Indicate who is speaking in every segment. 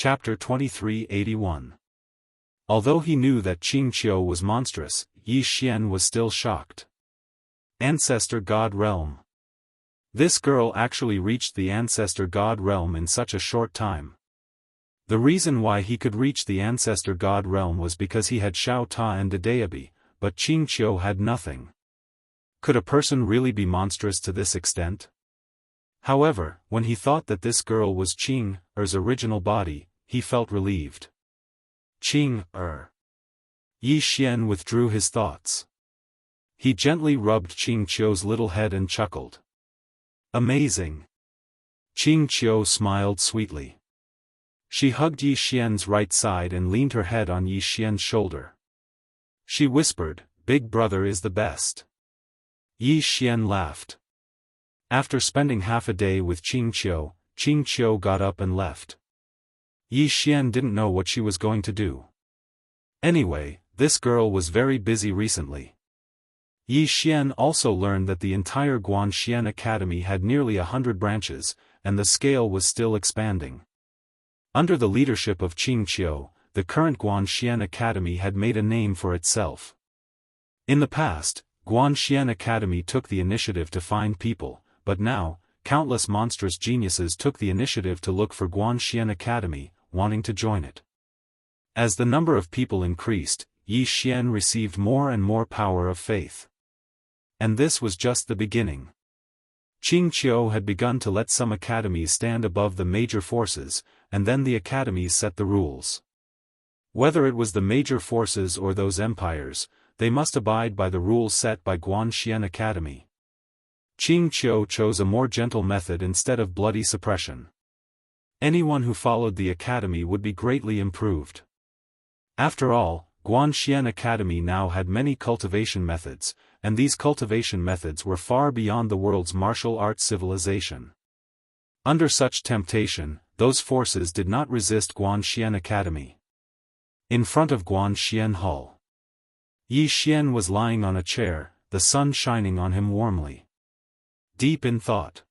Speaker 1: Chapter 2381. Although he knew that Qing Qiu was monstrous, Yi Xian was still shocked. Ancestor God Realm. This girl actually reached the Ancestor God Realm in such a short time. The reason why he could reach the Ancestor God Realm was because he had Xiao Ta and Dedeabi, but Qing Qiu had nothing. Could a person really be monstrous to this extent? However, when he thought that this girl was Qing Er's original body, he felt relieved. Qing Er. Yi Xian withdrew his thoughts. He gently rubbed Qing Qiu's little head and chuckled. Amazing. Qing Qiu smiled sweetly. She hugged Yi Xian's right side and leaned her head on Yi Xian's shoulder. She whispered, "Big brother is the best." Yi Xian laughed. After spending half a day with Qing Qiu got up and left. Yi Xian didn't know what she was going to do. Anyway, this girl was very busy recently. Yi Xian also learned that the entire Guanxian Academy had nearly 100 branches, and the scale was still expanding. Under the leadership of Qing Qiu, the current Guanxian Academy had made a name for itself. In the past, Guanxian Academy took the initiative to find people, but now, countless monstrous geniuses took the initiative to look for Guanxian Academy, wanting to join it. As the number of people increased, Yi Xian received more and more power of faith. And this was just the beginning. Qing Qiu had begun to let some academies stand above the major forces, and then the academies set the rules. Whether it was the major forces or those empires, they must abide by the rules set by Guanxian Academy. Qing Qiu chose a more gentle method instead of bloody suppression. Anyone who followed the academy would be greatly improved. After all, Guanxian Academy now had many cultivation methods, and these cultivation methods were far beyond the world's martial arts civilization. Under such temptation, those forces did not resist Guanxian Academy. In front of Guanxian Hall, Yi Xian was lying on a chair, the sun shining on him warmly. Deep in thought.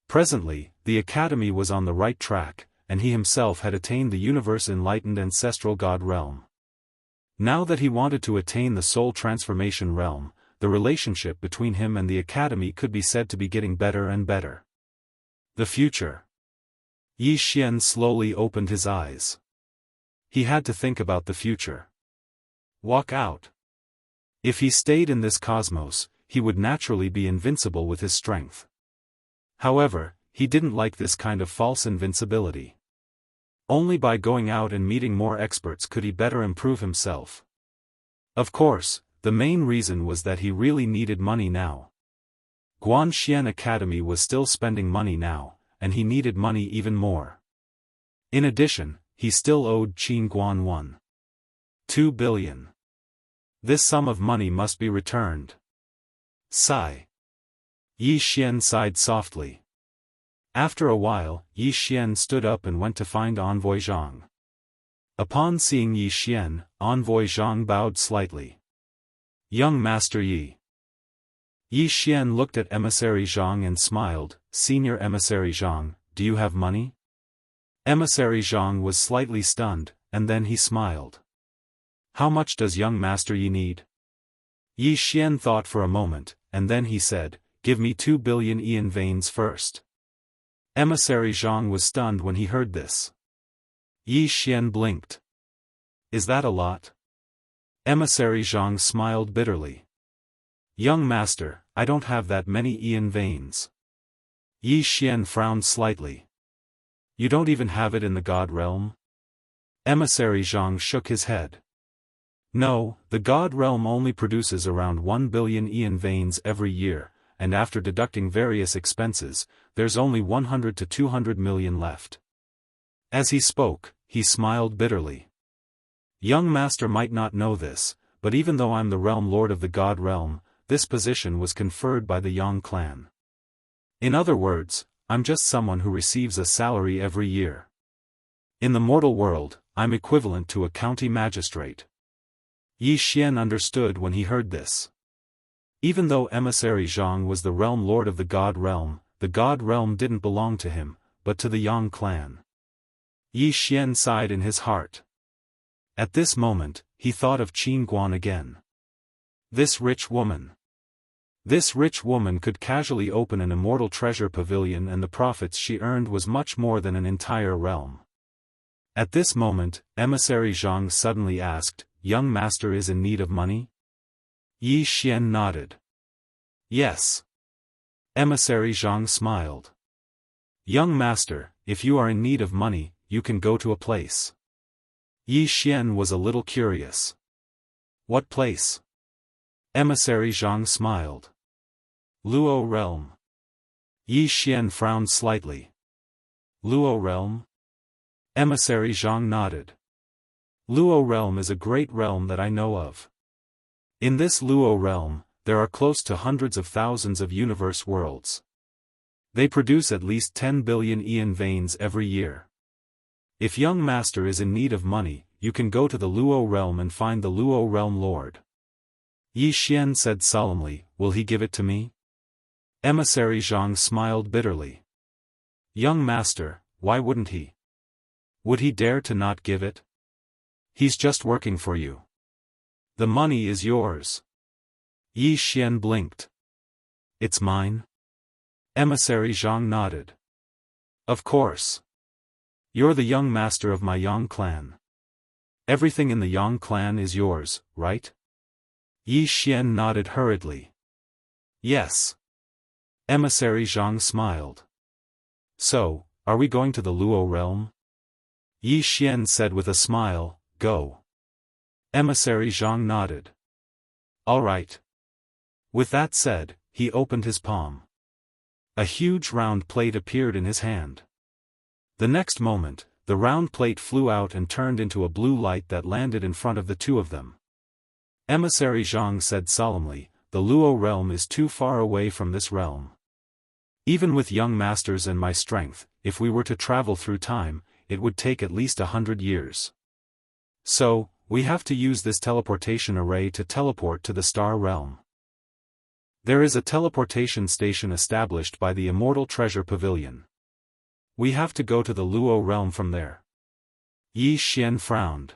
Speaker 1: Presently, the academy was on the right track, and he himself had attained the universe-enlightened ancestral God realm. Now that he wanted to attain the soul transformation realm, the relationship between him and the academy could be said to be getting better and better. The future. Yi Xian slowly opened his eyes. He had to think about the future. Walk out. If he stayed in this cosmos, he would naturally be invincible with his strength. However, he didn't like this kind of false invincibility. Only by going out and meeting more experts could he better improve himself. Of course, the main reason was that he really needed money now. Guanxian Academy was still spending money now, and he needed money even more. In addition, he still owed Qin Guan 1.2 billion. This sum of money must be returned. Sigh. Yi Xian sighed softly. After a while, Yi Xian stood up and went to find Envoy Zhang. Upon seeing Yi Xian, Envoy Zhang bowed slightly. Young Master Yi. Yi Xian looked at Emissary Zhang and smiled. Senior Emissary Zhang, do you have money? Emissary Zhang was slightly stunned, and then he smiled. How much does young Master Yi need? Yi Xian thought for a moment, and then he said, give me 2 billion Ian veins first. Emissary Zhang was stunned when he heard this. Yi Xian blinked. Is that a lot? Emissary Zhang smiled bitterly. Young master, I don't have that many Ian veins. Yi Xian frowned slightly. You don't even have it in the God realm? Emissary Zhang shook his head. No, the God realm only produces around 1 billion Ian veins every year, and after deducting various expenses, there's only 100 to 200 million left. As he spoke, he smiled bitterly. Young master might not know this, but even though I'm the realm lord of the God realm, this position was conferred by the Yang clan. In other words, I'm just someone who receives a salary every year. In the mortal world, I'm equivalent to a county magistrate. Yi Xian understood when he heard this. Even though Emissary Zhang was the realm lord of the God realm didn't belong to him, but to the Yang clan. Yi Xian sighed in his heart. At this moment, he thought of Qin Guan again. This rich woman. This rich woman could casually open an immortal treasure pavilion, and the profits she earned was much more than an entire realm. At this moment, Emissary Zhang suddenly asked, "Young master is in need of money?" Yi Xian nodded. "Yes." Emissary Zhang smiled. "Young master, if you are in need of money, you can go to a place." Yi Xian was a little curious. "What place?" Emissary Zhang smiled. "Luo realm." Yi Xian frowned slightly. "Luo realm?" Emissary Zhang nodded. "Luo realm is a great realm that I know of. In this Luo realm, there are close to hundreds of thousands of universe worlds. They produce at least 10 billion Aeon veins every year. If young master is in need of money, you can go to the Luo realm and find the Luo realm lord." Yi Xian said solemnly, "Will he give it to me?" Emissary Zhang smiled bitterly. "Young master, why wouldn't he? Would he dare to not give it? He's just working for you. The money is yours." Yi Xian blinked. "It's mine?" Emissary Zhang nodded. "Of course. You're the young master of my Yang clan. Everything in the Yang clan is yours, right?" Yi Xian nodded hurriedly. "Yes." Emissary Zhang smiled. "So, are we going to the Luo realm?" Yi Xian said with a smile, "Go." Emissary Zhang nodded. "All right." With that said, he opened his palm. A huge round plate appeared in his hand. The next moment, the round plate flew out and turned into a blue light that landed in front of the two of them. Emissary Zhang said solemnly, "The Luo realm is too far away from this realm. Even with young masters and my strength, if we were to travel through time, it would take at least 100 years. So, we have to use this teleportation array to teleport to the star realm. There is a teleportation station established by the Immortal Treasure Pavilion. We have to go to the Luo realm from there." Yi Xian frowned.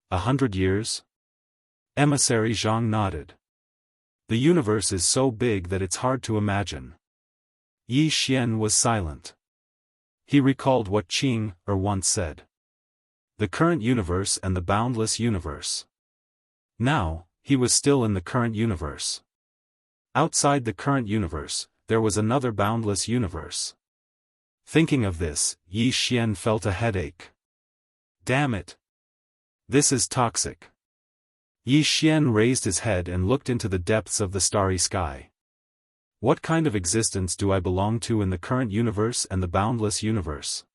Speaker 1: 100 years? Emissary Zhang nodded. "The universe is so big that it's hard to imagine." Yi Xian was silent. He recalled what Qing once said. The current universe and the boundless universe. Now, he was still in the current universe. Outside the current universe, there was another boundless universe. Thinking of this, Yi Xian felt a headache. Damn it! This is toxic. Yi Xian raised his head and looked into the depths of the starry sky. What kind of existence do I belong to in the current universe and the boundless universe?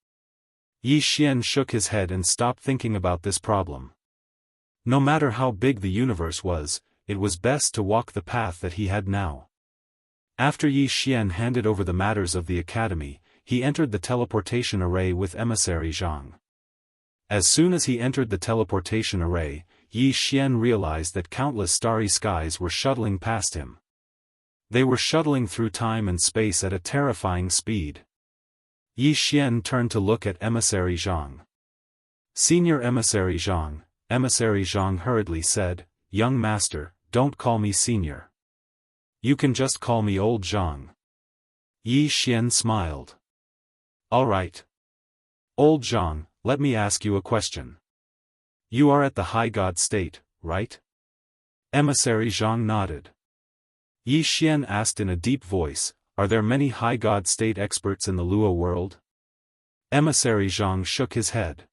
Speaker 1: Yi Xian shook his head and stopped thinking about this problem. No matter how big the universe was, it was best to walk the path that he had now. After Yi Xian handed over the matters of the academy, he entered the teleportation array with Emissary Zhang. As soon as he entered the teleportation array, Yi Xian realized that countless starry skies were shuttling past him. They were shuttling through time and space at a terrifying speed. Yi Xian turned to look at Emissary Zhang. "Senior Emissary Zhang," Emissary Zhang hurriedly said, "Young master, don't call me senior. You can just call me old Zhang." Yi Xian smiled. "All right. Old Zhang, let me ask you a question. You are at the high god state, right?" Emissary Zhang nodded. Yi Xian asked in a deep voice, "Are there many high god state experts in the Luo world?" Emissary Zhang shook his head.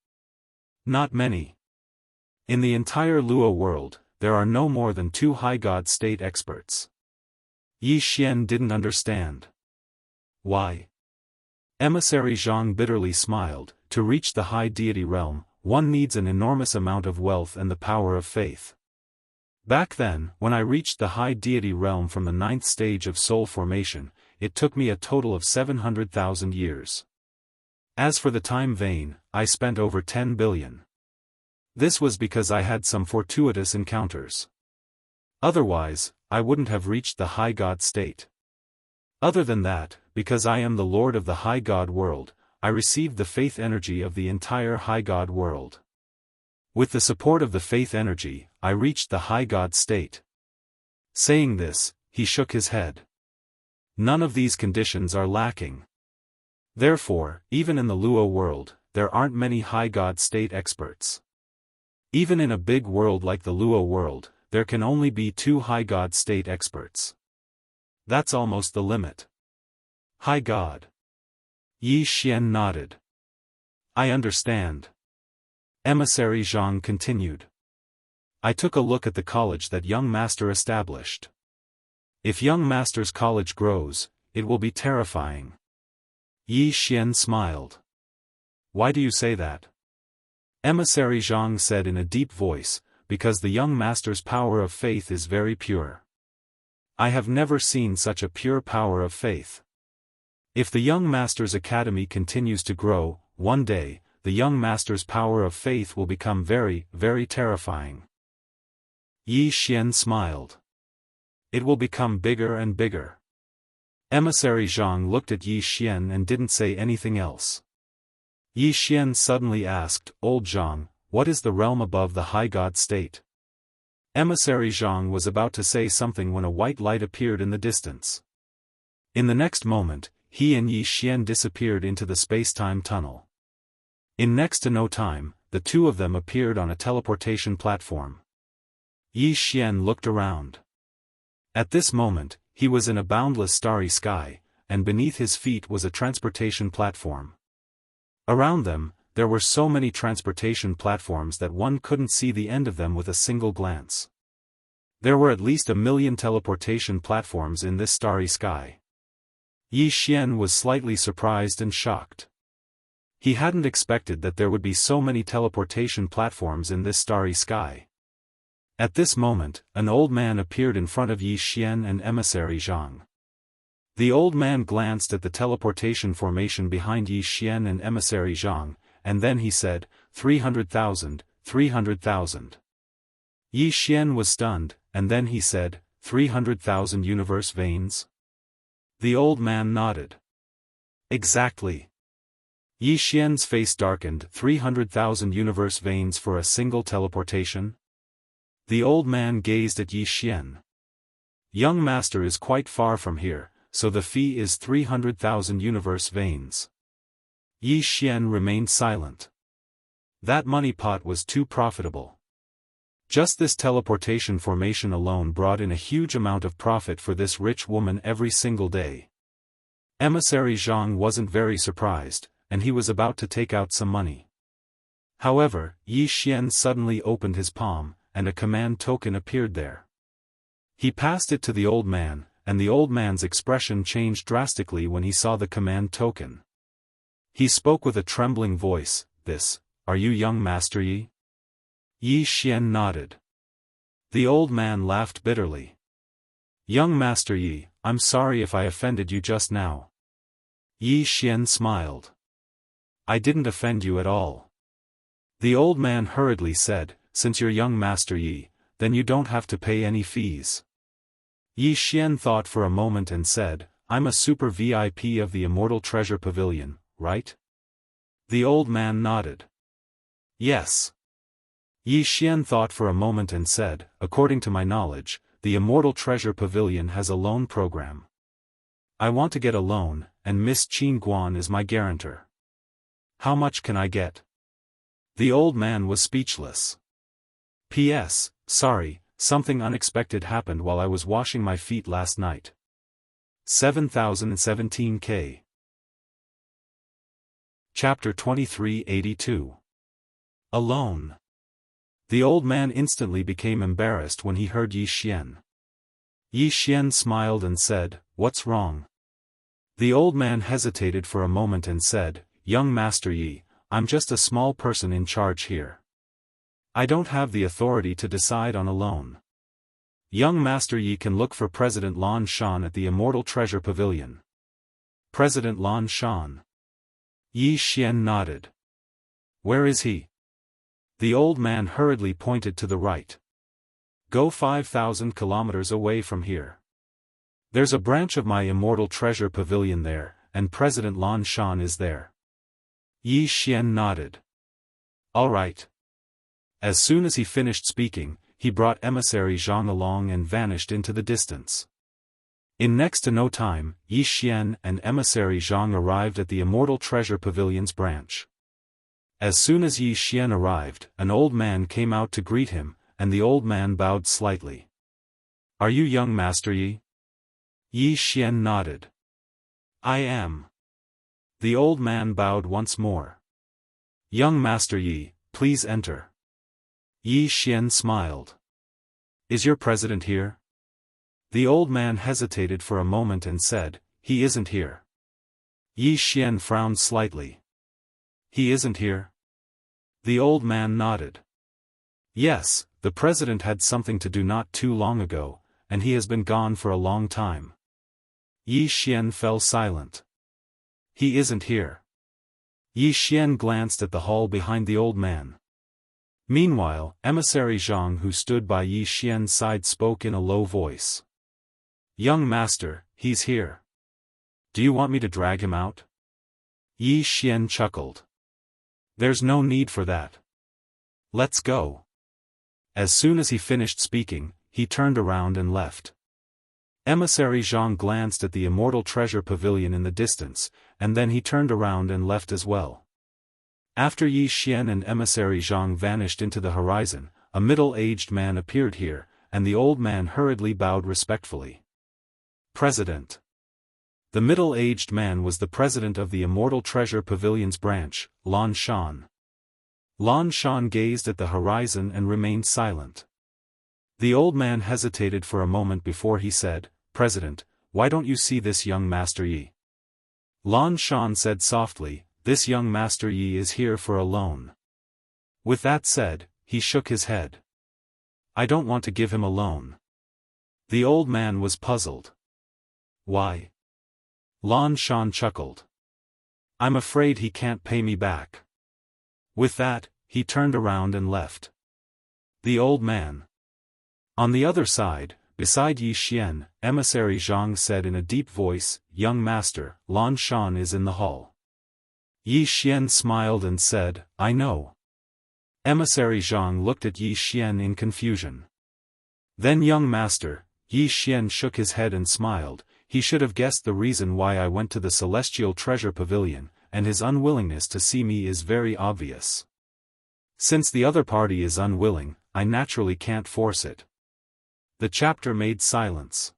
Speaker 1: "Not many. In the entire Luo world, there are no more than 2 high god state experts." Yi Xian didn't understand. "Why?" Emissary Zhang bitterly smiled. "To reach the high deity realm, one needs an enormous amount of wealth and the power of faith. Back then, when I reached the high deity realm from the 9th stage of soul formation, it took me a total of 700,000 years. As for the time vein, I spent over 10 billion. This was because I had some fortuitous encounters. Otherwise, I wouldn't have reached the high god state. Other than that, because I am the lord of the high god world, I received the faith energy of the entire High God world. With the support of the faith energy, I reached the High God state. Saying this, he shook his head. None of these conditions are lacking. Therefore, even in the Luo world, there aren't many High God state experts. Even in a big world like the Luo world, there can only be 2 High God state experts. That's almost the limit. High God. Yi Xian nodded. I understand. Emissary Zhang continued. I took a look at the college that young master established. If young master's college grows, it will be terrifying. Yi Xian smiled. Why do you say that? Emissary Zhang said in a deep voice, because the young master's power of faith is very pure. I have never seen such a pure power of faith. If the young master's academy continues to grow, one day, the young master's power of faith will become very, very terrifying. Yi Xian smiled. It will become bigger and bigger. Emissary Zhang looked at Yi Xian and didn't say anything else. Yi Xian suddenly asked, Old Zhang, what is the realm above the High God state? Emissary Zhang was about to say something when a white light appeared in the distance. In the next moment, he and Yi Xian disappeared into the space-time tunnel. In next to no time, the two of them appeared on a teleportation platform. Yi Xian looked around. At this moment, he was in a boundless starry sky, and beneath his feet was a transportation platform. Around them, there were so many transportation platforms that one couldn't see the end of them with a single glance. There were at least 1 million teleportation platforms in this starry sky. Yi Xian was slightly surprised and shocked. He hadn't expected that there would be so many teleportation platforms in this starry sky. At this moment, an old man appeared in front of Yi Xian and Emissary Zhang. The old man glanced at the teleportation formation behind Yi Xian and Emissary Zhang, and then he said, 300,000, 300,000. Yi Xian was stunned, and then he said, 300,000 universe veins? The old man nodded. Exactly. Yi Xian's face darkened. 300,000 universe veins for a single teleportation? The old man gazed at Yi Xian. Young master is quite far from here, so the fee is 300,000 universe veins. Yi Xian remained silent. That money pot was too profitable. Just this teleportation formation alone brought in a huge amount of profit for this rich woman every single day. Emissary Zhang wasn't very surprised, and he was about to take out some money. However, Yi Xian suddenly opened his palm, and a command token appeared there. He passed it to the old man, and the old man's expression changed drastically when he saw the command token. He spoke with a trembling voice, are you young Master Yi? Yi Xian nodded. The old man laughed bitterly. Young Master Yi, I'm sorry if I offended you just now. Yi Xian smiled. I didn't offend you at all. The old man hurriedly said, since you're young Master Yi, then you don't have to pay any fees. Yi Xian thought for a moment and said, I'm a super VIP of the Immortal Treasure Pavilion, right? The old man nodded. Yes. Yi Xian thought for a moment and said, according to my knowledge, the Immortal Treasure Pavilion has a loan program. I want to get a loan, and Miss Qin Guan is my guarantor. How much can I get? The old man was speechless. P.S. Sorry, something unexpected happened while I was washing my feet last night. 7017K. Chapter 2382. A loan. The old man instantly became embarrassed when he heard Yi Xian. Yi Xian smiled and said, what's wrong? The old man hesitated for a moment and said, young Master Yi, I'm just a small person in charge here. I don't have the authority to decide on a loan. Young Master Yi can look for President Lan Shan at the Immortal Treasure Pavilion. President Lan Shan. Yi Xian nodded. Where is he? The old man hurriedly pointed to the right. Go 5,000 kilometers away from here. There's a branch of my Immortal Treasure Pavilion there, and President Lan Shan is there. Yi Xian nodded. All right. As soon as he finished speaking, he brought emissary Zhang along and vanished into the distance. In next to no time, Yi Xian and emissary Zhang arrived at the Immortal Treasure Pavilion's branch. As soon as Yi Xian arrived, an old man came out to greet him, and the old man bowed slightly. Are you young Master Yi? Yi Xian nodded. I am. The old man bowed once more. Young Master Yi, please enter. Yi Xian smiled. Is your president here? The old man hesitated for a moment and said, he isn't here. Yi Xian frowned slightly. He isn't here? The old man nodded. Yes, the president had something to do not too long ago, and he has been gone for a long time. Yi Xian fell silent. He isn't here. Yi Xian glanced at the hall behind the old man. Meanwhile, emissary Zhang who stood by Yi Xian's side spoke in a low voice. Young master, he's here. Do you want me to drag him out? Yi Xian chuckled. There's no need for that. Let's go. As soon as he finished speaking, he turned around and left. Emissary Zhang glanced at the Immortal Treasure Pavilion in the distance, and then he turned around and left as well. After Yi Xian and emissary Zhang vanished into the horizon, a middle-aged man appeared here, and the old man hurriedly bowed respectfully. President. The middle-aged man was the president of the Immortal Treasure Pavilion's branch, Lan Shan. Lan Shan gazed at the horizon and remained silent. The old man hesitated for a moment before he said, President, why don't you see this young Master Yi? Lan Shan said softly, this young Master Yi is here for a loan. With that said, he shook his head. I don't want to give him a loan. The old man was puzzled. Why? Lan Shan chuckled. I'm afraid he can't pay me back. With that, he turned around and left. The old man. On the other side, beside Yi Xian, emissary Zhang said in a deep voice, Young master, Lan Shan is in the hall. Yi Xian smiled and said, I know. Emissary Zhang looked at Yi Xian in confusion. Then young master, Yi Xian shook his head and smiled. He should have guessed the reason why I went to the Celestial Treasure Pavilion, and his unwillingness to see me is very obvious. Since the other party is unwilling, I naturally can't force it. The chapter made silence.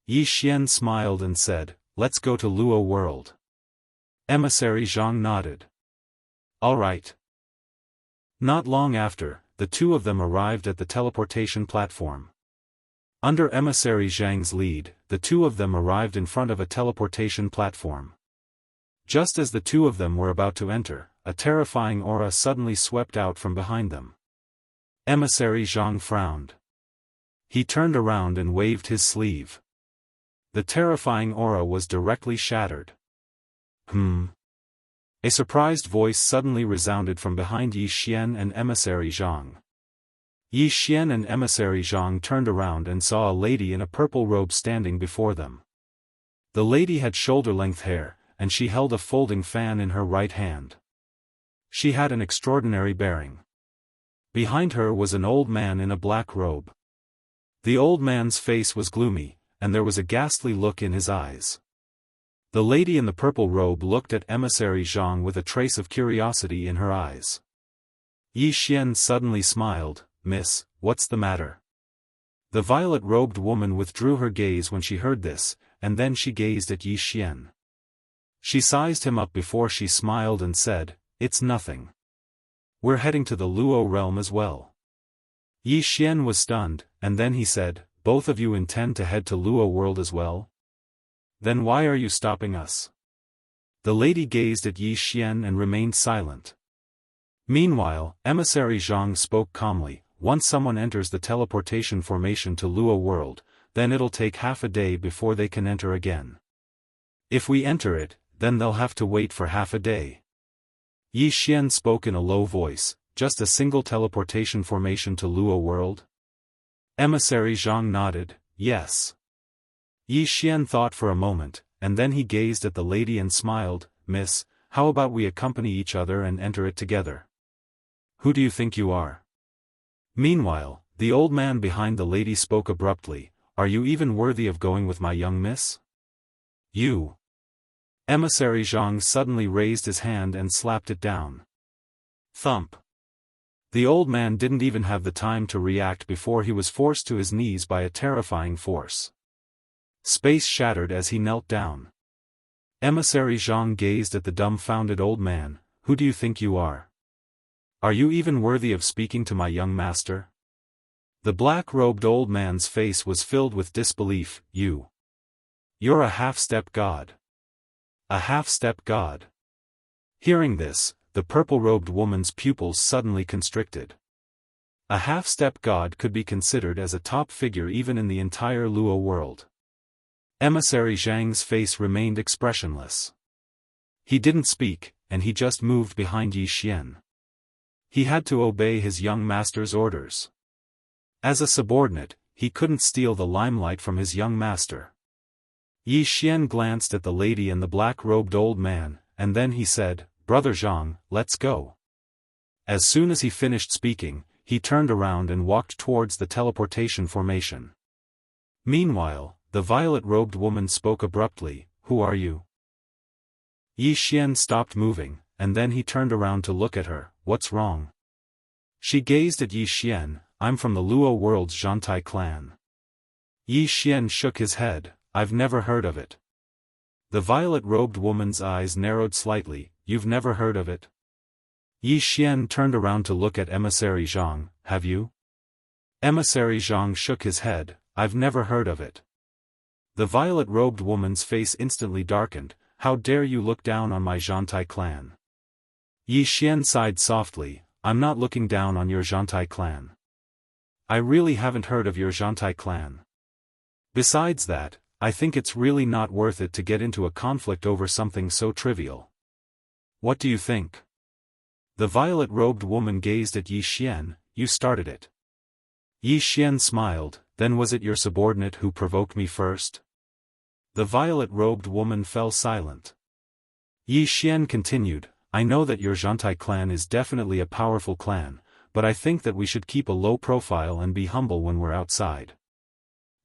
Speaker 1: Yi Xian smiled and said, Let's go to Luo World. Emissary Zhang nodded. All right. Not long after, the two of them arrived at the teleportation platform. Under emissary Zhang's lead, the two of them arrived in front of a teleportation platform. Just as the two of them were about to enter, a terrifying aura suddenly swept out from behind them. Emissary Zhang frowned. He turned around and waved his sleeve. The terrifying aura was directly shattered. A surprised voice suddenly resounded from behind Yi Xian and emissary Zhang. Yi Xian and emissary Zhang turned around and saw a lady in a purple robe standing before them. The lady had shoulder-length hair, and she held a folding fan in her right hand. She had an extraordinary bearing. Behind her was an old man in a black robe. The old man's face was gloomy, and there was a ghastly look in his eyes. The lady in the purple robe looked at emissary Zhang with a trace of curiosity in her eyes. Yi Xian suddenly smiled. Miss, what's the matter? The violet-robed woman withdrew her gaze when she heard this, and then she gazed at Yi Xian. She sized him up before she smiled and said, It's nothing. We're heading to the Luo realm as well. Yi Xian was stunned, and then he said, Both of you intend to head to Luo world as well? Then why are you stopping us? The lady gazed at Yi Xian and remained silent. Meanwhile, emissary Zhang spoke calmly, Once someone enters the teleportation formation to Luo world, then it'll take half a day before they can enter again. If we enter it, then they'll have to wait for half a day. Yi Xian spoke in a low voice, Just a single teleportation formation to Luo world? Emissary Zhang nodded, Yes. Yi Xian thought for a moment, and then he gazed at the lady and smiled, Miss, how about we accompany each other and enter it together? Who do you think you are? Meanwhile, the old man behind the lady spoke abruptly, are you even worthy of going with my young miss? You. Emissary Zhang suddenly raised his hand and slapped it down. Thump. The old man didn't even have the time to react before he was forced to his knees by a terrifying force. Space shattered as he knelt down. Emissary Zhang gazed at the dumbfounded old man, who do you think you are? Are you even worthy of speaking to my young master? The black-robed old man's face was filled with disbelief. You're a half-step god. A half-step god. Hearing this, the purple-robed woman's pupils suddenly constricted. A half-step god could be considered as a top figure even in the entire Luo world. Emissary Zhang's face remained expressionless. He didn't speak, and he just moved behind Yi Xian. He had to obey his young master's orders. As a subordinate, he couldn't steal the limelight from his young master. Yi Xian glanced at the lady and the black-robed old man, and then he said, Brother Zhang, let's go. As soon as he finished speaking, he turned around and walked towards the teleportation formation. Meanwhile, the violet-robed woman spoke abruptly, who are you? Yi Xian stopped moving, and then he turned around to look at her, what's wrong? She gazed at Yi Xian, I'm from the Luo world's Zhantai clan. Yi Xian shook his head, I've never heard of it. The violet-robed woman's eyes narrowed slightly, you've never heard of it? Yi Xian turned around to look at Emissary Zhang, have you? Emissary Zhang shook his head, I've never heard of it. The violet-robed woman's face instantly darkened, how dare you look down on my Zhantai clan? Yi Xian sighed softly, I'm not looking down on your Zhantai clan. I really haven't heard of your Zhantai clan. Besides that, I think it's really not worth it to get into a conflict over something so trivial. What do you think? The violet-robed woman gazed at Yi Xian, you started it. Yi Xian smiled, then was it your subordinate who provoked me first? The violet-robed woman fell silent. Yi Xian continued, I know that your Zhantai clan is definitely a powerful clan, but I think that we should keep a low profile and be humble when we're outside.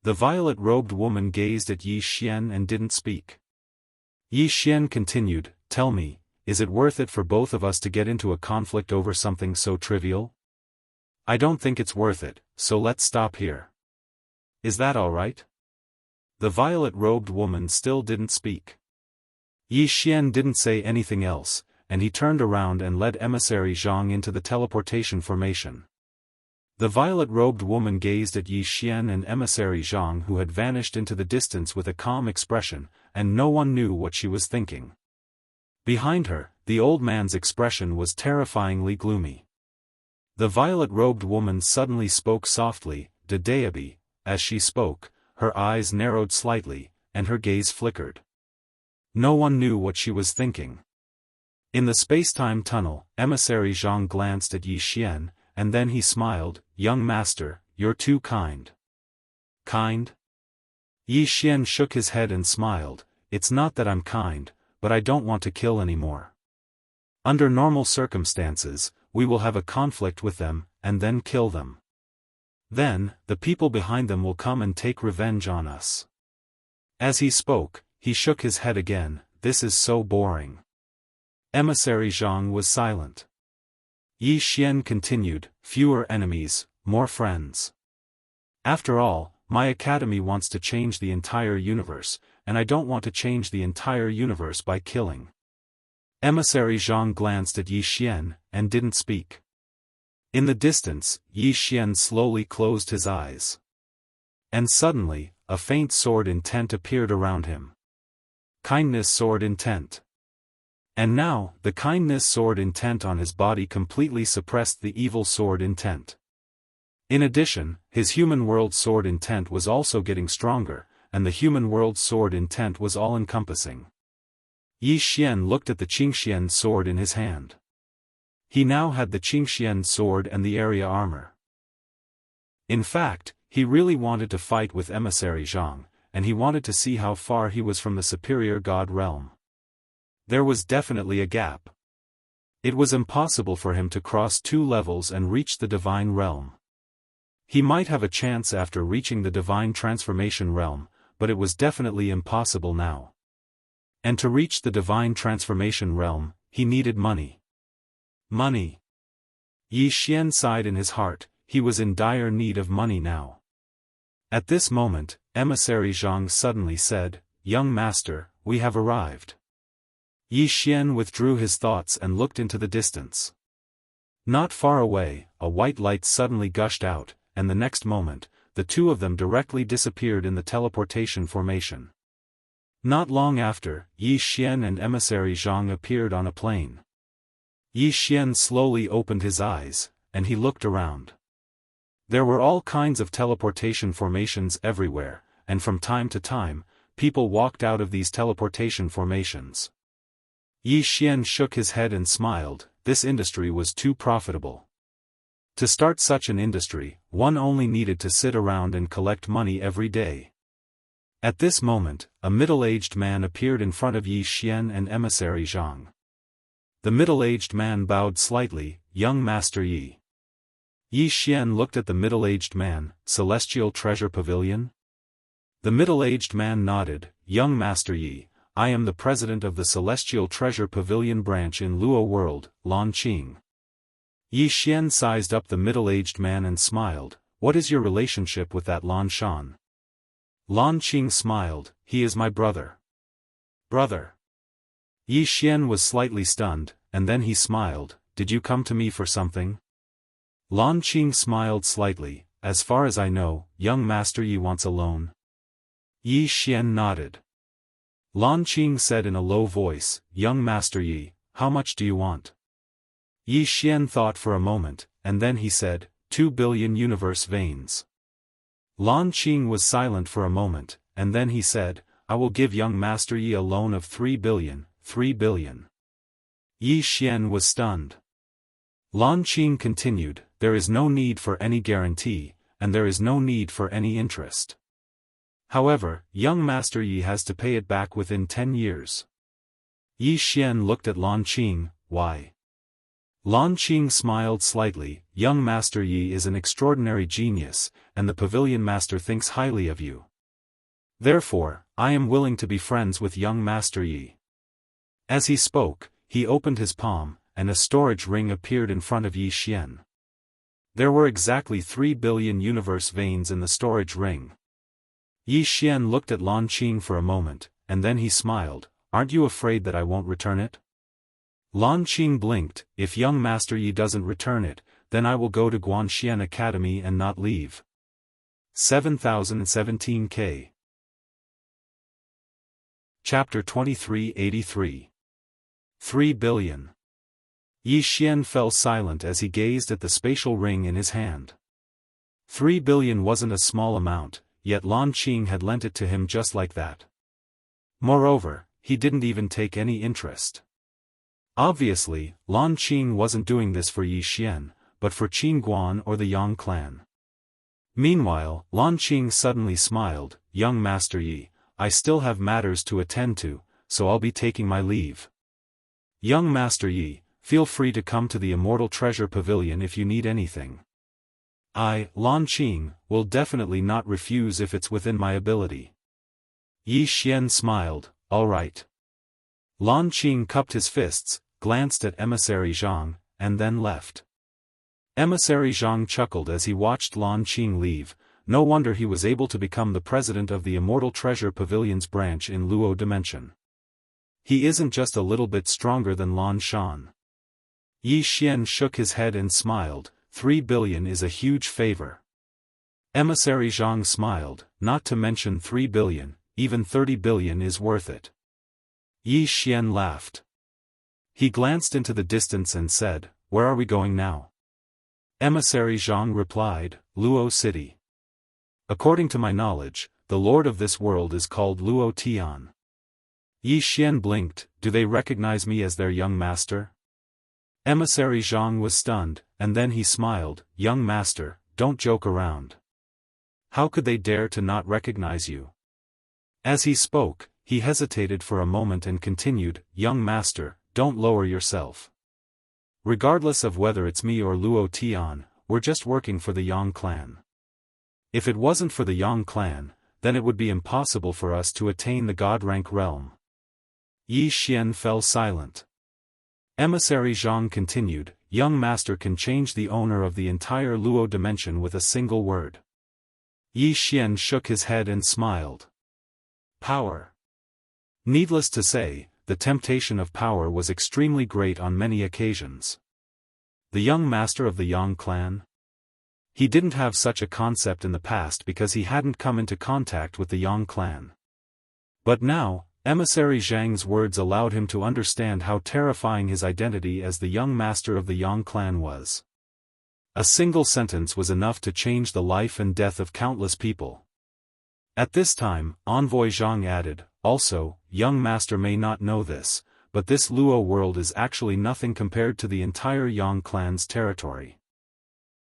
Speaker 1: The violet-robed woman gazed at Yi Xian and didn't speak. Yi Xian continued, tell me, is it worth it for both of us to get into a conflict over something so trivial? I don't think it's worth it, so let's stop here. Is that all right? The violet-robed woman still didn't speak. Yi Xian didn't say anything else, and he turned around and led Emissary Zhang into the teleportation formation. The violet-robed woman gazed at Yi Xian and Emissary Zhang who had vanished into the distance with a calm expression, and no one knew what she was thinking. Behind her, the old man's expression was terrifyingly gloomy. The violet-robed woman suddenly spoke softly, Dedeabi. As she spoke, her eyes narrowed slightly, and her gaze flickered. No one knew what she was thinking. In the space-time tunnel, Emissary Zhang glanced at Yi Xian, and then he smiled, young master, you're too kind. Kind? Yi Xian shook his head and smiled, it's not that I'm kind, but I don't want to kill anymore. Under normal circumstances, we will have a conflict with them, and then kill them. Then, the people behind them will come and take revenge on us. As he spoke, he shook his head again, this is so boring. Emissary Zhang was silent. Yi Xian continued, fewer enemies, more friends. After all, my academy wants to change the entire universe, and I don't want to change the entire universe by killing. Emissary Zhang glanced at Yi Xian, and didn't speak. In the distance, Yi Xian slowly closed his eyes. And suddenly, a faint sword intent appeared around him. Kindness sword intent. And now, the kindness sword intent on his body completely suppressed the evil sword intent. In addition, his human world sword intent was also getting stronger, and the human world sword intent was all-encompassing. Yi Xian looked at the Qingxian sword in his hand. He now had the Qingxian sword and the area armor. In fact, he really wanted to fight with Emissary Zhang, and he wanted to see how far he was from the superior god realm. There was definitely a gap. It was impossible for him to cross 2 levels and reach the divine realm. He might have a chance after reaching the divine transformation realm, but it was definitely impossible now. And to reach the divine transformation realm, he needed money. Money. Yi Xian sighed in his heart, he was in dire need of money now. At this moment, Emissary Zhang suddenly said, "Young master, we have arrived." Yi Xian withdrew his thoughts and looked into the distance. Not far away, a white light suddenly gushed out, and the next moment, the two of them directly disappeared in the teleportation formation. Not long after, Yi Xian and Emissary Zhang appeared on a plain. Yi Xian slowly opened his eyes, and he looked around. There were all kinds of teleportation formations everywhere, and from time to time, people walked out of these teleportation formations. Yi Xian shook his head and smiled, this industry was too profitable. To start such an industry, one only needed to sit around and collect money every day. At this moment, a middle-aged man appeared in front of Yi Xian and Emissary Zhang. The middle-aged man bowed slightly, "Young Master Yi." Yi Xian looked at the middle-aged man, "Celestial Treasure Pavilion?" The middle-aged man nodded, "Young Master Yi, I am the president of the Celestial Treasure Pavilion branch in Luo World, Lanqing." Yi Xian sized up the middle-aged man and smiled, "What is your relationship with that Lan Shan?" Lanqing smiled, "He is my brother." "Brother?" Yi Xian was slightly stunned, and then he smiled, "Did you come to me for something?" Lanqing smiled slightly, "As far as I know, young Master Yi wants a loan." Yi Xian nodded. Lanqing said in a low voice, "Young Master Yi, how much do you want?" Yi Xian thought for a moment, and then he said, 2 billion universe veins. Lanqing was silent for a moment, and then he said, "I will give young Master Yi a loan of 3 billion, 3 billion. Yi Xian was stunned. Lanqing continued, "There is no need for any guarantee, and there is no need for any interest. However, young Master Yi has to pay it back within 10 years. Yi Xian looked at Lanqing, "Why?" Lanqing smiled slightly, "Young Master Yi is an extraordinary genius, and the Pavilion Master thinks highly of you. Therefore, I am willing to be friends with young Master Yi." As he spoke, he opened his palm, and a storage ring appeared in front of Yi Xian. There were exactly 3 billion universe veins in the storage ring. Yi Xian looked at Lanqing for a moment, and then he smiled, "Aren't you afraid that I won't return it?" Lanqing blinked, "If young Master Yi doesn't return it, then I will go to Guanxian Academy and not leave." 7017K. Chapter 2383. 3 billion. Yi Xian fell silent as he gazed at the spatial ring in his hand. 3 billion wasn't a small amount, yet Lanqing had lent it to him just like that. Moreover, he didn't even take any interest. Obviously, Lanqing wasn't doing this for Yi Xian, but for Qin Guan or the Yang clan. Meanwhile, Lanqing suddenly smiled, "Young Master Yi, I still have matters to attend to, so I'll be taking my leave. Young Master Yi, feel free to come to the Immortal Treasure Pavilion if you need anything. I, Lanqing, will definitely not refuse if it's within my ability." Yi Xian smiled, "All right." Lanqing cupped his fists, glanced at Emissary Zhang, and then left. Emissary Zhang chuckled as he watched Lanqing leave, no wonder he was able to become the president of the Immortal Treasure Pavilion's branch in Luo Dimension. He isn't just a little bit stronger than Lan Shan. Yi Xian shook his head and smiled, 3 billion is a huge favor. Emissary Zhang smiled, "Not to mention 3 billion, even 30 billion is worth it." Yi Xian laughed. He glanced into the distance and said, "Where are we going now?" Emissary Zhang replied, "Luo City. According to my knowledge, the lord of this world is called Luo Tian." Yi Xian blinked, "Do they recognize me as their young master?" Emissary Zhang was stunned, and then he smiled, "Young master, don't joke around. How could they dare to not recognize you?" As he spoke, he hesitated for a moment and continued, "Young master, don't lower yourself. Regardless of whether it's me or Luo Tian, we're just working for the Yang clan. If it wasn't for the Yang clan, then it would be impossible for us to attain the god rank realm." Yi Xian fell silent. Emissary Zhang continued, "Young master can change the owner of the entire Luo dimension with a single word." Yi Xian shook his head and smiled. Power. Needless to say, the temptation of power was extremely great on many occasions. The young master of the Yang clan? He didn't have such a concept in the past because he hadn't come into contact with the Yang clan. But now, Emissary Zhang's words allowed him to understand how terrifying his identity as the young master of the Yang clan was. A single sentence was enough to change the life and death of countless people. At this time, Envoy Zhang added, "Also, young master may not know this, but this Luo world is actually nothing compared to the entire Yang clan's territory.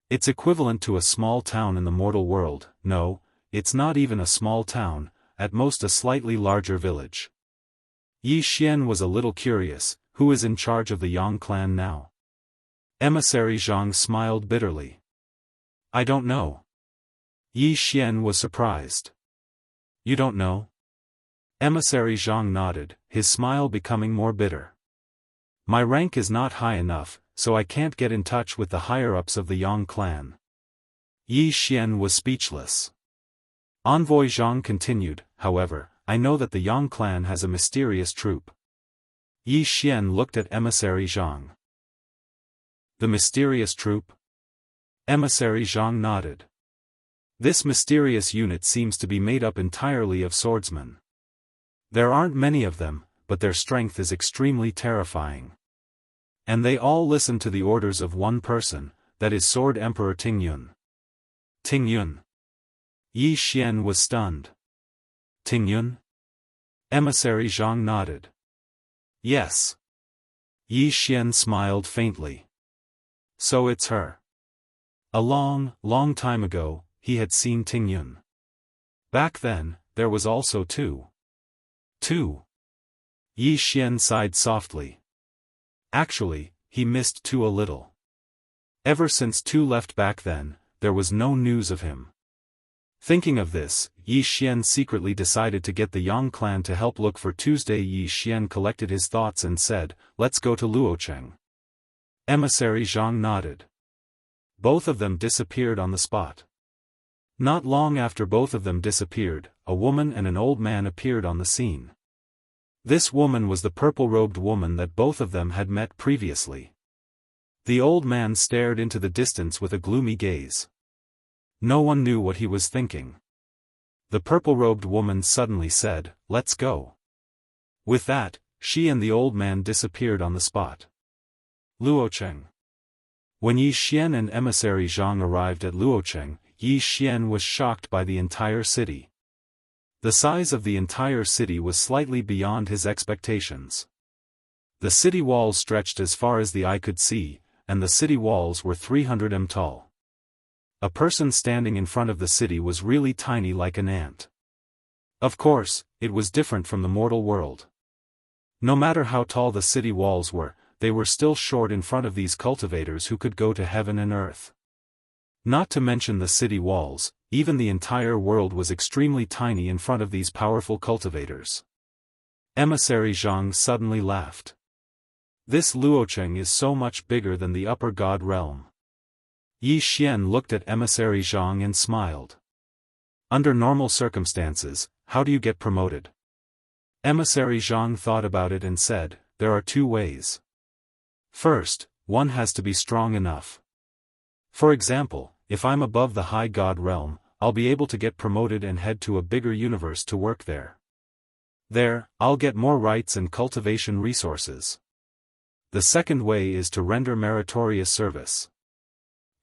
Speaker 1: It's equivalent to a small town in the mortal world. No, it's not even a small town, at most a slightly larger village." Yi Xian was a little curious, who is in charge of the Yang clan now? Emissary Zhang smiled bitterly. "I don't know." Yi Xian was surprised. "You don't know?" Emissary Zhang nodded, his smile becoming more bitter. "My rank is not high enough, so I can't get in touch with the higher-ups of the Yang clan." Yi Xian was speechless. Envoy Zhang continued, "However, I know that the Yang clan has a mysterious troop." Yi Xian looked at Emissary Zhang. "The mysterious troop?" Emissary Zhang nodded. "This mysterious unit seems to be made up entirely of swordsmen. There aren't many of them, but their strength is extremely terrifying. And they all listen to the orders of one person, that is Sword Emperor Tingyun." "Tingyun?" Yi Xian was stunned. "Tingyun?" Emissary Zhang nodded. "Yes." Yi Xian smiled faintly. "So it's her." A long, long time ago, he had seen Tingyun. Back then, there was also Tu. Yi Xian sighed softly. Actually, he missed Tu a little. Ever since Tu left back then, there was no news of him. Thinking of this, Yi Xian secretly decided to get the Yang clan to help look for Tuesday. Yi Xian collected his thoughts and said, "Let's go to Luocheng." Emissary Zhang nodded. Both of them disappeared on the spot. Not long after both of them disappeared, a woman and an old man appeared on the scene. This woman was the purple-robed woman that both of them had met previously. The old man stared into the distance with a gloomy gaze. No one knew what he was thinking. The purple-robed woman suddenly said, "Let's go." With that, she and the old man disappeared on the spot. Luocheng. When Yi Xian and Emissary Zhang arrived at Luocheng, Yi Xian was shocked by the entire city. The size of the entire city was slightly beyond his expectations. The city walls stretched as far as the eye could see, and the city walls were 300 m tall. A person standing in front of the city was really tiny like an ant. Of course, it was different from the mortal world. No matter how tall the city walls were, they were still short in front of these cultivators who could go to heaven and earth. Not to mention the city walls, even the entire world was extremely tiny in front of these powerful cultivators. Emissary Zhang suddenly laughed. This Luocheng is so much bigger than the upper god realm. Yi Xian looked at Emissary Zhang and smiled. Under normal circumstances, how do you get promoted? Emissary Zhang thought about it and said, "There are two ways. First, one has to be strong enough. For example, if I'm above the high god realm, I'll be able to get promoted and head to a bigger universe to work there. There, I'll get more rights and cultivation resources. The second way is to render meritorious service.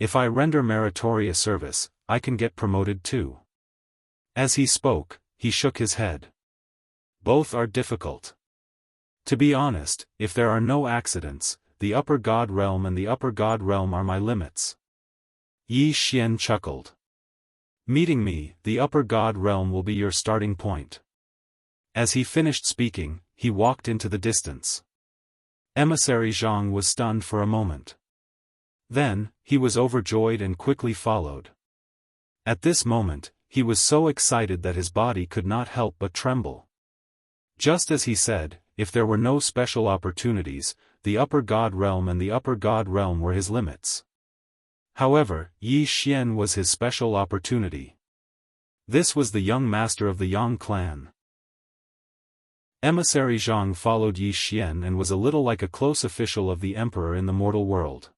Speaker 1: If I render meritorious service, I can get promoted too." As he spoke, he shook his head. Both are difficult. To be honest, if there are no accidents, the upper god realm and the upper god realm are my limits. Yi Xian chuckled. "Meeting me, the upper god realm will be your starting point. As he finished speaking, he walked into the distance. Emissary Zhang was stunned for a moment. Then, he was overjoyed and quickly followed. At this moment, he was so excited that his body could not help but tremble. Just as he said, if there were no special opportunities, the upper god realm and the upper god realm were his limits. However, Yi Xian was his special opportunity. This was the young master of the Yang clan. Emissary Zhang followed Yi Xian and was a little like a close official of the emperor in the mortal world.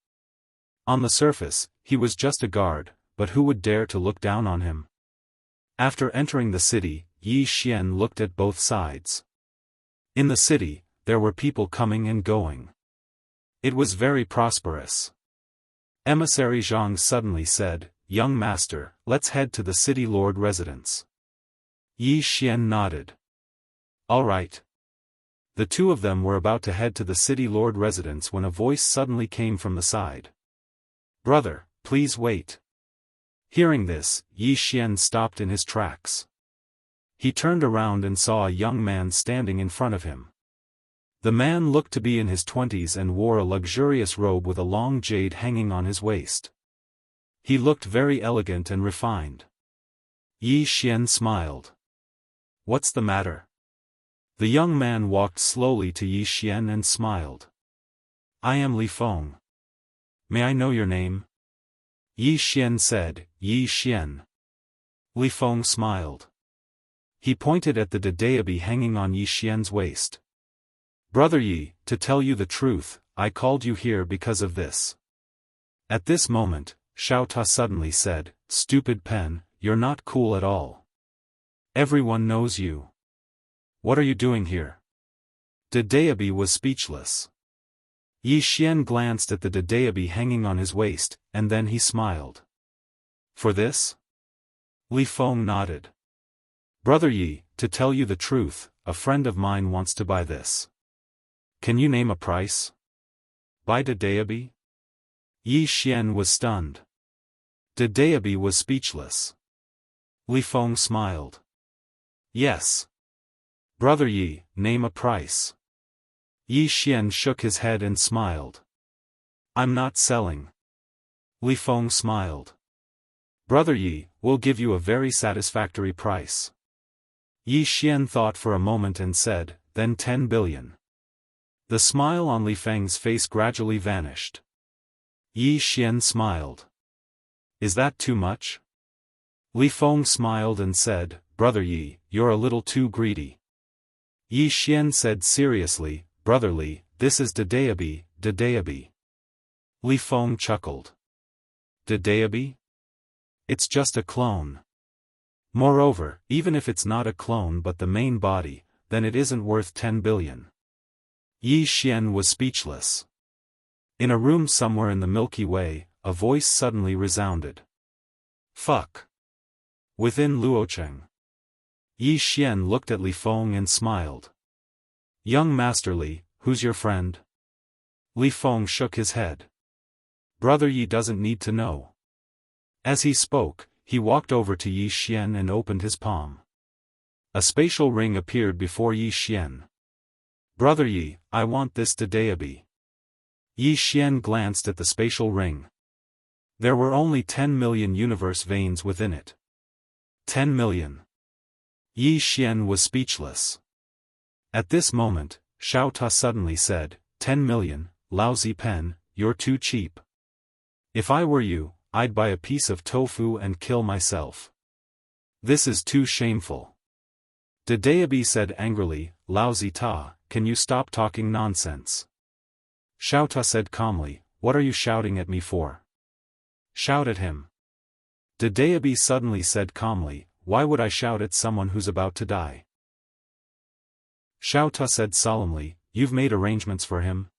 Speaker 1: On the surface, he was just a guard, but who would dare to look down on him? After entering the city, Yi Xian looked at both sides. In the city, there were people coming and going. It was very prosperous. Emissary Zhang suddenly said, "Young master, let's head to the city lord residence." Yi Xian nodded. All right. The two of them were about to head to the city lord residence when a voice suddenly came from the side. "Brother, please wait." Hearing this, Yi Xian stopped in his tracks. He turned around and saw a young man standing in front of him. The man looked to be in his 20s and wore a luxurious robe with a long jade hanging on his waist. He looked very elegant and refined. Yi Xian smiled. "What's the matter?" The young man walked slowly to Yi Xian and smiled. "I am Li Feng. May I know your name?" Yi Xian said, "Yi Xian." Li Feng smiled. He pointed at the dadeabi hanging on Yi Xian's waist. "Brother Yi, to tell you the truth, I called you here because of this." At this moment, Xiaofan suddenly said, "Stupid pen, you're not cool at all. Everyone knows you. What are you doing here?" Dadeabi was speechless. Yi Xian glanced at the dadeabi hanging on his waist, and then he smiled. "For this?" Li Feng nodded. "Brother Yi, to tell you the truth, a friend of mine wants to buy this. Can you name a price?" "Buy dadeabi?" Yi Xian was stunned. Dadeabi was speechless. Li Feng smiled. "Yes. Brother Yi, name a price." Yi Xian shook his head and smiled. "I'm not selling." Li Feng smiled. "Brother Yi, we'll give you a very satisfactory price." Yi Xian thought for a moment and said, "Then 10 billion. The smile on Li Feng's face gradually vanished. Yi Xian smiled. "Is that too much?" Li Feng smiled and said, "Brother Yi, you're a little too greedy." Yi Xian said seriously, "Brother Li, this is dadeabi, dadeabi." Li Feng chuckled. "Dadeabi? It's just a clone. Moreover, even if it's not a clone but the main body, then it isn't worth 10 billion. Yi Xian was speechless. In a room somewhere in the Milky Way, a voice suddenly resounded. "Fuck." Within Luocheng. Yi Xian looked at Li Feng and smiled. "Young Master Li, who's your friend?" Li Feng shook his head. "Brother Yi doesn't need to know." As he spoke, he walked over to Yi Xian and opened his palm. A spatial ring appeared before Yi Xian. "Brother Yi, I want this dadeabi." Yi Xian glanced at the spatial ring. There were only 10 million universe veins within it. 10 million. Yi Xian was speechless. At this moment, Xiaofan suddenly said, 10 million, lousy pen, you're too cheap. If I were you, I'd buy a piece of tofu and kill myself. This is too shameful. Dadeabi said angrily, "Lousy ta, can you stop talking nonsense?" Xiaofan said calmly, "What are you shouting at me for?" "Shout at him." Dadeabi suddenly said calmly, "Why would I shout at someone who's about to die?" Xiaofan said solemnly, "You've made arrangements for him?"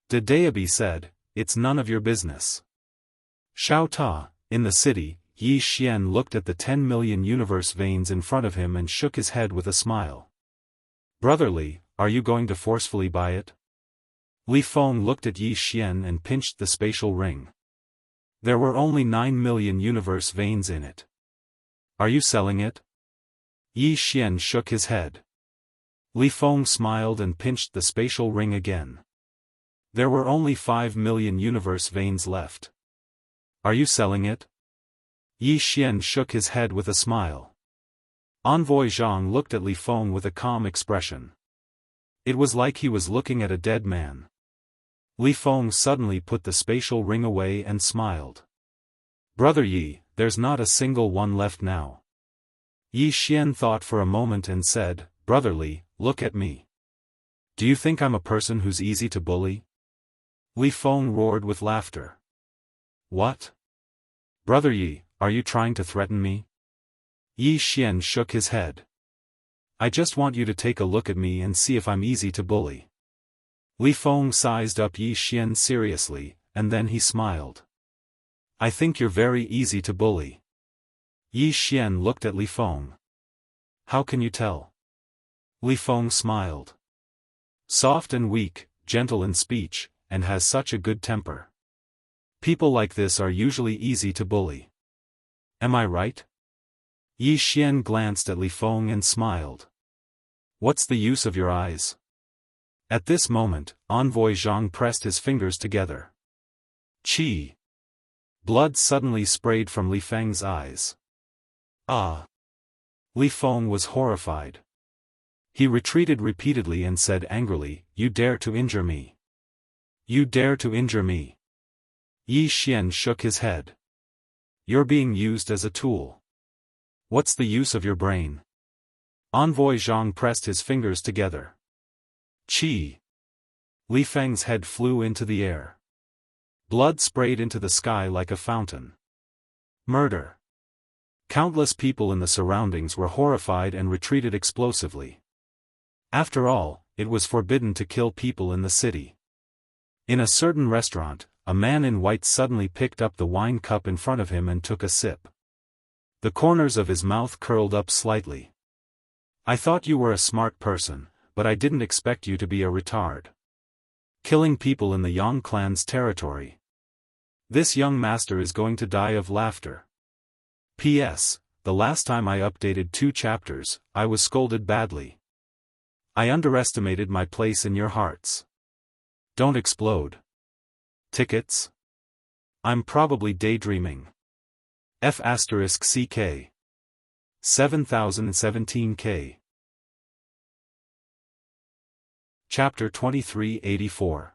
Speaker 1: Dadeabi said, "It's none of your business." Xiaofan, in the city, Yi Xian looked at the 10 million universe veins in front of him and shook his head with a smile. "Brother Li, are you going to forcefully buy it?" Li Feng looked at Yi Xian and pinched the spatial ring. There were only 9 million universe veins in it. "Are you selling it?" Yi Xian shook his head. Li Feng smiled and pinched the spatial ring again. There were only 5 million universe veins left. Are you selling it? Yi Xian shook his head with a smile. Envoy Zhang looked at Li Feng with a calm expression. It was like he was looking at a dead man. Li Feng suddenly put the spatial ring away and smiled. Brother Yi, there's not a single one left now. Yi Xian thought for a moment and said, Brother Li, look at me. Do you think I'm a person who's easy to bully? Li Feng roared with laughter. What? Brother Yi, are you trying to threaten me? Yi Xian shook his head. I just want you to take a look at me and see if I'm easy to bully. Li Feng sized up Yi Xian seriously, and then he smiled. I think you're very easy to bully. Yi Xian looked at Li Feng. How can you tell? Li Feng smiled. Soft and weak, gentle in speech, and has such a good temper. People like this are usually easy to bully. Am I right? Yi Xian glanced at Li Feng and smiled. What's the use of your eyes? At this moment, Envoy Zhang pressed his fingers together. Qi. Blood suddenly sprayed from Li Feng's eyes. Ah! Li Feng was horrified. He retreated repeatedly and said angrily, You dare to injure me. You dare to injure me. Yi Xian shook his head. You're being used as a tool. What's the use of your brain? Envoy Zhang pressed his fingers together. Qi. Li Feng's head flew into the air. Blood sprayed into the sky like a fountain. Murder. Countless people in the surroundings were horrified and retreated explosively. After all, it was forbidden to kill people in the city. In a certain restaurant, a man in white suddenly picked up the wine cup in front of him and took a sip. The corners of his mouth curled up slightly. I thought you were a smart person, but I didn't expect you to be a retard. Killing people in the Yang clan's territory. This young master is going to die of laughter. P.S. The last time I updated 2 chapters, I was scolded badly. I underestimated my place in your hearts. Don't explode. Tickets? I'm probably daydreaming. F***CK. 7017K. Chapter 2384.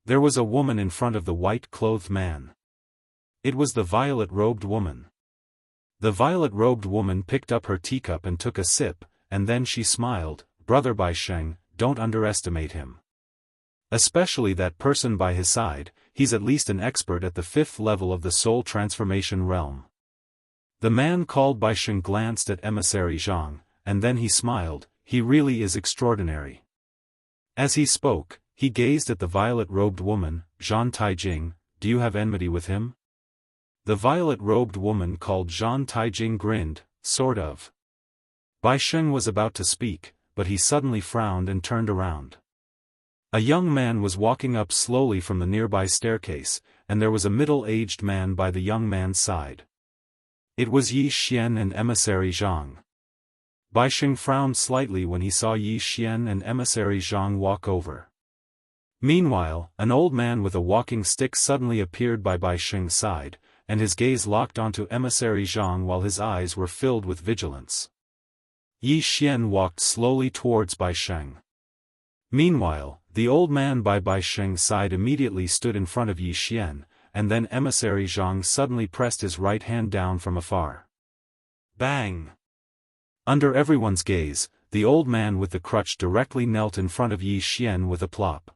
Speaker 1: There was a woman in front of the white-clothed man. It was the violet-robed woman. The violet-robed woman picked up her teacup and took a sip, and then she smiled, Brother Bai Sheng, don't underestimate him. Especially that person by his side, he's at least an expert at the 5th level of the soul transformation realm. The man called Bai Sheng glanced at Emissary Zhang, and then he smiled, he really is extraordinary. As he spoke, he gazed at the violet-robed woman, Zhan Taijing, do you have enmity with him? The violet-robed woman called Zhan Taijing grinned, sort of. Bai Sheng was about to speak, but he suddenly frowned and turned around. A young man was walking up slowly from the nearby staircase, and there was a middle-aged man by the young man's side. It was Yi Xian and Emissary Zhang. Bai Sheng frowned slightly when he saw Yi Xian and Emissary Zhang walk over. Meanwhile, an old man with a walking stick suddenly appeared by Bai Sheng's side, and his gaze locked onto Emissary Zhang while his eyes were filled with vigilance. Yi Xian walked slowly towards Bai Sheng. Meanwhile, the old man by Bai Sheng's side immediately stood in front of Yi Xian, and then Emissary Zhang suddenly pressed his right hand down from afar. Bang! Under everyone's gaze, the old man with the crutch directly knelt in front of Yi Xian with a plop.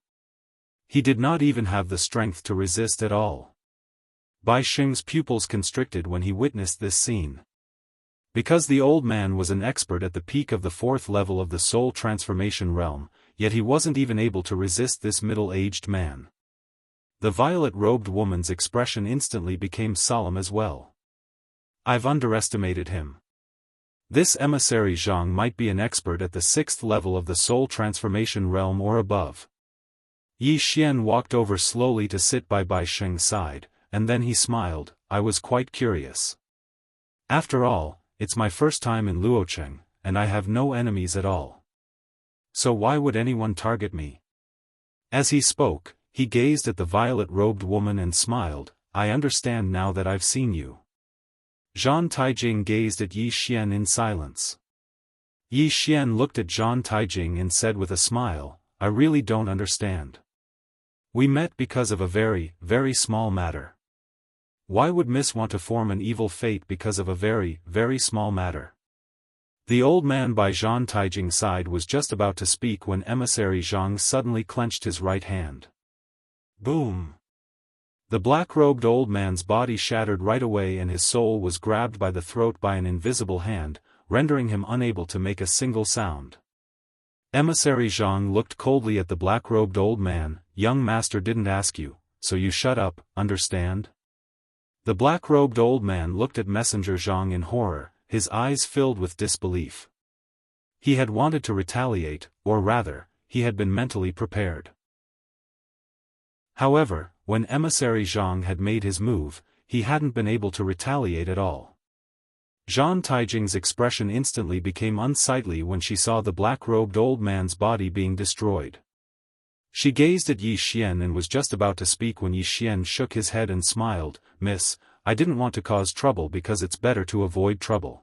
Speaker 1: He did not even have the strength to resist at all. Bai Sheng's pupils constricted when he witnessed this scene. Because the old man was an expert at the peak of the 4th level of the soul transformation realm, yet he wasn't even able to resist this middle-aged man. The violet-robed woman's expression instantly became solemn as well. I've underestimated him. This emissary Zhang might be an expert at the 6th level of the soul transformation realm or above. Yi Xian walked over slowly to sit by Bai Sheng's side, and then he smiled, I was quite curious. After all, it's my first time in Luocheng, and I have no enemies at all. so why would anyone target me? As he spoke, he gazed at the violet-robed woman and smiled, I understand now that I've seen you. Zhang Taijing gazed at Yi Xian in silence. Yi Xian looked at Zhang Taijing and said with a smile, I really don't understand. We met because of a very, very small matter. Why would Miss want to form an evil fate because of a very, very small matter? The old man by Zhang Taijing's side was just about to speak when emissary Zhang suddenly clenched his right hand. Boom! The black-robed old man's body shattered right away and his soul was grabbed by the throat by an invisible hand, rendering him unable to make a single sound. Emissary Zhang looked coldly at the black-robed old man, young master didn't ask you, so you shut up, understand? The black-robed old man looked at Messenger Zhang in horror, his eyes filled with disbelief. He had wanted to retaliate, or rather, he had been mentally prepared. However, when emissary Zhang had made his move, he hadn't been able to retaliate at all. Zhang Taijing's expression instantly became unsightly when she saw the black-robed old man's body being destroyed. She gazed at Yi Xian and was just about to speak when Yi Xian shook his head and smiled, Miss, I didn't want to cause trouble because it's better to avoid trouble.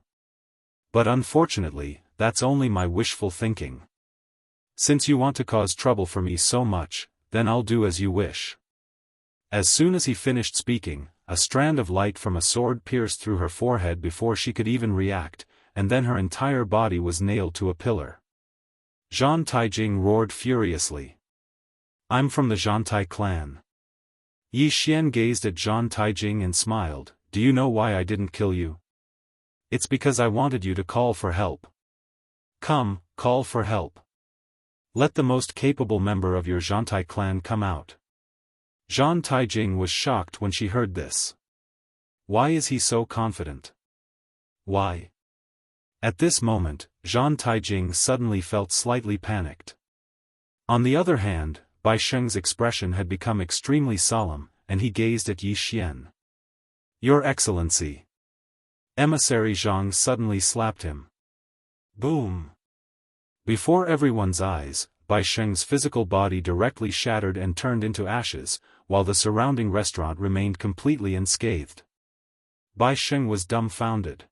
Speaker 1: But unfortunately, that's only my wishful thinking. Since you want to cause trouble for me so much, then I'll do as you wish. As soon as he finished speaking, a strand of light from a sword pierced through her forehead before she could even react, and then her entire body was nailed to a pillar. Zhang Taijing roared furiously. I'm from the Zhantai clan. Yi Xian gazed at Zhang Taijing and smiled, do you know why I didn't kill you? It's because I wanted you to call for help. Come, call for help. Let the most capable member of your Zhantai clan come out. Zhang Taijing was shocked when she heard this. Why is he so confident? Why? At this moment, Zhang Taijing suddenly felt slightly panicked. On the other hand, Bai Sheng's expression had become extremely solemn, and he gazed at Yi Xian. Your Excellency. Emissary Zhang suddenly slapped him. Boom! Before everyone's eyes, Bai Sheng's physical body directly shattered and turned into ashes, while the surrounding restaurant remained completely unscathed. Bai Sheng was dumbfounded.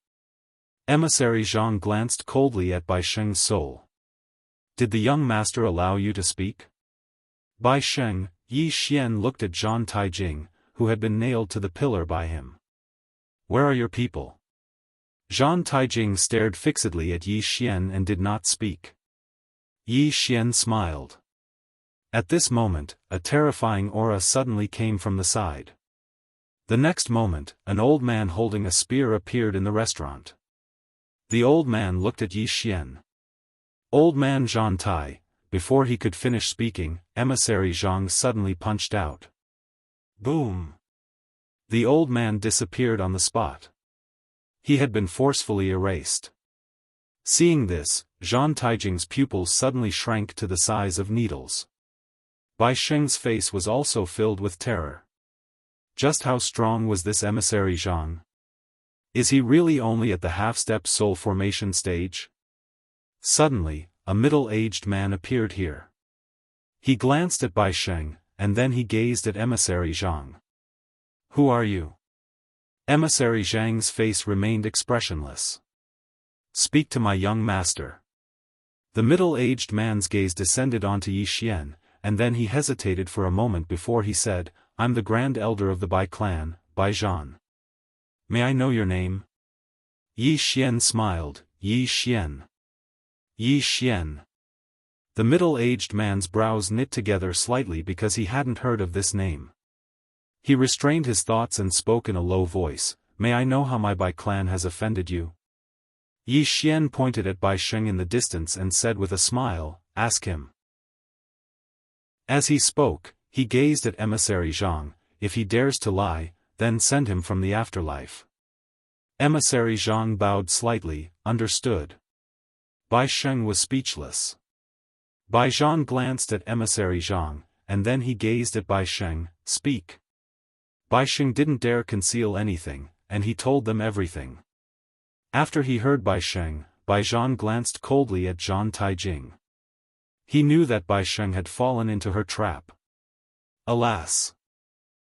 Speaker 1: Emissary Zhang glanced coldly at Bai Sheng's soul. Did the young master allow you to speak? Bai Sheng, Yi Xian looked at Zhang Taijing, who had been nailed to the pillar by him. Where are your people? Zhang Taijing stared fixedly at Yi Xian and did not speak. Yi Xian smiled. At this moment, a terrifying aura suddenly came from the side. The next moment, an old man holding a spear appeared in the restaurant. The old man looked at Yi Xian. Old man Zhang Tai, before he could finish speaking, emissary Zhang suddenly punched out. Boom! The old man disappeared on the spot. He had been forcefully erased. Seeing this, Zhang Taijing's pupils suddenly shrank to the size of needles. Bai Sheng's face was also filled with terror. Just how strong was this emissary Zhang? Is he really only at the half-step soul formation stage? Suddenly, a middle-aged man appeared here. He glanced at Bai Sheng, and then he gazed at emissary Zhang. Who are you? Emissary Zhang's face remained expressionless. Speak to my young master. The middle-aged man's gaze descended onto Yi Xian, and then he hesitated for a moment before he said, I'm the Grand Elder of the Bai clan, Bai Zhan. May I know your name? Yi Xian smiled, Yi Xian. Yi Xian. The middle-aged man's brows knit together slightly because he hadn't heard of this name. He restrained his thoughts and spoke in a low voice, May I know how my Bai clan has offended you? Yi Xian pointed at Bai Sheng in the distance and said with a smile, Ask him. As he spoke, he gazed at emissary Zhang, if he dares to lie, then send him from the afterlife. Emissary Zhang bowed slightly, understood. Bai Sheng was speechless. Bai Zhan glanced at emissary Zhang, and then he gazed at Bai Sheng, speak. Bai Sheng didn't dare conceal anything, and he told them everything. After he heard Bai Sheng, Bai Zhan glanced coldly at Zhang Taijing. He knew that Bai Sheng had fallen into her trap. Alas!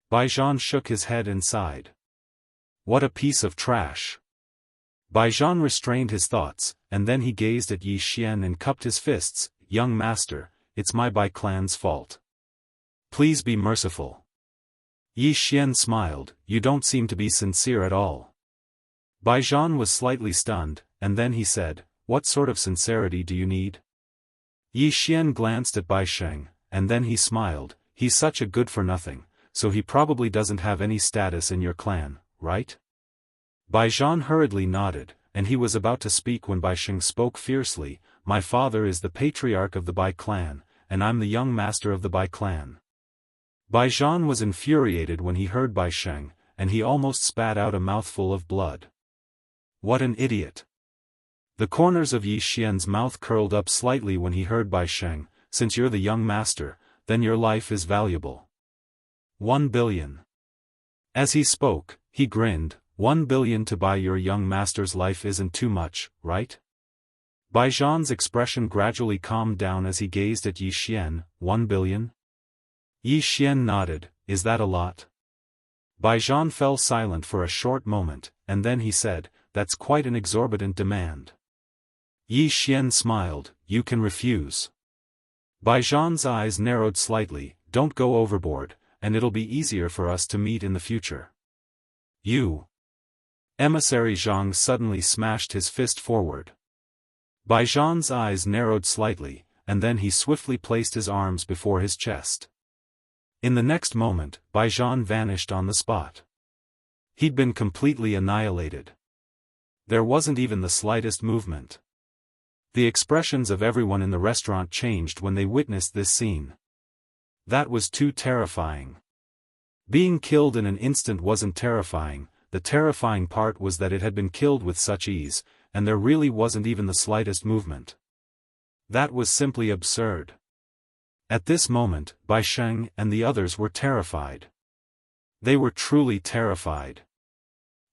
Speaker 1: Bai Zhan shook his head and sighed. What a piece of trash! Bai Zhan restrained his thoughts, and then he gazed at Yi Xian and cupped his fists. Young master, it's my Bai clan's fault. Please be merciful. Yi Xian smiled, you don't seem to be sincere at all. Bai Zhan was slightly stunned, and then he said, what sort of sincerity do you need? Yi Xian glanced at Bai Sheng, and then he smiled, he's such a good-for-nothing, so he probably doesn't have any status in your clan, right? Bai Zhan hurriedly nodded, and he was about to speak when Bai Sheng spoke fiercely, my father is the patriarch of the Bai clan, and I'm the young master of the Bai clan. Bai Zhan was infuriated when he heard Bai Sheng, and he almost spat out a mouthful of blood. What an idiot! The corners of Yi Xian's mouth curled up slightly when he heard Bai Sheng, since you're the young master, then your life is valuable. 1 billion. As he spoke, he grinned, 1 billion to buy your young master's life isn't too much, right? Bai Zhan's expression gradually calmed down as he gazed at Yi Xian, 1 billion? Yi Xian nodded, is that a lot? Bai Zhan fell silent for a short moment, and then he said, that's quite an exorbitant demand. Yi Xian smiled, you can refuse. Bai Zhan's eyes narrowed slightly, don't go overboard, and it'll be easier for us to meet in the future. You. Emissary Zhang suddenly smashed his fist forward. Bai Zhan's eyes narrowed slightly, and then he swiftly placed his arms before his chest. In the next moment, Bai Zhan vanished on the spot. He'd been completely annihilated. There wasn't even the slightest movement. The expressions of everyone in the restaurant changed when they witnessed this scene. That was too terrifying. Being killed in an instant wasn't terrifying, the terrifying part was that it had been killed with such ease, and there really wasn't even the slightest movement. That was simply absurd. At this moment, Bai Sheng and the others were terrified. They were truly terrified.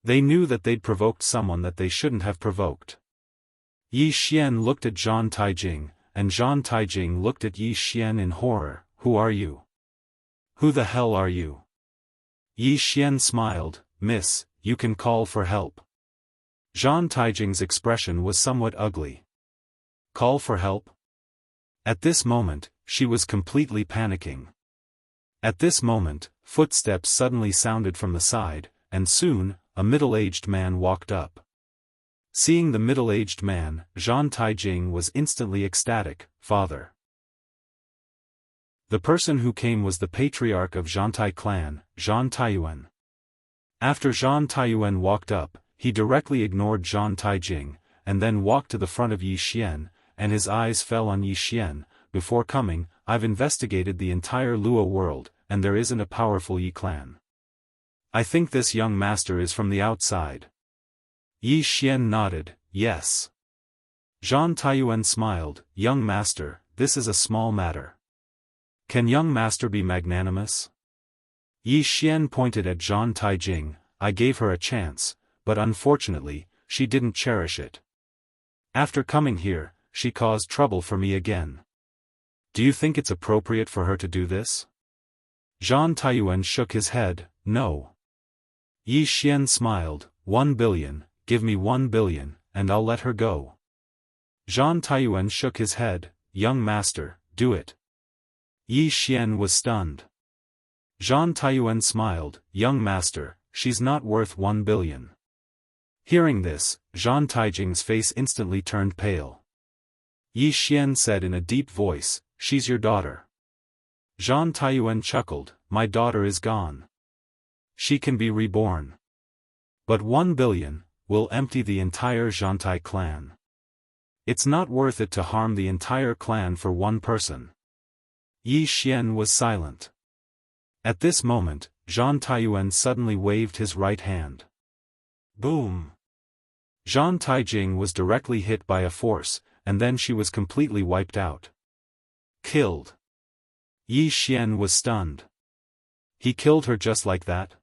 Speaker 1: They knew that they'd provoked someone that they shouldn't have provoked. Yi Xian looked at Zhan Taijing, and Zhan Taijing looked at Yi Xian in horror. Who are you? Who the hell are you? Yi Xian smiled, miss, you can call for help. Zhan Taijing's expression was somewhat ugly. Call for help? At this moment, she was completely panicking. At this moment, footsteps suddenly sounded from the side, and soon, a middle-aged man walked up. Seeing the middle-aged man, Zhan Taijing was instantly ecstatic, father. The person who came was the patriarch of Zhantai clan, Zhan Taiyuan. After Zhan Taiyuan walked up, he directly ignored Zhan Taijing, and then walked to the front of Yi Xian, and his eyes fell on Yi Xian. Before coming, I've investigated the entire Luo world, and there isn't a powerful Yi clan. I think this young master is from the outside. Yi Xian nodded, yes. Zhan Taiyuan smiled, young master, this is a small matter. Can young master be magnanimous? Yi Xian pointed at Zhan Taijing, I gave her a chance, but unfortunately, she didn't cherish it. After coming here, she caused trouble for me again. Do you think it's appropriate for her to do this? Zhan Taiyuan shook his head, no. Yi Xian smiled, 1 billion, give me 1 billion, and I'll let her go. Zhan Taiyuan shook his head, young master, do it. Yi Xian was stunned. Zhan Taiyuan smiled, young master, she's not worth 1 billion. Hearing this, Zhan Taijing's face instantly turned pale. Yi Xian said in a deep voice, she's your daughter. Zhan Taiyuan chuckled, my daughter is gone. She can be reborn. But 1 billion will empty the entire Zhantai clan. It's not worth it to harm the entire clan for one person. Yi Xian was silent. At this moment, Zhan Taiyuan suddenly waved his right hand. Boom! Zhan Taijing was directly hit by a force, and then she was completely wiped out. Killed. Yi Xian was stunned. He killed her just like that?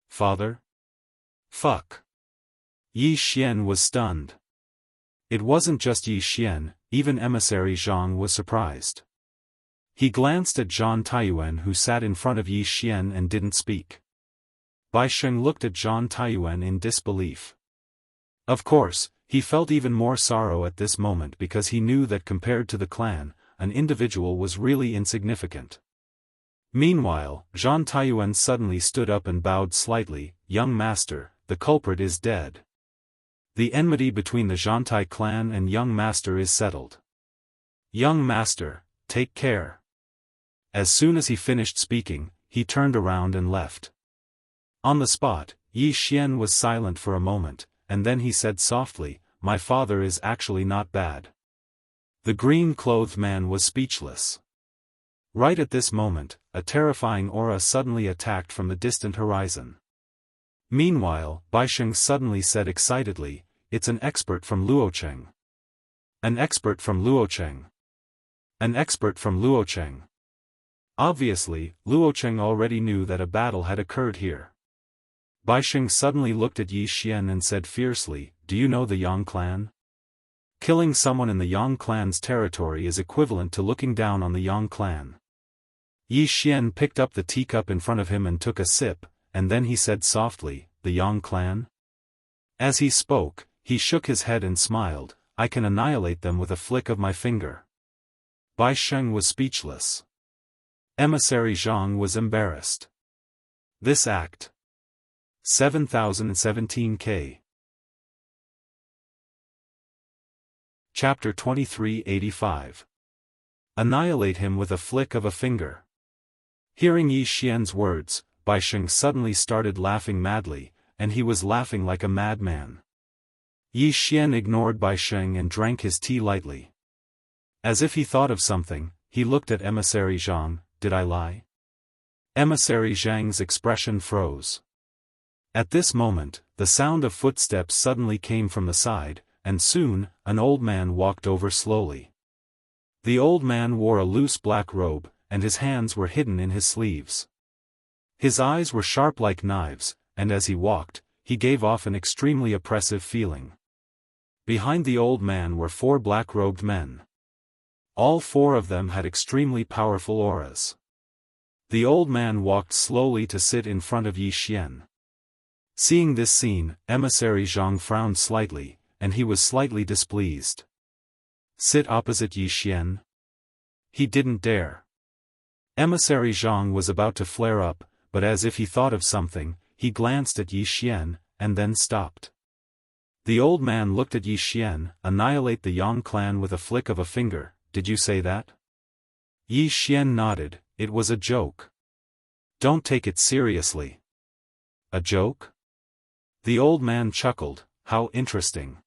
Speaker 1: Father? Fuck. Yi Xian was stunned. It wasn't just Yi Xian, even emissary Zhang was surprised. He glanced at Zhang Taiyuan who sat in front of Yi Xian and didn't speak. Bai Sheng looked at Zhang Taiyuan in disbelief. Of course, he felt even more sorrow at this moment because he knew that compared to the clan, an individual was really insignificant. Meanwhile, Zhang Taiyuan suddenly stood up and bowed slightly. "Young master, the culprit is dead. The enmity between the Zhantai clan and young master is settled. Young master, take care." As soon as he finished speaking, he turned around and left. On the spot, Yi Xian was silent for a moment, and then he said softly, "My father is actually not bad." The green-clothed man was speechless. Right at this moment, a terrifying aura suddenly attacked from the distant horizon. Meanwhile, Bai Sheng suddenly said excitedly, "It's an expert from Luocheng. An expert from Luocheng. An expert from Luocheng." Obviously, Luocheng already knew that a battle had occurred here. Bai Sheng suddenly looked at Yi Xian and said fiercely, "Do you know the Yang clan? Killing someone in the Yang clan's territory is equivalent to looking down on the Yang clan." Yi Xian picked up the teacup in front of him and took a sip, and then he said softly, "The Yang clan?" As he spoke, he shook his head and smiled, "I can annihilate them with a flick of my finger." Bai Sheng was speechless. Emissary Zhang was embarrassed. This act. 7017K. Chapter 2385. Annihilate him with a flick of a finger. Hearing Yi Xian's words, Bai Sheng suddenly started laughing madly, and he was laughing like a madman. Yi Xian ignored Bai Sheng and drank his tea lightly. As if he thought of something, he looked at Emissary Zhang. "Did I lie?" Emissary Zhang's expression froze. At this moment, the sound of footsteps suddenly came from the side, and soon, an old man walked over slowly. The old man wore a loose black robe, and his hands were hidden in his sleeves. His eyes were sharp like knives, and as he walked, he gave off an extremely oppressive feeling. Behind the old man were 4 black-robed men. All 4 of them had extremely powerful auras. The old man walked slowly to sit in front of Yi Xian. Seeing this scene, Emissary Zhang frowned slightly, and he was slightly displeased. Sit opposite Yi Xian? He didn't dare. Emissary Zhang was about to flare up, but as if he thought of something, he glanced at Yi Xian, and then stopped. The old man looked at Yi Xian. "Annihilate the Yang clan with a flick of a finger, did you say that?" Yi Xian nodded. "It was a joke. Don't take it seriously." "A joke?" The old man chuckled. "How interesting.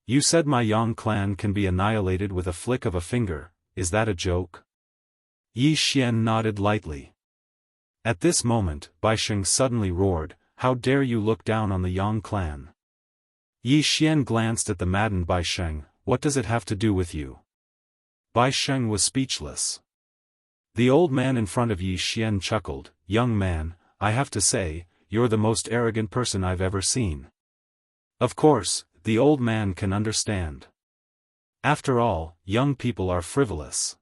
Speaker 1: You said my Yang clan can be annihilated with a flick of a finger, is that a joke?" Yi Xian nodded lightly. At this moment, Bai Sheng suddenly roared, "How dare you look down on the Yang clan?" Yi Xian glanced at the maddened Bai Sheng. "What does it have to do with you?" Bai Sheng was speechless. The old man in front of Yi Xian chuckled. "Young man, I have to say, you're the most arrogant person I've ever seen." Of course, the old man can understand. After all, young people are frivolous.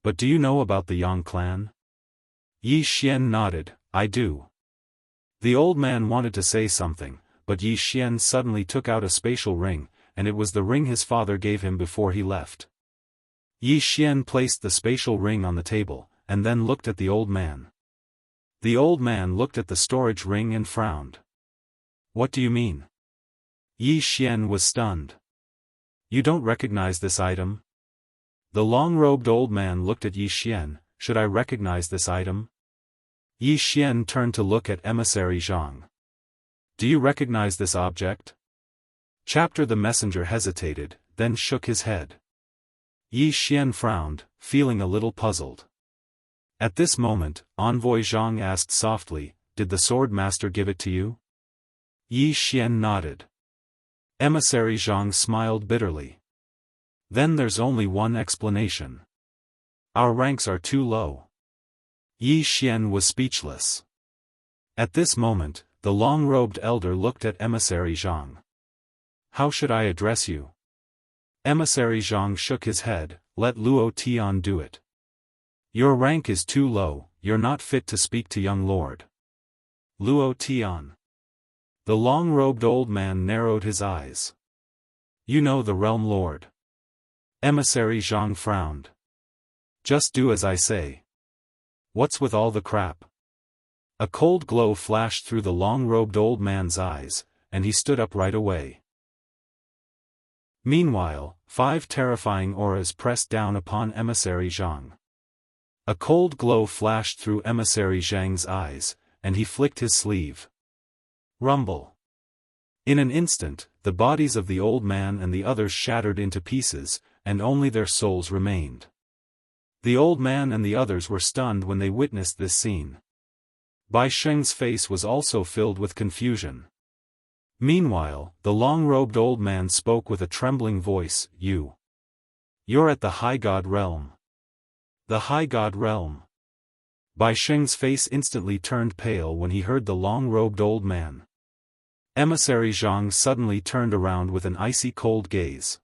Speaker 1: "But do you know about the Yang clan?" Yi Xian nodded. "I do." The old man wanted to say something, but Yi Xian suddenly took out a spatial ring, and it was the ring his father gave him before he left. Yi Xian placed the spatial ring on the table, and then looked at the old man. The old man looked at the storage ring and frowned. "What do you mean?" Yi Xian was stunned. "You don't recognize this item?" The long-robed old man looked at Yi Xian. "Should I recognize this item?" Yi Xian turned to look at Emissary Zhang. "Do you recognize this object?" The messenger hesitated, then shook his head. Yi Xian frowned, feeling a little puzzled. At this moment, Envoy Zhang asked softly, "Did the Swordmaster give it to you?" Yi Xian nodded. Emissary Zhang smiled bitterly. "Then there's only one explanation. Our ranks are too low." Yi Xian was speechless. At this moment, the long-robed elder looked at Emissary Zhang. "How should I address you?" Emissary Zhang shook his head. Let Luo Tian do it. Your rank is too low, you're not fit to speak to young lord. Luo Tian. The long-robed old man narrowed his eyes. You know the realm lord. Emissary Zhang frowned. Just do as I say. What's with all the crap? A cold glow flashed through the long-robed old man's eyes, and he stood up right away. Meanwhile, 5 terrifying auras pressed down upon Emissary Zhang. A cold glow flashed through Emissary Zhang's eyes, and he flicked his sleeve. Rumble. In an instant, the bodies of the old man and the others shattered into pieces, and only their souls remained. The old man and the others were stunned when they witnessed this scene. Bai Sheng's face was also filled with confusion. Meanwhile, the long-robed old man spoke with a trembling voice, You're at the High God realm. The High God realm. Bai Sheng's face instantly turned pale when he heard the long-robed old man. Emissary Zhang suddenly turned around with an icy cold gaze.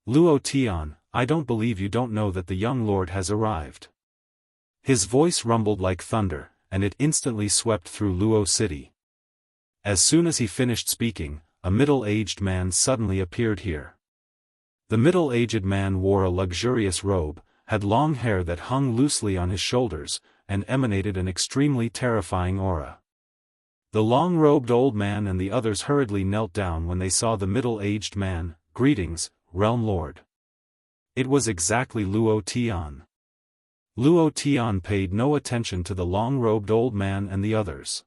Speaker 1: Luo Tian, I don't believe you don't know that the young lord has arrived. His voice rumbled like thunder, and it instantly swept through Luo City. As soon as he finished speaking, a middle-aged man suddenly appeared here. The middle-aged man wore a luxurious robe, had long hair that hung loosely on his shoulders, and emanated an extremely terrifying aura. The long-robed old man and the others hurriedly knelt down when they saw the middle-aged man. Greetings, Realm Lord. It was exactly Luo Tian. Luo Tian paid no attention to the long-robed old man and the others.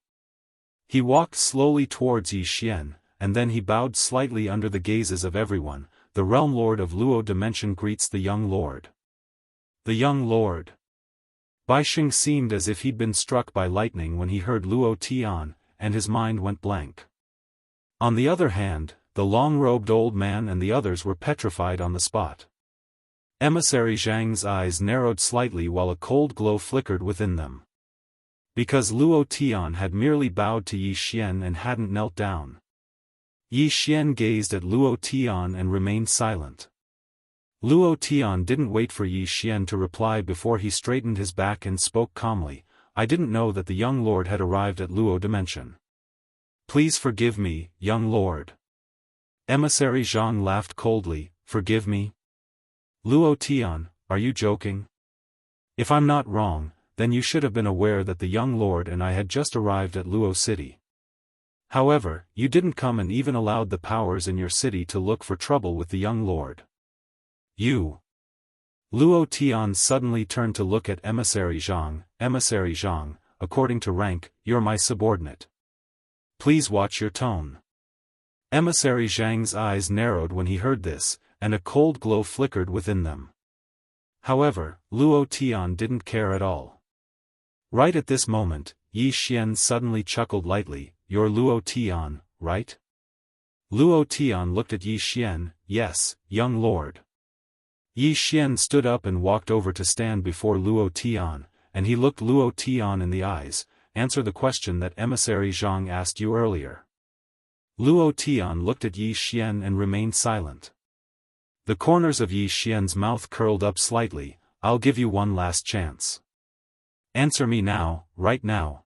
Speaker 1: He walked slowly towards Yi Xian, and then he bowed slightly under the gazes of everyone. The Realm Lord of Luo Dimension greets the young lord. The young lord. Bai Sheng seemed as if he'd been struck by lightning when he heard Luo Tian, and his mind went blank. On the other hand, the long-robed old man and the others were petrified on the spot. Emissary Zhang's eyes narrowed slightly while a cold glow flickered within them. Because Luo Tian had merely bowed to Yi Xian and hadn't knelt down. Yi Xian gazed at Luo Tian and remained silent. Luo Tian didn't wait for Yi Xian to reply before he straightened his back and spoke calmly. I didn't know that the young lord had arrived at Luo Dimension. Please forgive me, young lord. Emissary Zhang laughed coldly. Forgive me? Luo Tian, are you joking? If I'm not wrong, then you should have been aware that the young lord and I had just arrived at Luo City. However, you didn't come and even allowed the powers in your city to look for trouble with the young lord. You. Luo Tian suddenly turned to look at Emissary Zhang. Emissary Zhang, according to rank, you're my subordinate. Please watch your tone. Emissary Zhang's eyes narrowed when he heard this, and a cold glow flickered within them. However, Luo Tian didn't care at all. Right at this moment, Yi Xian suddenly chuckled lightly. You're Luo Tian, right? Luo Tian looked at Yi Xian. Yes, young lord. Yi Xian stood up and walked over to stand before Luo Tian, and he looked Luo Tian in the eyes. Answer the question that Emissary Zhang asked you earlier. Luo Tian looked at Yi Xian and remained silent. The corners of Yi Xian's mouth curled up slightly. I'll give you one last chance. Answer me now, right now.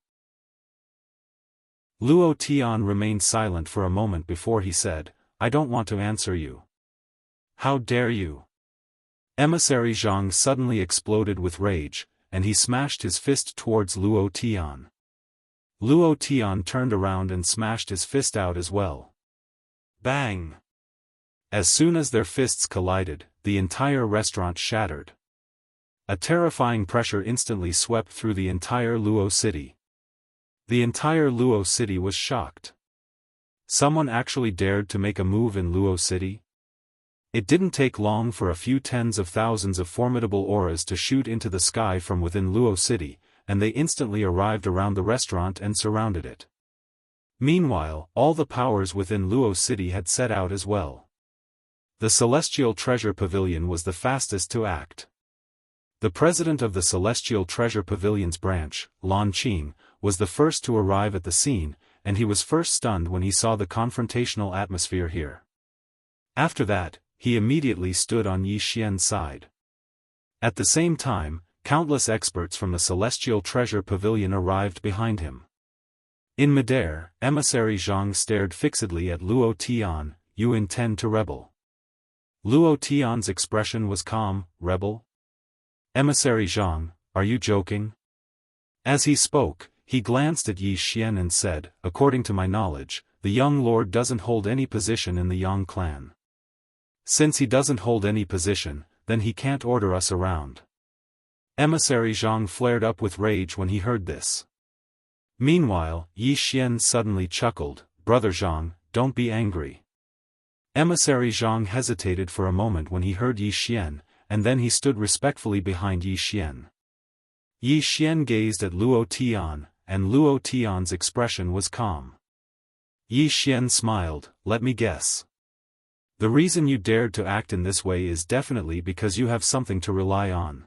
Speaker 1: Luo Tian remained silent for a moment before he said, I don't want to answer you. How dare you? Emissary Zhang suddenly exploded with rage, and he smashed his fist towards Luo Tian. Luo Tian turned around and smashed his fist out as well. Bang! As soon as their fists collided, the entire restaurant shattered. A terrifying pressure instantly swept through the entire Luo city. The entire Luo city was shocked. Someone actually dared to make a move in Luo city? It didn't take long for a few tens of thousands of formidable auras to shoot into the sky from within Luo city, and they instantly arrived around the restaurant and surrounded it. Meanwhile, all the powers within Luo city had set out as well. The Celestial Treasure Pavilion was the fastest to act. The president of the Celestial Treasure Pavilion's branch, Lan Qing, was the first to arrive at the scene, and he was first stunned when he saw the confrontational atmosphere here. After that, he immediately stood on Yi Xian's side. At the same time, countless experts from the Celestial Treasure Pavilion arrived behind him. In midair, Emissary Zhang stared fixedly at Luo Tian. You intend to rebel? Luo Tian's expression was calm. Rebel? Emissary Zhang, are you joking? As he spoke, he glanced at Yi Xian and said, according to my knowledge, the young lord doesn't hold any position in the Yang clan. Since he doesn't hold any position, then he can't order us around. Emissary Zhang flared up with rage when he heard this. Meanwhile, Yi Xian suddenly chuckled, Brother Zhang, don't be angry. Emissary Zhang hesitated for a moment when he heard Yi Xian, and then he stood respectfully behind Yi Xian. Yi Xian gazed at Luo Tian, and Luo Tian's expression was calm. Yi Xian smiled, let me guess. The reason you dared to act in this way is definitely because you have something to rely on.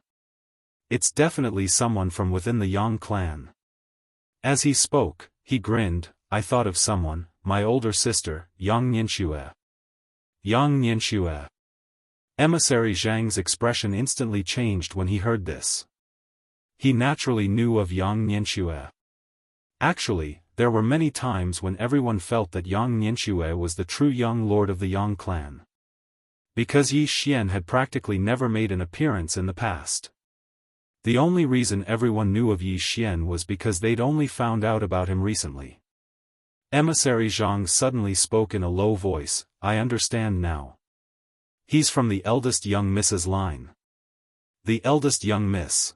Speaker 1: It's definitely someone from within the Yang clan. As he spoke, he grinned, I thought of someone, my older sister, Yang Nianxue. Yang Nianxue. Emissary Zhang's expression instantly changed when he heard this. He naturally knew of Yang Nianxue. Actually, there were many times when everyone felt that Yang Nianxue was the true young lord of the Yang clan. Because Yi Xian had practically never made an appearance in the past. The only reason everyone knew of Yi Xian was because they'd only found out about him recently. Emissary Zhang suddenly spoke in a low voice, I understand now. He's from the eldest young Miss's line. The eldest young Miss.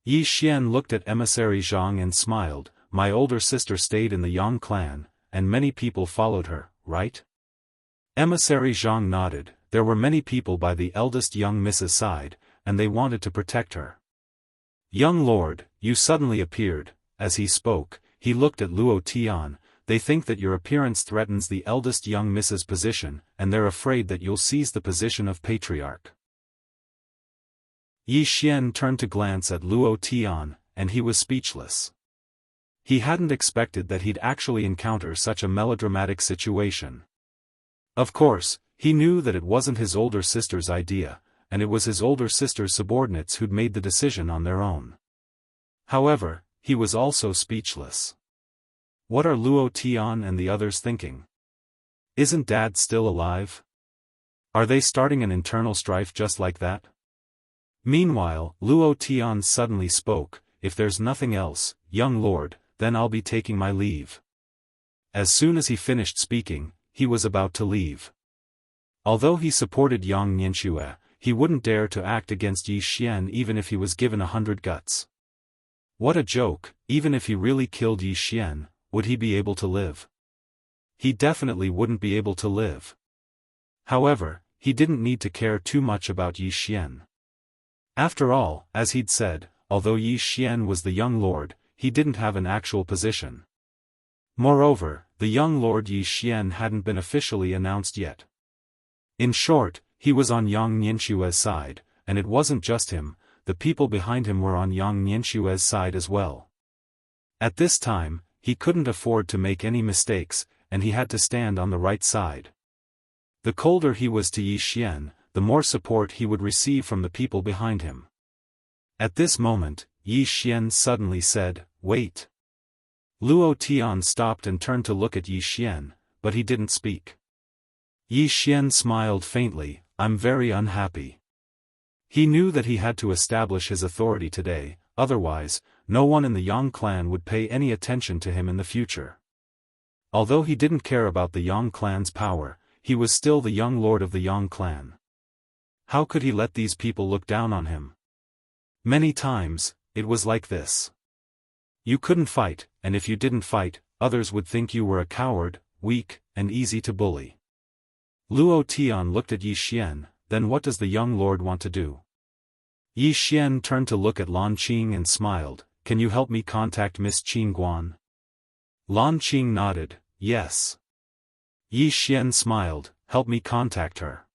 Speaker 1: Yi Xian looked at Emissary Zhang and smiled, my older sister stayed in the Yang clan, and many people followed her, right? Emissary Zhang nodded, there were many people by the eldest young Miss's side, and they wanted to protect her. Young lord, you suddenly appeared. As he spoke, he looked at Luo Tian, they think that your appearance threatens the eldest young Miss's position, and they're afraid that you'll seize the position of patriarch. Yi Xian turned to glance at Luo Tian, and he was speechless. He hadn't expected that he'd actually encounter such a melodramatic situation. Of course, he knew that it wasn't his older sister's idea, and it was his older sister's subordinates who'd made the decision on their own. However, he was also speechless. What are Luo Tian and the others thinking? Isn't Dad still alive? Are they starting an internal strife just like that? Meanwhile, Luo Tian suddenly spoke, if there's nothing else, young lord, then I'll be taking my leave. As soon as he finished speaking, he was about to leave. Although he supported Yang Nianxue, he wouldn't dare to act against Yi Xian even if he was given 100 guts. What a joke, even if he really killed Yi Xian, would he be able to live? He definitely wouldn't be able to live. However, he didn't need to care too much about Yi Xian. After all, as he'd said, although Yi Xian was the young lord, he didn't have an actual position. Moreover, the young lord Yi Xian hadn't been officially announced yet. In short, he was on Yang Nianxue's side, and it wasn't just him, the people behind him were on Yang Nianxue's side as well. At this time, he couldn't afford to make any mistakes, and he had to stand on the right side. The colder he was to Yi Xian, the more support he would receive from the people behind him. At this moment, Yi Xian suddenly said, wait. Luo Tian stopped and turned to look at Yi Xian, but he didn't speak. Yi Xian smiled faintly, I'm very unhappy. He knew that he had to establish his authority today, otherwise, no one in the Yang clan would pay any attention to him in the future. Although he didn't care about the Yang clan's power, he was still the young lord of the Yang clan. How could he let these people look down on him? Many times, it was like this. You couldn't fight, and if you didn't fight, others would think you were a coward, weak, and easy to bully. Luo Tian looked at Yi Xian, then what does the young lord want to do? Yi Xian turned to look at Lan Qing and smiled, can you help me contact Miss Qing Guan? Lan Qing nodded, yes. Yi Xian smiled, help me contact her.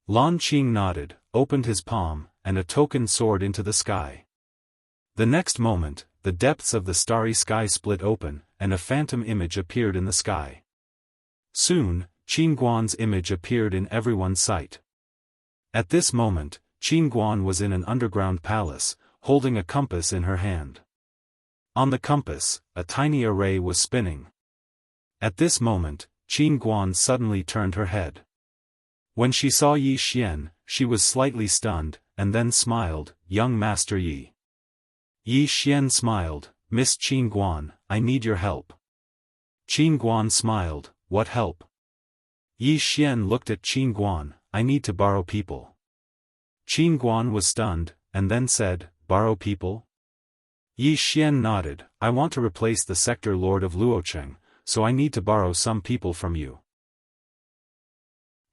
Speaker 1: Lan Qing nodded, opened his palm, and a token soared into the sky. The next moment, the depths of the starry sky split open, and a phantom image appeared in the sky. Soon, Qin Guan's image appeared in everyone's sight. At this moment, Qin Guan was in an underground palace, holding a compass in her hand. On the compass, a tiny array was spinning. At this moment, Qin Guan suddenly turned her head. When she saw Yi Xian, she was slightly stunned, and then smiled, "Young Master Yi." Yi Xian smiled, "Miss Qin Guan, I need your help." Qin Guan smiled, "What help?" Yi Xian looked at Qin Guan, "I need to borrow people." Qin Guan was stunned, and then said, "Borrow people?" Yi Xian nodded, "I want to replace the sector lord of Luocheng, so I need to borrow some people from you."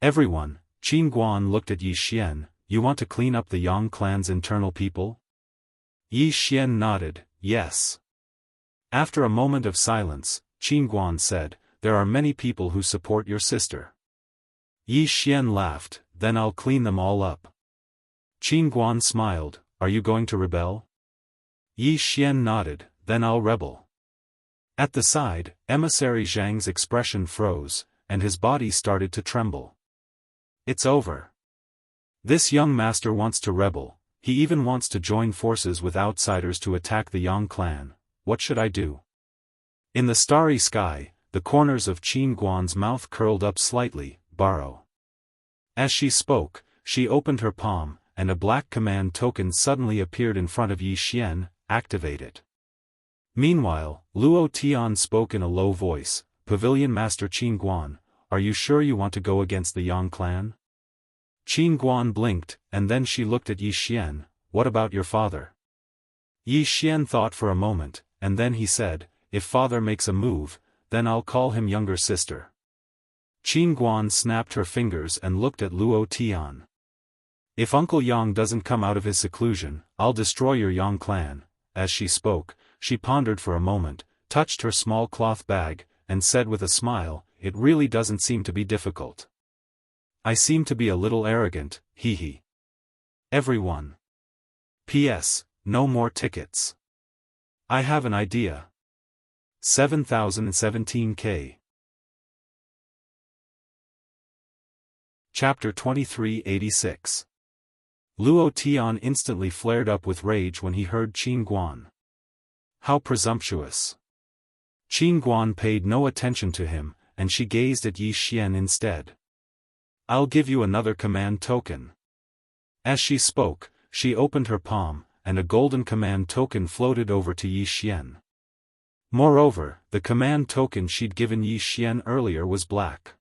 Speaker 1: Everyone, Qin Guan looked at Yi Xian, "You want to clean up the Yang clan's internal people?" Yi Xian nodded, "Yes." After a moment of silence, Qin Guan said, "There are many people who support your sister." Yi Xian laughed, "Then I'll clean them all up." Qin Guan smiled, "Are you going to rebel?" Yi Xian nodded, "Then I'll rebel." At the side, Emissary Zhang's expression froze, and his body started to tremble. It's over. This young master wants to rebel, he even wants to join forces with outsiders to attack the Yang clan. What should I do? In the starry sky, the corners of Qin Guan's mouth curled up slightly, "Borrow." As she spoke, she opened her palm, and a black command token suddenly appeared in front of Yi Xian, "Activate it." Meanwhile, Luo Tian spoke in a low voice, "Pavilion Master Qin Guan, are you sure you want to go against the Yang clan?" Qin Guan blinked, and then she looked at Yi Xian, "What about your father?" Yi Xian thought for a moment, and then he said, "If father makes a move, then I'll call him younger sister." Qin Guan snapped her fingers and looked at Luo Tian. "If Uncle Yang doesn't come out of his seclusion, I'll destroy your Yang clan." As she spoke, she pondered for a moment, touched her small cloth bag, and said with a smile, "It really doesn't seem to be difficult. I seem to be a little arrogant, hee hee. Everyone. P.S. No more tickets. I have an idea. 7017K. Chapter 2386. Luo Tian instantly flared up with rage when he heard Qin Guan. How presumptuous. Qin Guan paid no attention to him, and she gazed at Yi Xian instead. "I'll give you another command token." As she spoke, she opened her palm, and a golden command token floated over to Yi Xian. Moreover, the command token she'd given Yi Xian earlier was black.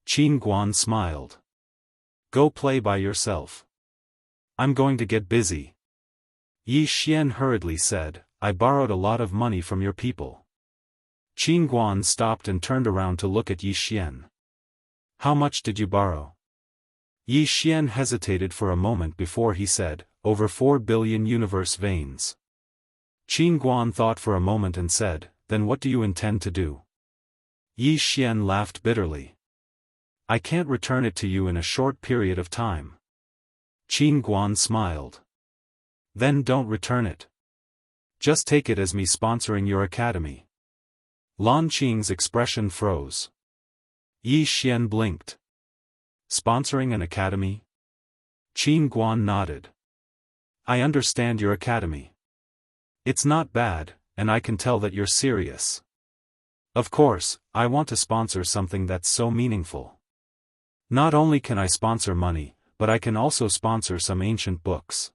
Speaker 1: Qin Guan smiled. "Go play by yourself. I'm going to get busy." Yi Xian hurriedly said, "I borrowed a lot of money from your people." Qin Guan stopped and turned around to look at Yi Xian. "How much did you borrow?" Yi Xian hesitated for a moment before he said, "Over 4 billion universe veins." Qin Guan thought for a moment and said, "Then what do you intend to do?" Yi Xian laughed bitterly. "I can't return it to you in a short period of time." Qin Guan smiled. "Then don't return it. Just take it as me sponsoring your academy." Lan Qing's expression froze. Yi Xian blinked. "Sponsoring an academy?" Qin Guan nodded. "I understand your academy. It's not bad, and I can tell that you're serious. Of course, I want to sponsor something that's so meaningful. Not only can I sponsor money, but I can also sponsor some ancient books.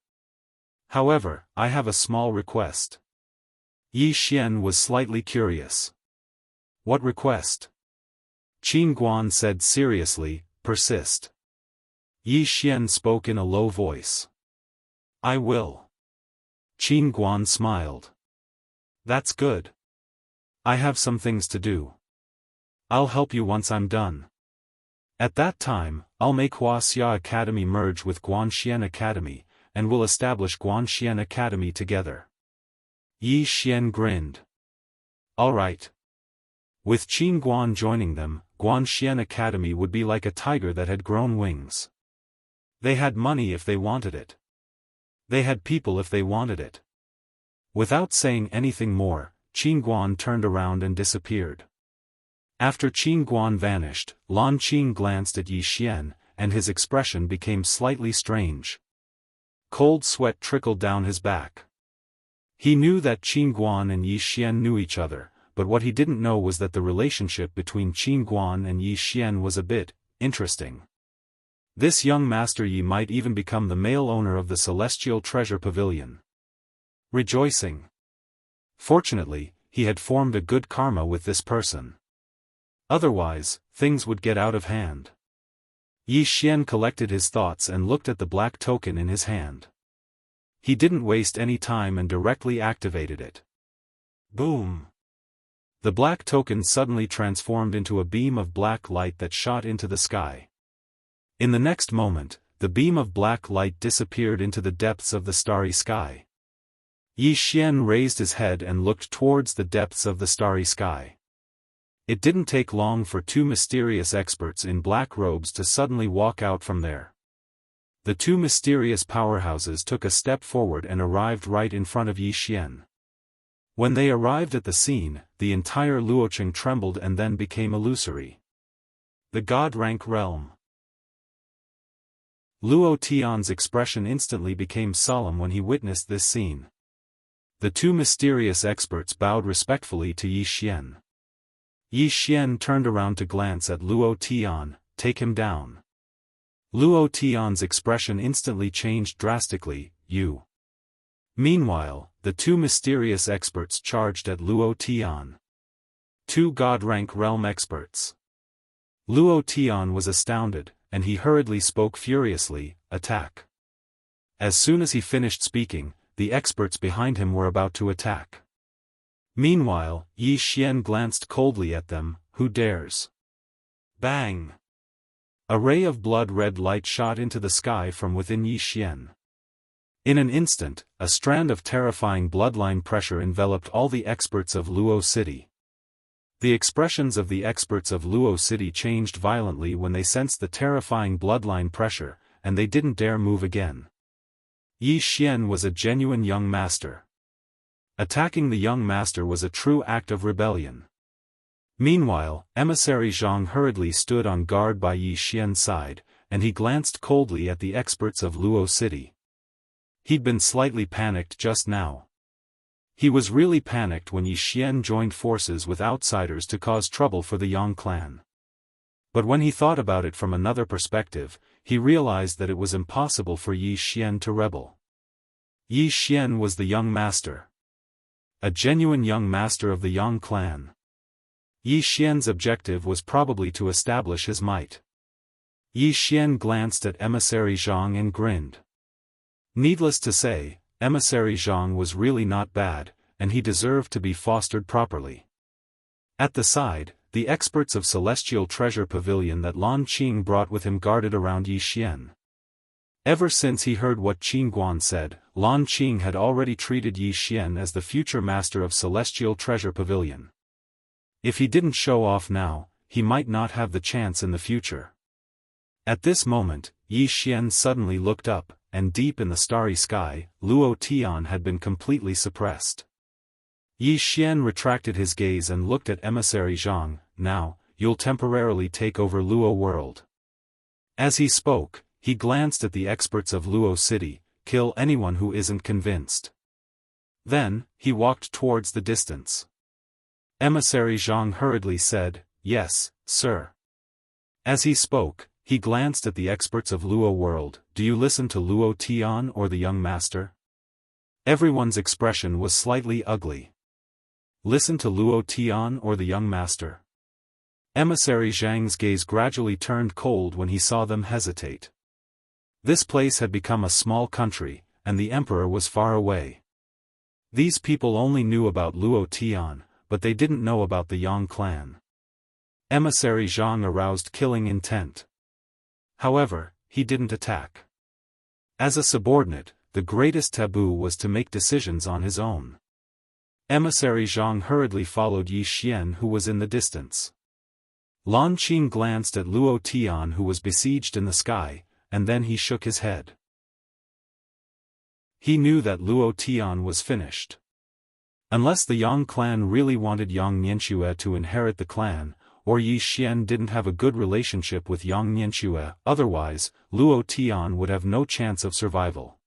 Speaker 1: However, I have a small request." Yi Xian was slightly curious. "What request?" Qin Guan said seriously, "Persist." Yi Xian spoke in a low voice. "I will." Qin Guan smiled. "That's good. I have some things to do. I'll help you once I'm done. At that time, I'll make Wuxia Academy merge with Guanxian Academy, and we'll establish Guanxian Academy together." Yi Xian grinned. "All right." With Qin Guan joining them, Guanxian Academy would be like a tiger that had grown wings. They had money if they wanted it. They had people if they wanted it. Without saying anything more, Qin Guan turned around and disappeared. After Qin Guan vanished, Lan Qing glanced at Yi Xian, and his expression became slightly strange. Cold sweat trickled down his back. He knew that Qin Guan and Yi Xian knew each other, but what he didn't know was that the relationship between Qin Guan and Yi Xian was a bit interesting. This young Master Yi might even become the male owner of the Celestial Treasure Pavilion. Rejoicing. Fortunately, he had formed a good karma with this person. Otherwise, things would get out of hand. Yi Xian collected his thoughts and looked at the black token in his hand. He didn't waste any time and directly activated it. Boom! The black token suddenly transformed into a beam of black light that shot into the sky. In the next moment, the beam of black light disappeared into the depths of the starry sky. Yi Xian raised his head and looked towards the depths of the starry sky. It didn't take long for two mysterious experts in black robes to suddenly walk out from there. The two mysterious powerhouses took a step forward and arrived right in front of Yi Xian. When they arrived at the scene, the entire Luocheng trembled and then became illusory. The God rank realm. Luo Tian's expression instantly became solemn when he witnessed this scene. The two mysterious experts bowed respectfully to Yi Xian. Yi Xian turned around to glance at Luo Tian. Take him down. Luo Tian's expression instantly changed drastically. You. Meanwhile, the two mysterious experts charged at Luo Tian. Two God-rank realm experts. Luo Tian was astounded, and he hurriedly spoke furiously, attack. As soon as he finished speaking, the experts behind him were about to attack. Meanwhile, Yi Xian glanced coldly at them. Who dares? Bang! A ray of blood-red light shot into the sky from within Yi Xian. In an instant, a strand of terrifying bloodline pressure enveloped all the experts of Luo City. The expressions of the experts of Luo City changed violently when they sensed the terrifying bloodline pressure, and they didn't dare move again. Yi Xian was a genuine young master. Attacking the young master was a true act of rebellion. Meanwhile, Emissary Zhang hurriedly stood on guard by Yi Xian's side, and he glanced coldly at the experts of Luo City. He'd been slightly panicked just now. He was really panicked when Yi Xian joined forces with outsiders to cause trouble for the Yang clan. But when he thought about it from another perspective, he realized that it was impossible for Yi Xian to rebel. Yi Xian was the young master. A genuine young master of the Yang clan. Yi Xian's objective was probably to establish his might. Yi Xian glanced at Emissary Zhang and grinned. Needless to say, Emissary Zhang was really not bad, and he deserved to be fostered properly. At the side, the experts of Celestial Treasure Pavilion that Lan Qing brought with him guarded around Yi Xian. Ever since he heard what Qin Guan said, Lan Qing had already treated Yi Xian as the future master of Celestial Treasure Pavilion. If he didn't show off now, he might not have the chance in the future. At this moment, Yi Xian suddenly looked up, and deep in the starry sky, Luo Tian had been completely suppressed. Yi Xian retracted his gaze and looked at Emissary Zhang. Now, you'll temporarily take over Luo world. As he spoke, he glanced at the experts of Luo City. Kill anyone who isn't convinced. Then, he walked towards the distance. Emissary Zhang hurriedly said, Yes, sir. As he spoke, he glanced at the experts of Luo world. Do you listen to Luo Tian or the young master? Everyone's expression was slightly ugly. Listen to Luo Tian or the young master? Emissary Zhang's gaze gradually turned cold when he saw them hesitate. This place had become a small country, and the emperor was far away. These people only knew about Luo Tian, but they didn't know about the Yang clan. Emissary Zhang aroused killing intent. However, he didn't attack. As a subordinate, the greatest taboo was to make decisions on his own. Emissary Zhang hurriedly followed Yi Xian, who was in the distance. Lan Qing glanced at Luo Tian, who was besieged in the sky, and then he shook his head. He knew that Luo Tian was finished. Unless the Yang clan really wanted Yang Nianxue to inherit the clan, or Yi Xian didn't have a good relationship with Yang Nianxue, otherwise, Luo Tian would have no chance of survival.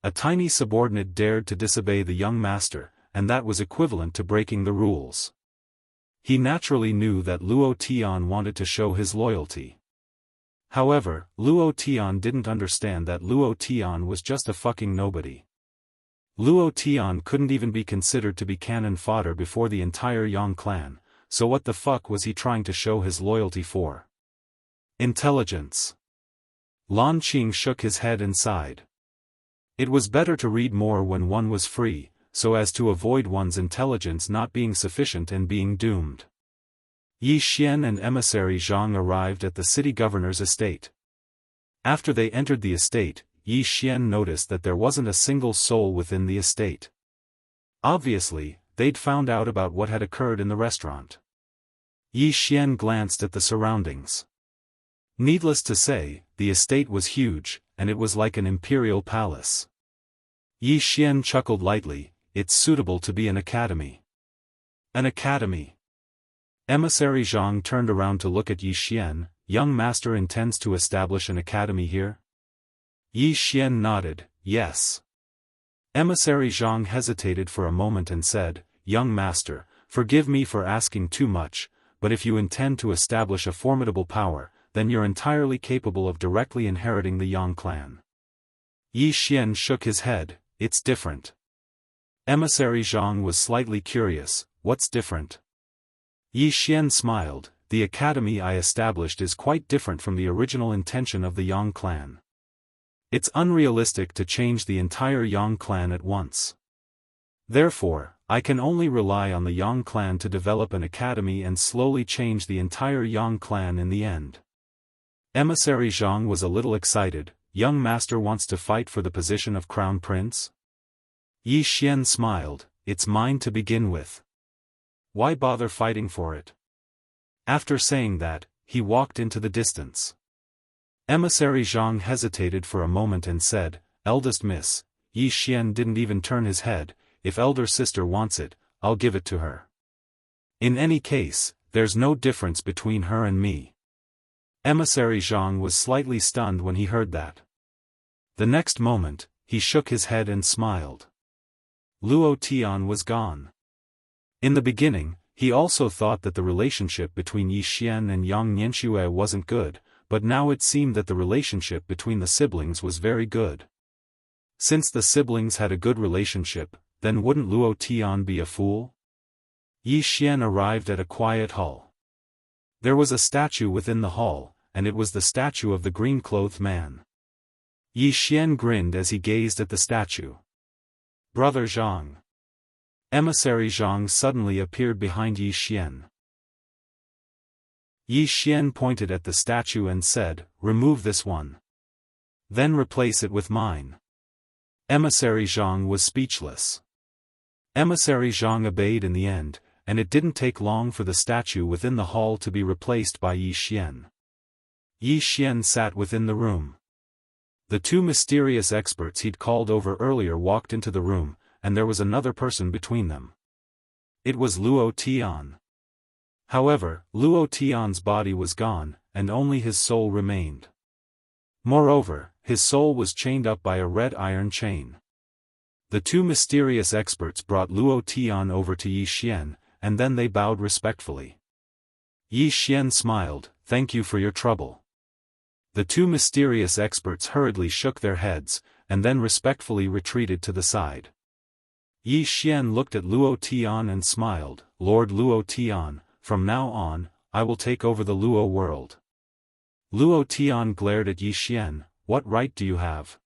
Speaker 1: A tiny subordinate dared to disobey the young master, and that was equivalent to breaking the rules. He naturally knew that Luo Tian wanted to show his loyalty. However, Luo Tian didn't understand that Luo Tian was just a fucking nobody. Luo Tian couldn't even be considered to be cannon fodder before the entire Yang clan, so what the fuck was he trying to show his loyalty for? Intelligence. Lan Qing shook his head and sighed. It was better to read more when one was free, so as to avoid one's intelligence not being sufficient and being doomed. Yi Xian and emissary Zhang arrived at the city governor's estate. After they entered the estate, Yi Xian noticed that there wasn't a single soul within the estate. Obviously, they'd found out about what had occurred in the restaurant. Yi Xian glanced at the surroundings. Needless to say, the estate was huge, and it was like an imperial palace. Yi Xian chuckled lightly. It's suitable to be an academy. An academy. Emissary Zhang turned around to look at Yi Xian. Young master intends to establish an academy here? Yi Xian nodded, yes. Emissary Zhang hesitated for a moment and said, young master, forgive me for asking too much, but if you intend to establish a formidable power, then you're entirely capable of directly inheriting the Yang clan. Yi Xian shook his head, it's different. Emissary Zhang was slightly curious, what's different? Yi Xian smiled, the academy I established is quite different from the original intention of the Yang clan. It's unrealistic to change the entire Yang clan at once. Therefore, I can only rely on the Yang clan to develop an academy and slowly change the entire Yang clan in the end. Emissary Zhang was a little excited, young master wants to fight for the position of crown prince? Yi Xian smiled, it's mine to begin with. Why bother fighting for it? After saying that, he walked into the distance. Emissary Zhang hesitated for a moment and said, eldest miss, Yi Xian didn't even turn his head, if elder sister wants it, I'll give it to her. In any case, there's no difference between her and me. Emissary Zhang was slightly stunned when he heard that. The next moment, he shook his head and smiled. Luo Tian was gone. In the beginning, he also thought that the relationship between Yi Xian and Yang Nianxue wasn't good, but now it seemed that the relationship between the siblings was very good. Since the siblings had a good relationship, then wouldn't Luo Tian be a fool? Yi Xian arrived at a quiet hall. There was a statue within the hall, and it was the statue of the green-clothed man. Yi Xian grinned as he gazed at the statue. Brother Zhang. Emissary Zhang suddenly appeared behind Yi Xian. Yi Xian pointed at the statue and said, remove this one. Then replace it with mine. Emissary Zhang was speechless. Emissary Zhang obeyed in the end, and it didn't take long for the statue within the hall to be replaced by Yi Xian. Yi Xian sat within the room. The two mysterious experts he'd called over earlier walked into the room, and there was another person between them. It was Luo Tian. However, Luo Tian's body was gone, and only his soul remained. Moreover, his soul was chained up by a red iron chain. The two mysterious experts brought Luo Tian over to Yi Xian, and then they bowed respectfully. Yi Xian smiled, thank you for your trouble. The two mysterious experts hurriedly shook their heads, and then respectfully retreated to the side. Yi Xian looked at Luo Tian and smiled, Lord Luo Tian, from now on, I will take over the Luo world. Luo Tian glared at Yi Xian, what right do you have?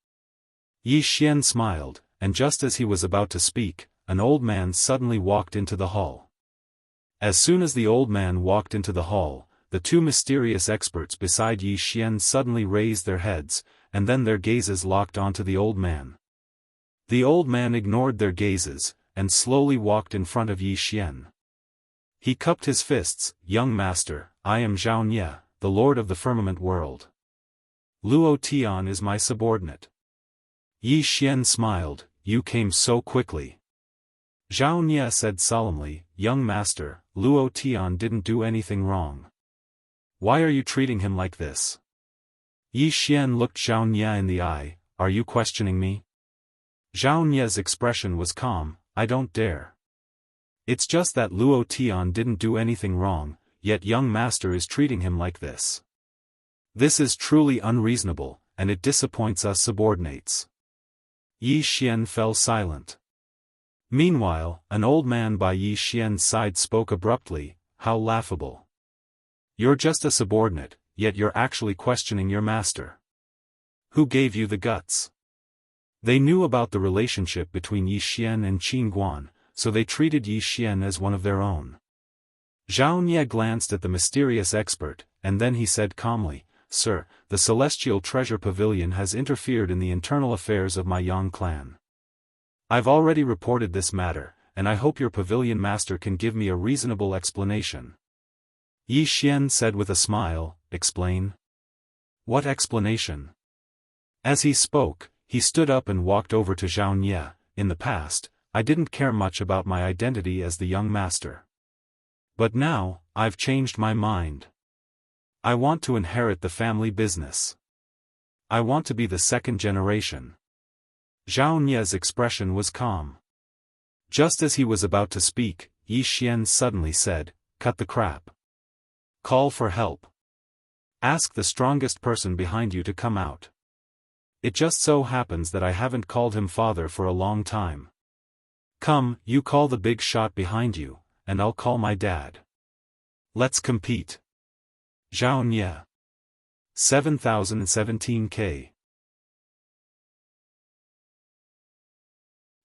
Speaker 1: Yi Xian smiled, and just as he was about to speak, an old man suddenly walked into the hall. As soon as the old man walked into the hall, the two mysterious experts beside Yi Xian suddenly raised their heads, and then their gazes locked onto the old man. The old man ignored their gazes, and slowly walked in front of Yi Xian. He cupped his fists, young master, I am Zhao Nye, the lord of the firmament world. Luo Tian is my subordinate. Yi Xian smiled, you came so quickly. Zhao Nye said solemnly, "Young master, Luo Tian didn't do anything wrong. Why are you treating him like this?" Yi Xian looked Zhao Nye in the eye, "Are you questioning me?" Zhao Nye's expression was calm, "I don't dare. It's just that Luo Tian didn't do anything wrong, yet young master is treating him like this. This is truly unreasonable, and it disappoints us subordinates." Yi Xian fell silent. Meanwhile, an old man by Yi Xian's side spoke abruptly, "How laughable. You're just a subordinate, yet you're actually questioning your master. Who gave you the guts?" They knew about the relationship between Yi Xian and Qin Guan, so they treated Yi Xian as one of their own. Zhao Nye glanced at the mysterious expert, and then he said calmly, "Sir, the Celestial Treasure Pavilion has interfered in the internal affairs of my Yang clan. I've already reported this matter, and I hope your pavilion master can give me a reasonable explanation." Yi Xian said with a smile, "Explain? What explanation?" As he spoke, he stood up and walked over to Zhao Nye. "In the past, I didn't care much about my identity as the young master. But now, I've changed my mind. I want to inherit the family business. I want to be the second generation." Zhao Nye's expression was calm. Just as he was about to speak, Yi Xian suddenly said, "Cut the crap. Call for help. Ask the strongest person behind you to come out. It just so happens that I haven't called him father for a long time. Come, you call the big shot behind you, and I'll call my dad. Let's compete." Zhao Nye. 7017K.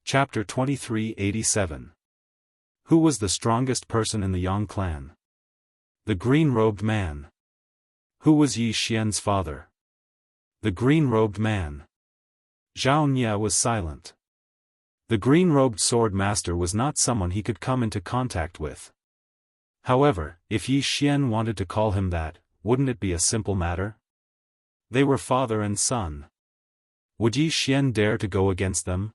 Speaker 1: Chapter 2387. Who was the strongest person in the Yang clan? The green-robed man. Who was Yi Xian's father? The green-robed man. Zhao Nye was silent. The green-robed Swordmaster was not someone he could come into contact with. However, if Yi Xian wanted to call him that, wouldn't it be a simple matter? They were father and son. Would Yi Xian dare to go against them?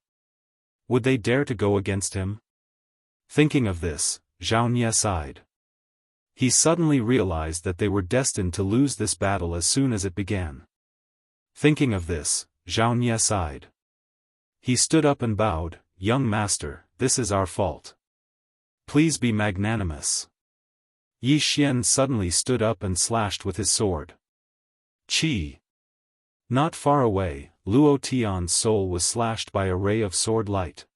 Speaker 1: Would they dare to go against him? Thinking of this, Zhao Nye sighed. He suddenly realized that they were destined to lose this battle as soon as it began. Thinking of this, Zhao Nye sighed. He stood up and bowed, "Young master, this is our fault. Please be magnanimous." Yi Xian suddenly stood up and slashed with his sword. Chi! Not far away, Luo Tian's soul was slashed by a ray of sword light.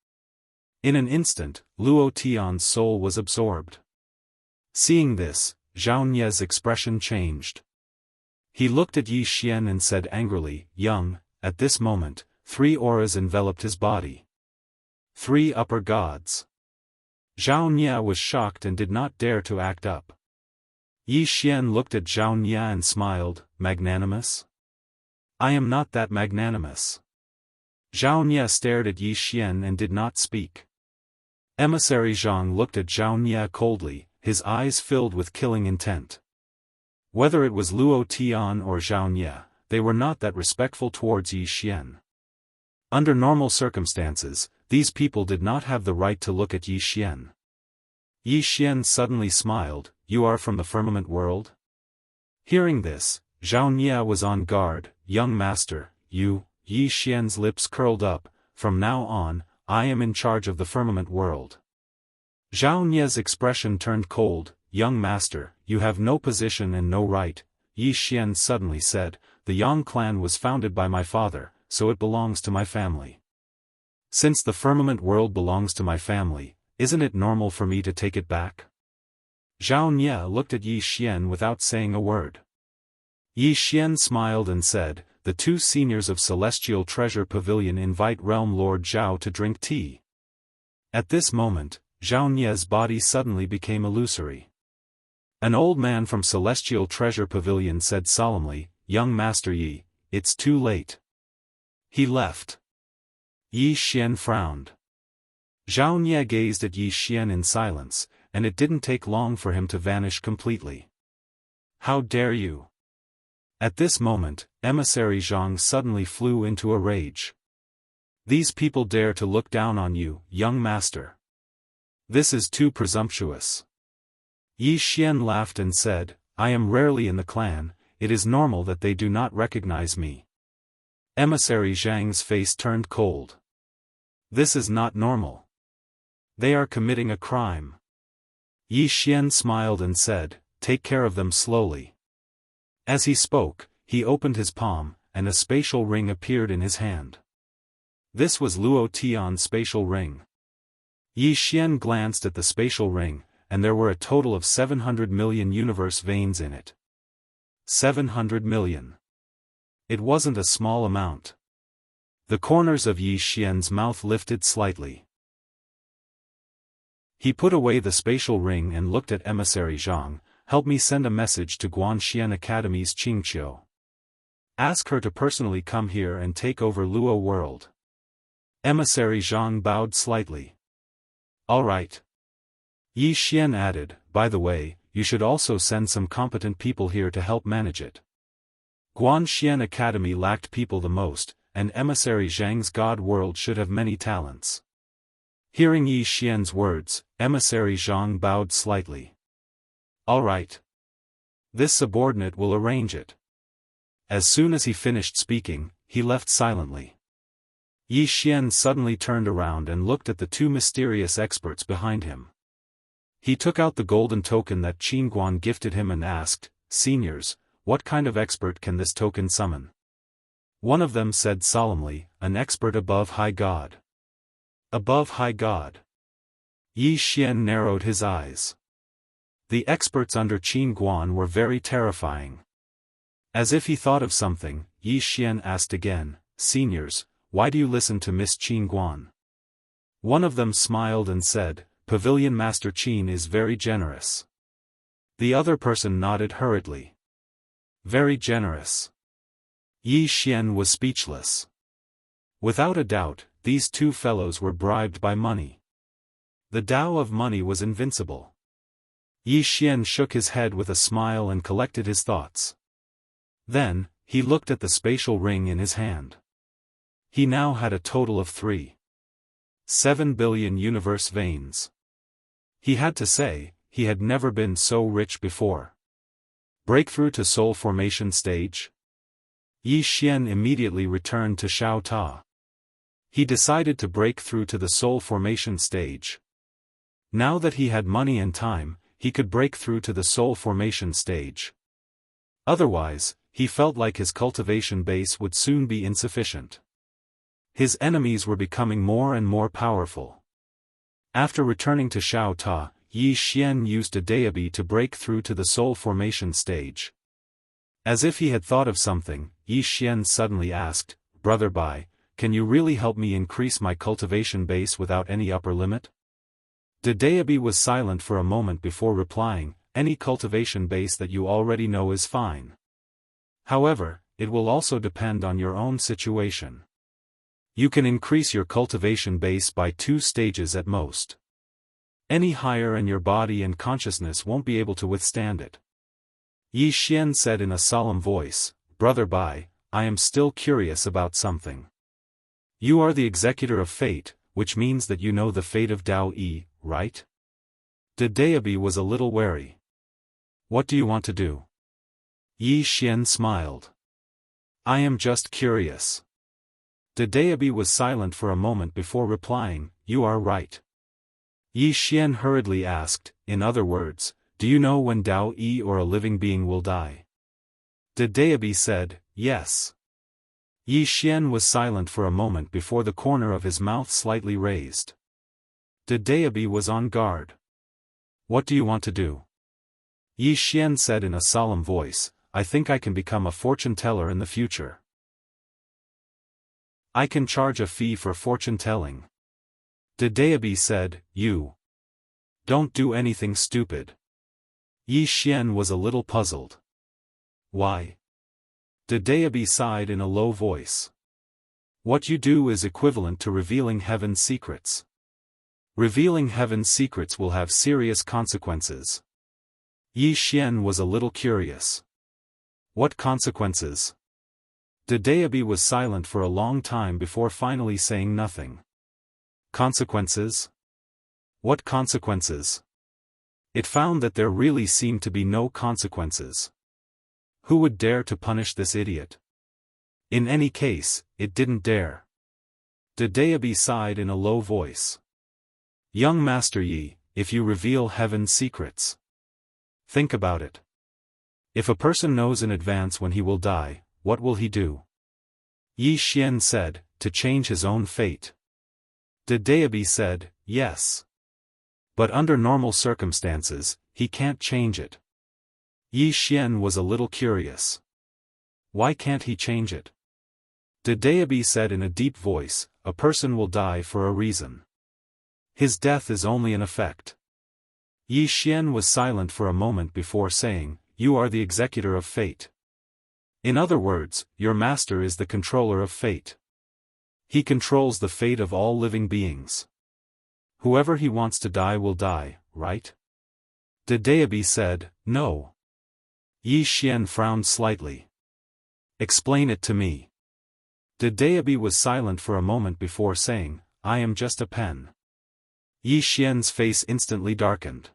Speaker 1: In an instant, Luo Tian's soul was absorbed. Seeing this, Zhao Nye's expression changed. He looked at Yi Xian and said angrily, "Young." At this moment, 3 auras enveloped his body. 3 upper gods. Zhao Nye was shocked and did not dare to act up. Yi Xian looked at Zhao Nye and smiled, "Magnanimous? I am not that magnanimous." Zhao Nye stared at Yi Xian and did not speak. Emissary Zhang looked at Zhao Nye coldly, his eyes filled with killing intent. Whether it was Luo Tian or Zhao Nye, they were not that respectful towards Yi Xian. Under normal circumstances, these people did not have the right to look at Yi Xian. Yi Xian suddenly smiled, "You are from the firmament world?" Hearing this, Zhao Nye was on guard, "Young master, you." Yi Xian's lips curled up, "From now on, I am in charge of the firmament world." Zhao Nye's expression turned cold, "Young master, you have no position and no right." Yi Xian suddenly said, "The Yang clan was founded by my father, so it belongs to my family. Since the firmament world belongs to my family, isn't it normal for me to take it back?" Zhao Nye looked at Yi Xian without saying a word. Yi Xian smiled and said, "The 2 seniors of Celestial Treasure Pavilion invite Realm Lord Zhao to drink tea." At this moment, Zhao Nye's body suddenly became illusory. An old man from Celestial Treasure Pavilion said solemnly, "Young Master Yi, it's too late." He left. Yi Xian frowned. Zhao Nye gazed at Yi Xian in silence, and it didn't take long for him to vanish completely. "How dare you!" At this moment, Emissary Zhang suddenly flew into a rage. "These people dare to look down on you, young master. This is too presumptuous. Yi Xian laughed and said, I am rarely in the clan, it is normal that they do not recognize me. Emissary Zhang's face turned cold. This is not normal. They are committing a crime. Yi Xian smiled and said, take care of them slowly. As he spoke, he opened his palm, and a spatial ring appeared in his hand. This was Luo Tian's spatial ring. Yi Xian glanced at the spatial ring, and there were a total of 700 million universe veins in it. 700 million. It wasn't a small amount. The corners of Yi Xian's mouth lifted slightly. He put away the spatial ring and looked at Emissary Zhang, help me send a message to Guanxian Academy's Qingqiu. Ask her to personally come here and take over Luo world. Emissary Zhang bowed slightly. All right. Yi Xian added, by the way, you should also send some competent people here to help manage it. Guanxian Academy lacked people the most, and Emissary Zhang's God world should have many talents. Hearing Yi Xian's words, Emissary Zhang bowed slightly. All right. This subordinate will arrange it. As soon as he finished speaking, he left silently. Yi Xian suddenly turned around and looked at the two mysterious experts behind him. He took out the golden token that Qin Guan gifted him and asked, Seniors, what kind of expert can this token summon? One of them said solemnly, an expert above High God. Above High God. Yi Xian narrowed his eyes. The experts under Qin Guan were very terrifying. As if he thought of something, Yi Xian asked again, Seniors, why do you listen to Miss Qin Guan? One of them smiled and said, Pavilion Master Qin is very generous. The other person nodded hurriedly. Very generous. Yi Xian was speechless. Without a doubt, these two fellows were bribed by money. The Tao of money was invincible. Yi Xian shook his head with a smile and collected his thoughts. Then, he looked at the spatial ring in his hand. He now had a total of 7 billion universe veins. He had to say, he had never been so rich before. Breakthrough to soul formation stage? Yi Xian immediately returned to Xiao Ta. He decided to break through to the soul formation stage. Now that he had money and time, he could break through to the soul formation stage. Otherwise, he felt like his cultivation base would soon be insufficient. His enemies were becoming more and more powerful. After returning to Xiao Ta, Yi Xian used a deity to break through to the soul formation stage. As if he had thought of something, Yi Xian suddenly asked, Brother Bai, can you really help me increase my cultivation base without any upper limit? The deity was silent for a moment before replying, any cultivation base that you already know is fine. However, it will also depend on your own situation. You can increase your cultivation base by 2 stages at most. Any higher and your body and consciousness won't be able to withstand it. Yi Xian said in a solemn voice, Brother Bai, I am still curious about something. You are the executor of fate, which means that you know the fate of Tao Yi, right? The deity was a little wary. What do you want to do? Yi Xian smiled. I am just curious. The deity was silent for a moment before replying, You are right. Yi Xian hurriedly asked, in other words, do you know when Tao Yi or a living being will die? The deity said, yes. Yi Xian was silent for a moment before the corner of his mouth slightly raised. The deity was on guard. What do you want to do? Yi Xian said in a solemn voice, I think I can become a fortune teller in the future. I can charge a fee for fortune telling. The deity said, You don't do anything stupid. Yi Xian was a little puzzled. Why? The deity sighed in a low voice. What you do is equivalent to revealing heaven's secrets. Revealing heaven's secrets will have serious consequences. Yi Xian was a little curious. What consequences? The deity was silent for a long time before finally saying nothing. Consequences? What consequences? It found that there really seemed to be no consequences. Who would dare to punish this idiot? In any case, it didn't dare. Dedeabi sighed in a low voice. Young Master Yi, if you reveal heaven's secrets. Think about it. If a person knows in advance when he will die, what will he do? Yi Xian said, to change his own fate. Dedeabi said, yes. But under normal circumstances, he can't change it. Yi Xian was a little curious. Why can't he change it? Dedeabi said in a deep voice, a person will die for a reason. His death is only an effect. Yi Xian was silent for a moment before saying, you are the executor of fate. In other words, your master is the controller of fate. He controls the fate of all living beings. Whoever he wants to die will die, right? Dedeabi said, no. Yi Xian frowned slightly. Explain it to me. Dedeabi was silent for a moment before saying, I am just a pen. Yi Xian's face instantly darkened.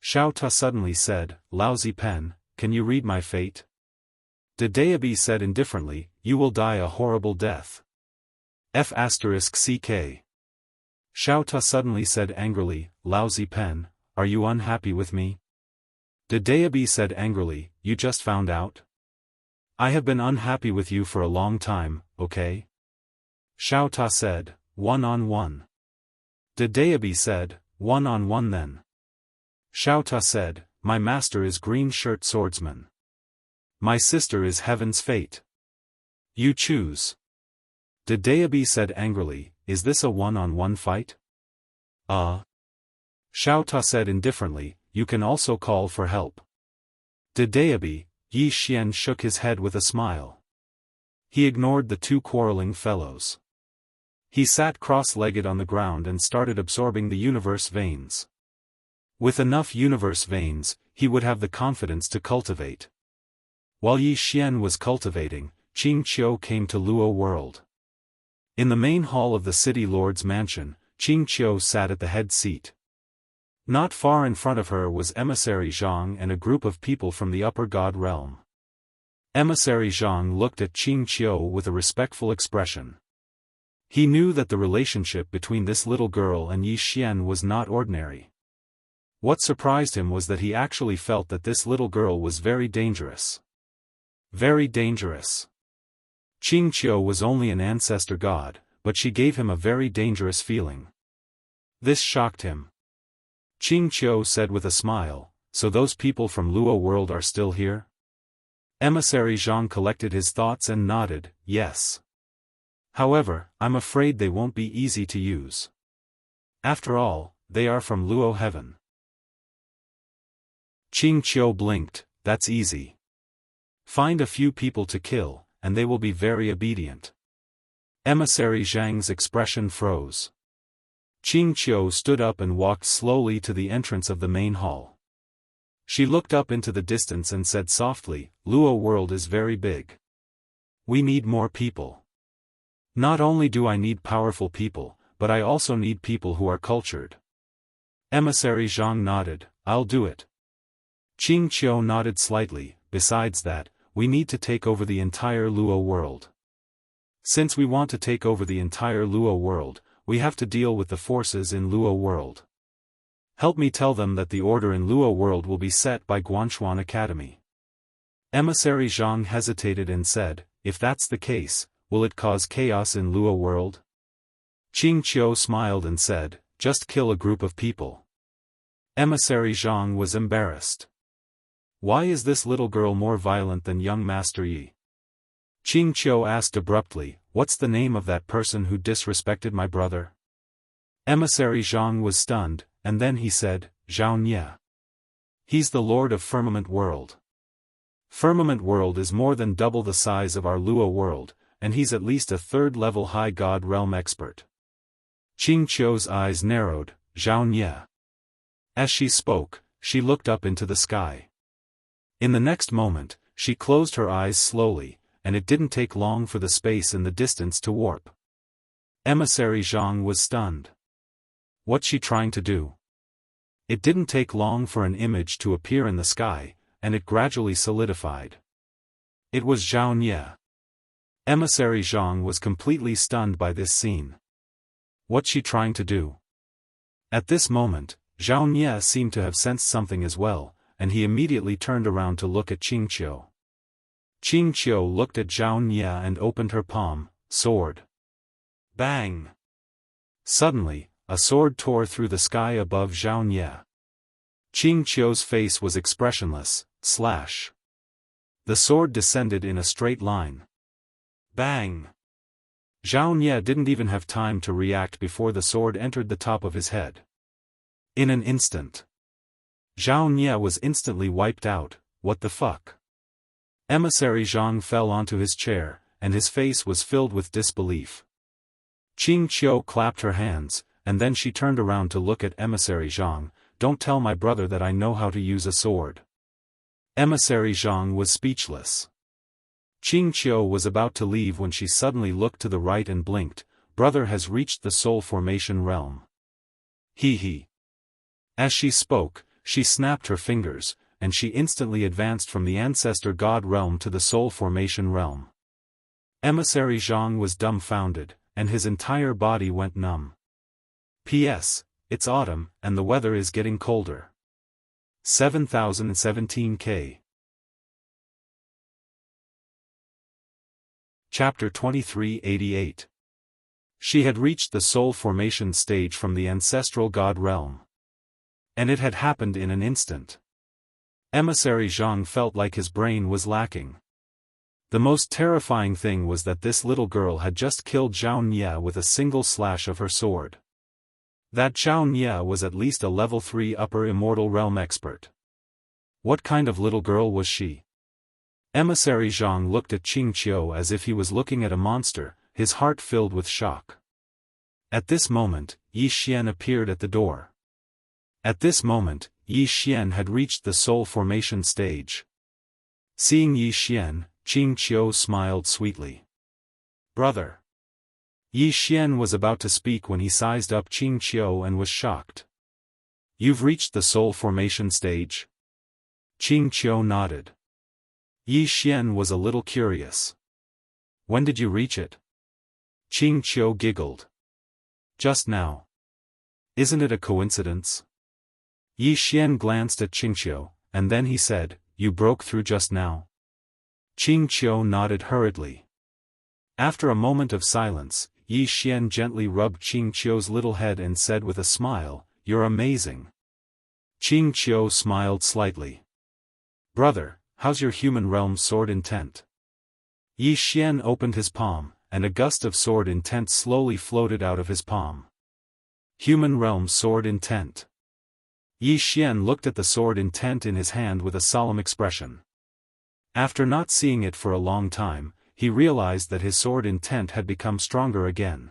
Speaker 1: Xiao Ta suddenly said, lousy pen, can you read my fate? Dedeabi said indifferently, you will die a horrible death. F***ck. Xiao Ta suddenly said angrily, lousy pen, are you unhappy with me? Dedeabi said angrily, you just found out? I have been unhappy with you for a long time, okay? Xiao Ta said, one-on-one. Dedeabi said, one-on-one then. Xiao Ta said, my master is Green Shirt Swordsman. My sister is Heaven's Fate. You choose. Dedeabi said angrily, is this a one-on-one fight? Xiao Ta said indifferently, you can also call for help. Dedeabi, Yi Xian shook his head with a smile. He ignored the two quarreling fellows. He sat cross-legged on the ground and started absorbing the universe veins. With enough universe veins, he would have the confidence to cultivate. While Yi Xian was cultivating, Qing Qiu came to Luo World. In the main hall of the city lord's mansion, Qing Qiu sat at the head seat. Not far in front of her was Emissary Zhang and a group of people from the upper god realm. Emissary Zhang looked at Qing Qiu with a respectful expression. He knew that the relationship between this little girl and Yi Xian was not ordinary. What surprised him was that he actually felt that this little girl was very dangerous. Very dangerous. Qing Qiu was only an ancestor god, but she gave him a very dangerous feeling. This shocked him. Qing Qiu said with a smile, so those people from Luo World are still here? Emissary Zhang collected his thoughts and nodded, yes. However, I'm afraid they won't be easy to use. After all, they are from Luo Heaven. Qing Qiu blinked, that's easy. Find a few people to kill, and they will be very obedient. Emissary Zhang's expression froze. Qing Qiu stood up and walked slowly to the entrance of the main hall. She looked up into the distance and said softly, Luo World is very big. We need more people. Not only do I need powerful people, but I also need people who are cultured. Emissary Zhang nodded, I'll do it. Qing Qiu nodded slightly, besides that, we need to take over the entire Luo World. Since we want to take over the entire Luo World, we have to deal with the forces in Luo World. Help me tell them that the order in Luo World will be set by Guanchuan Academy. Emissary Zhang hesitated and said, if that's the case, will it cause chaos in Luo World? Qing Qiu smiled and said, just kill a group of people. Emissary Zhang was embarrassed. Why is this little girl more violent than young Master Yi? Qing Qiu asked abruptly, what's the name of that person who disrespected my brother? Emissary Zhang was stunned, and then he said, Zhao Nye. He's the Lord of Firmament World. Firmament World is more than double the size of our Luo World, and he's at least a third-level high god realm expert. Qing Qiu's eyes narrowed, Zhao Nye. As she spoke, she looked up into the sky. In the next moment, she closed her eyes slowly, and it didn't take long for the space in the distance to warp. Emissary Zhang was stunned. What's she trying to do? It didn't take long for an image to appear in the sky, and it gradually solidified. It was Zhao Nye. Emissary Zhang was completely stunned by this scene. What's she trying to do? At this moment, Zhao Nye seemed to have sensed something as well, and he immediately turned around to look at Qingqiu. Qingqiu looked at Zhao Nye and opened her palm, sword. Bang! Suddenly, a sword tore through the sky above Zhao Nye. Qingqiu's face was expressionless, slash. The sword descended in a straight line. Bang! Zhao Nye didn't even have time to react before the sword entered the top of his head. In an instant. Zhao Nye was instantly wiped out. What the fuck? Emissary Zhang fell onto his chair, and his face was filled with disbelief. Qingqiu clapped her hands, and then she turned around to look at Emissary Zhang. Don't tell my brother that I know how to use a sword. Emissary Zhang was speechless. Qingqiu was about to leave when she suddenly looked to the right and blinked. Brother has reached the soul formation realm. He. As she spoke, she snapped her fingers, and she instantly advanced from the ancestor god realm to the soul formation realm. Emissary Zhang was dumbfounded, and his entire body went numb. P.S. It's autumn, and the weather is getting colder. 7017 K. Chapter 2388. She had reached the soul formation stage from the ancestral god realm. And it had happened in an instant. Emissary Zhang felt like his brain was lacking. The most terrifying thing was that this little girl had just killed Zhao Nye with a single slash of her sword. That Zhao Nye was at least a level 3 upper immortal realm expert. What kind of little girl was she? Emissary Zhang looked at Qingqiu as if he was looking at a monster, his heart filled with shock. At this moment, Yi Xian appeared at the door. At this moment, Yi Xian had reached the soul formation stage. Seeing Yi Xian, Qingqiu smiled sweetly. Brother. Yi Xian was about to speak when he sized up Qingqiu and was shocked. You've reached the soul formation stage? Qingqiu nodded. Yi Xian was a little curious. When did you reach it? Qingqiu giggled. Just now. Isn't it a coincidence? Yi Xian glanced at Qingqiu, and then he said, You broke through just now? Qingqiu nodded hurriedly. After a moment of silence, Yi Xian gently rubbed Qingqiu's little head and said with a smile, You're amazing. Qingqiu smiled slightly. Brother, how's your human realm sword intent? Yi Xian opened his palm, and a gust of sword intent slowly floated out of his palm. Human realm sword intent. Yi Xian looked at the sword intent in his hand with a solemn expression. After not seeing it for a long time, he realized that his sword intent had become stronger again.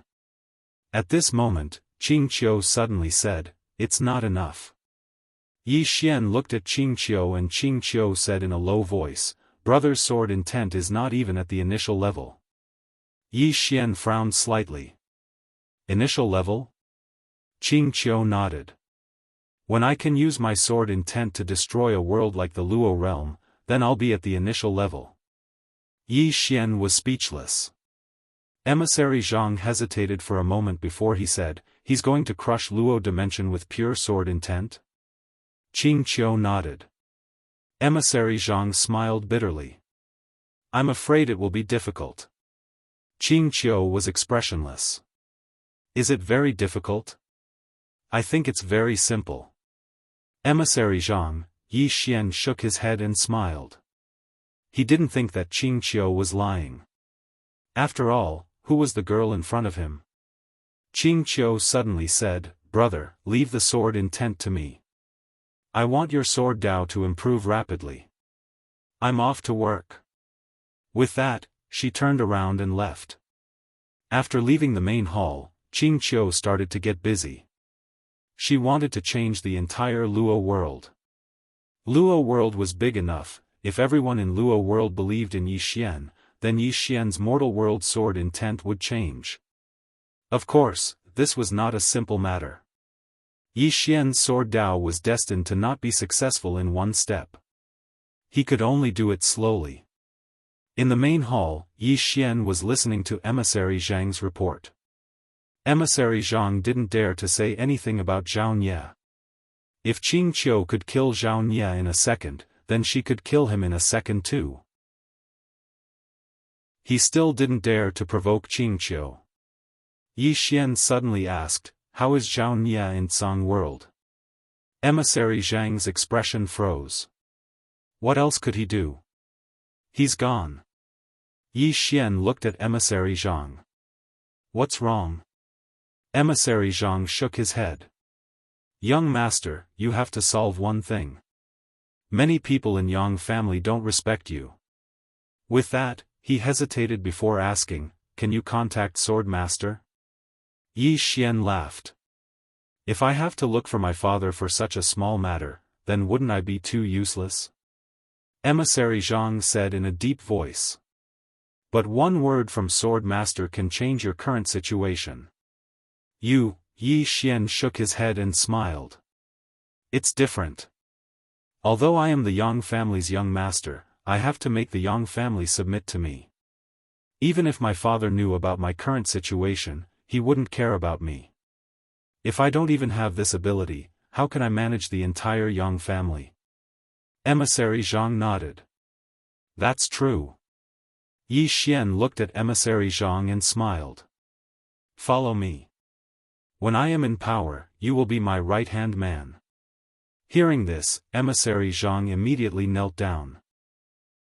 Speaker 1: At this moment, Qingqiu suddenly said, It's not enough. Yi Xian looked at Qingqiu and Qingqiu said in a low voice, Brother's sword intent is not even at the initial level. Yi Xian frowned slightly. Initial level? Qingqiu nodded. When I can use my sword intent to destroy a world like the Luo realm, then I'll be at the initial level. Yi Xian was speechless. Emissary Zhang hesitated for a moment before he said, He's going to crush Luo dimension with pure sword intent? Qingqiu nodded. Emissary Zhang smiled bitterly. I'm afraid it will be difficult. Qingqiu was expressionless. Is it very difficult? I think it's very simple. Emissary Zhang, Yi Xian shook his head and smiled. He didn't think that Qingqiu was lying. After all, who was the girl in front of him? Qingqiu suddenly said, Brother, leave the sword intent to me. I want your sword Dao to improve rapidly. I'm off to work. With that, she turned around and left. After leaving the main hall, Qingqiu started to get busy. She wanted to change the entire Luo world. Luo world was big enough. If everyone in Luo world believed in Yi Xian, then Yi Xian's mortal world sword intent would change. Of course, this was not a simple matter. Yi Xian's sword Dao was destined to not be successful in one step. He could only do it slowly. In the main hall, Yi Xian was listening to Emissary Zhang's report. Emissary Zhang didn't dare to say anything about Zhao Nye. If Qing Qiu could kill Zhao Nye in a second, then she could kill him in a second too. He still didn't dare to provoke Qing Qiu. Yi Xian suddenly asked, "How is Zhao Nye in Tsang world?" Emissary Zhang's expression froze. What else could he do? He's gone. Yi Xian looked at Emissary Zhang. What's wrong? Emissary Zhang shook his head. Young master, you have to solve one thing. Many people in Yang family don't respect you. With that, he hesitated before asking, "Can you contact Swordmaster?" Yi Xian laughed. If I have to look for my father for such a small matter, then wouldn't I be too useless? Emissary Zhang said in a deep voice. But one word from Swordmaster can change your current situation. Yi Xian shook his head and smiled. It's different. Although I am the Yang family's young master, I have to make the Yang family submit to me. Even if my father knew about my current situation, he wouldn't care about me. If I don't even have this ability, how can I manage the entire Yang family? Emissary Zhang nodded. That's true. Yi Xian looked at Emissary Zhang and smiled. Follow me. When I am in power, you will be my right-hand man. Hearing this, Emissary Zhang immediately knelt down.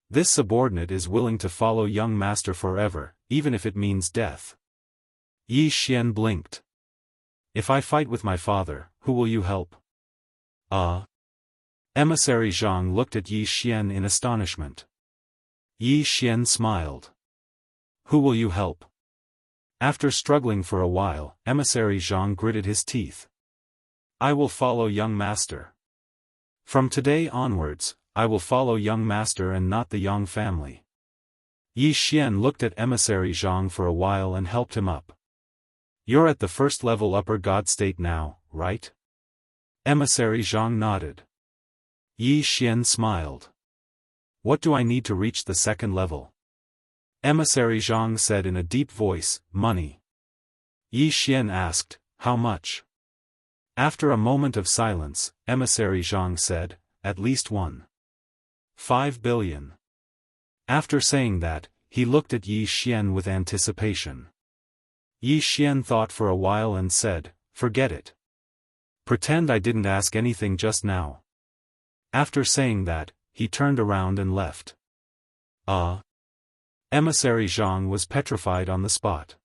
Speaker 1: This subordinate is willing to follow young master forever, even if it means death. Yi Xian blinked. If I fight with my father, who will you help? Emissary Zhang looked at Yi Xian in astonishment. Yi Xian smiled. Who will you help? After struggling for a while, Emissary Zhang gritted his teeth. I will follow young master. From today onwards, I will follow young master and not the Yang family. Yi Xian looked at Emissary Zhang for a while and helped him up. You're at the first level upper god state now, right? Emissary Zhang nodded. Yi Xian smiled. What do I need to reach the second level? Emissary Zhang said in a deep voice, money. Yi Xian asked, how much? After a moment of silence, Emissary Zhang said, at least 1.5 billion. After saying that, he looked at Yi Xian with anticipation. Yi Xian thought for a while and said, forget it. Pretend I didn't ask anything just now. After saying that, he turned around and left. Emissary Zhang was petrified on the spot.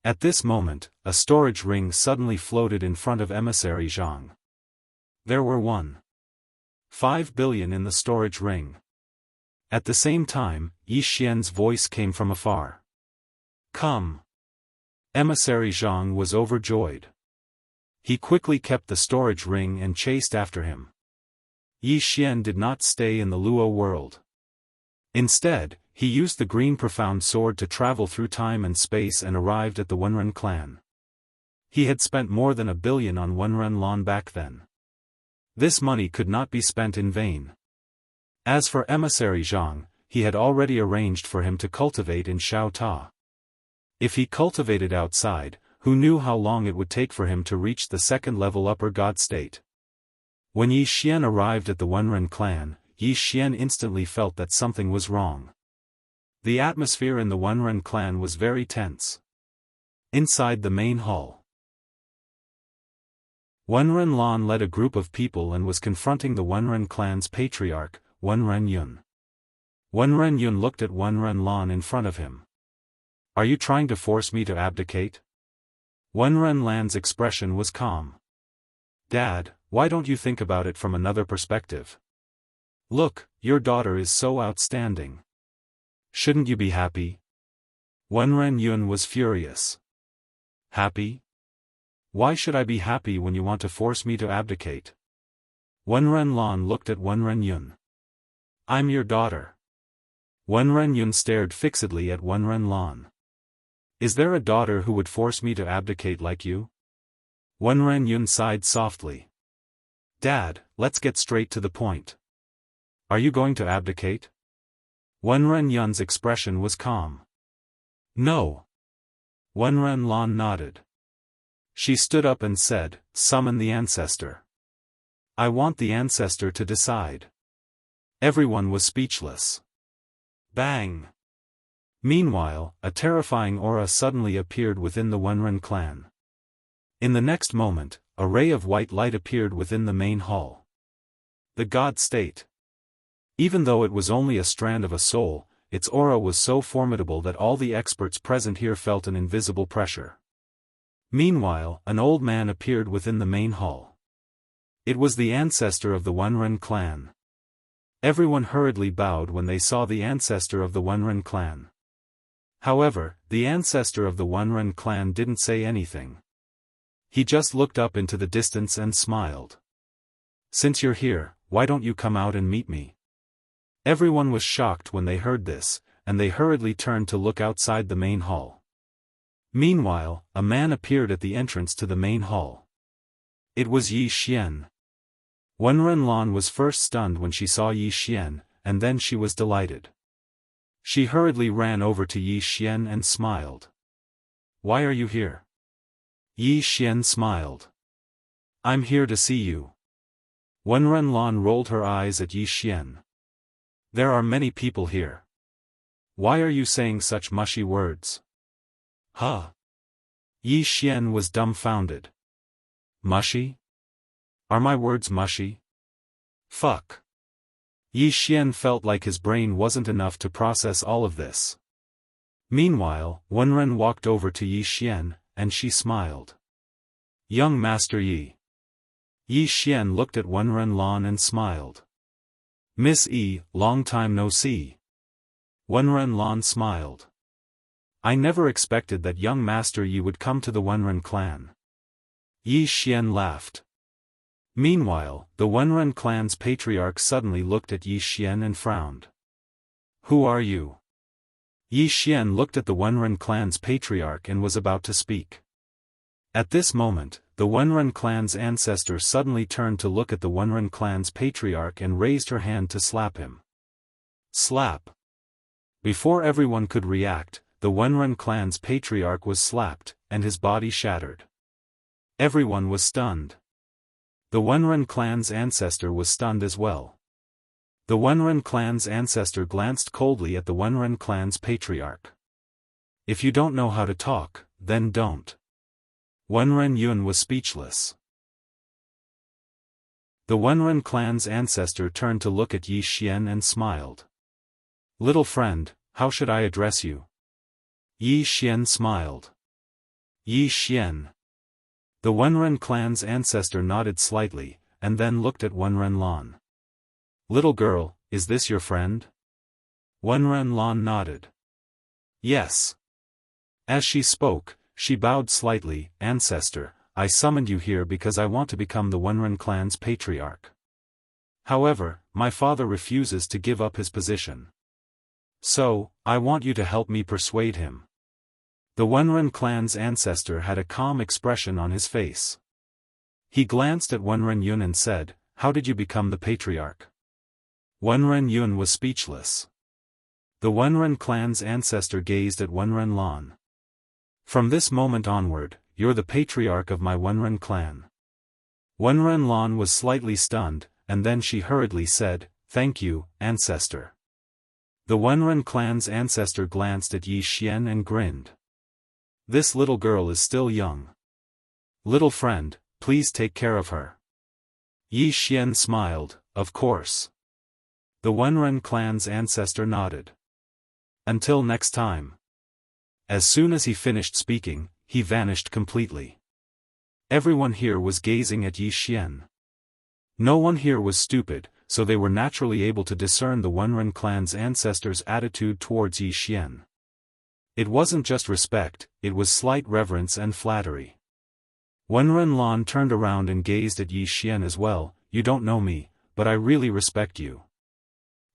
Speaker 1: At this moment, a storage ring suddenly floated in front of Emissary Zhang. There were 1.5 billion in the storage ring. At the same time, Yi Xian's voice came from afar. Come. Emissary Zhang was overjoyed. He quickly kept the storage ring and chased after him. Yi Xian did not stay in the Luo world. Instead, he used the green profound sword to travel through time and space and arrived at the Wenren clan. He had spent more than 1 billion on Wenren Lan back then. This money could not be spent in vain. As for Emissary Zhang, he had already arranged for him to cultivate in Xiao Ta. If he cultivated outside, who knew how long it would take for him to reach the second level upper god state? When Yi Xian arrived at the Wenren clan, Yi Xian instantly felt that something was wrong. The atmosphere in the Wenren clan was very tense. Inside the main hall, Wenren Lan led a group of people and was confronting the Wenren clan's patriarch, Wenren Yun. Wenren Yun looked at Wenren Lan in front of him. Are you trying to force me to abdicate? Wenren Lan's expression was calm. Dad, why don't you think about it from another perspective? Look, your daughter is so outstanding. Shouldn't you be happy? Wenren Yun was furious. Happy? Why should I be happy when you want to force me to abdicate? Wenren Lan looked at Wenren Yun. I'm your daughter. Wenren Yun stared fixedly at Wenren Lan. Is there a daughter who would force me to abdicate like you? Wenren Yun sighed softly. Dad, let's get straight to the point. Are you going to abdicate? Wenren Yun's expression was calm. No. Wenren Lan nodded. She stood up and said, summon the ancestor. I want the ancestor to decide. Everyone was speechless. Bang! Meanwhile, a terrifying aura suddenly appeared within the Wenren clan. In the next moment, a ray of white light appeared within the main hall. The God State. Even though it was only a strand of a soul, its aura was so formidable that all the experts present here felt an invisible pressure. Meanwhile, an old man appeared within the main hall. It was the ancestor of the Wenren clan. Everyone hurriedly bowed when they saw the ancestor of the Wenren clan. However, the ancestor of the Wenren clan didn't say anything. He just looked up into the distance and smiled. Since you're here, why don't you come out and meet me? Everyone was shocked when they heard this, and they hurriedly turned to look outside the main hall. Meanwhile, a man appeared at the entrance to the main hall. It was Yi Xian. Wenren Lan was first stunned when she saw Yi Xian, and then she was delighted. She hurriedly ran over to Yi Xian and smiled. Why are you here? Yi Xian smiled. I'm here to see you. Wenren Lan rolled her eyes at Yi Xian. There are many people here. Why are you saying such mushy words? Huh? Yi Xian was dumbfounded. Mushy? Are my words mushy? Fuck. Yi Xian felt like his brain wasn't enough to process all of this. Meanwhile, Wenren walked over to Yi Xian, and she smiled. Young Master Yi. Yi Xian looked at Wenren Lan and smiled. Miss Yi, long time no see. Wenren Lan smiled. I never expected that young Master Yi would come to the Wenren clan. Yi Xian laughed. Meanwhile, the Wenren clan's patriarch suddenly looked at Yi Xian and frowned. Who are you? Yi Xian looked at the Wenren clan's patriarch and was about to speak. At this moment, the Wenren clan's ancestor suddenly turned to look at the Wenren clan's patriarch and raised her hand to slap him. Slap. Before everyone could react, the Wenren clan's patriarch was slapped, and his body shattered. Everyone was stunned. The Wenren clan's ancestor was stunned as well. The Wenren clan's ancestor glanced coldly at the Wenren clan's patriarch. If you don't know how to talk, then don't. Wenren Yun was speechless. The Wenren clan's ancestor turned to look at Yi Xian and smiled. Little friend, how should I address you? Yi Xian smiled. Yi Xian. The Wenren clan's ancestor nodded slightly, and then looked at Wenren Lan. Little girl, is this your friend? Wenren Lan nodded. Yes. As she spoke, she bowed slightly. Ancestor, I summoned you here because I want to become the Wenren clan's patriarch. However, my father refuses to give up his position. So, I want you to help me persuade him. The Wenren clan's ancestor had a calm expression on his face. He glanced at Wenren Yun and said, How did you become the patriarch? Wenren Yun was speechless. The Wenren clan's ancestor gazed at Wenren Lan. From this moment onward, you're the patriarch of my Wenren clan. Wenren Lan was slightly stunned, and then she hurriedly said, Thank you, ancestor. The Wenren clan's ancestor glanced at Yi Xian and grinned. This little girl is still young. Little friend, please take care of her. Yi Xian smiled, of course. The Wenren clan's ancestor nodded. Until next time. As soon as he finished speaking, he vanished completely. Everyone here was gazing at Yi Xian. No one here was stupid, so they were naturally able to discern the Wenren clan's ancestor's attitude towards Yi Xian. It wasn't just respect, it was slight reverence and flattery. Wenren Lan turned around and gazed at Yi Xian as well. You don't know me, but I really respect you.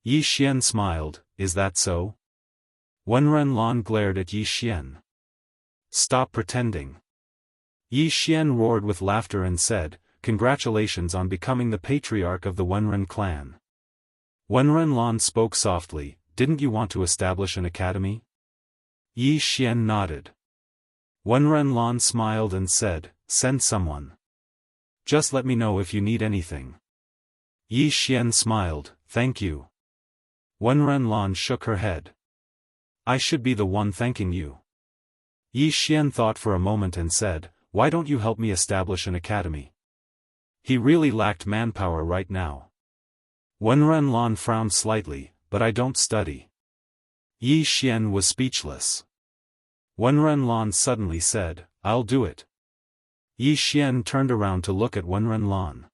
Speaker 1: Yi Xian smiled, is that so? Wenren Lan glared at Yi Xian. Stop pretending. Yi Xian roared with laughter and said, "Congratulations on becoming the patriarch of the Wenren clan." Wenren Lan spoke softly, "Didn't you want to establish an academy?" Yi Xian nodded. Wenren Lan smiled and said, "Send someone. Just let me know if you need anything." Yi Xian smiled, "Thank you." Wenren Lan shook her head. "I should be the one thanking you." Yi Xian thought for a moment and said, "Why don't you help me establish an academy?" He really lacked manpower right now. Wenren Lan frowned slightly, "But I don't study." Yi Xian was speechless. Wenren Lan suddenly said, "I'll do it." Yi Xian turned around to look at Wenren Lan.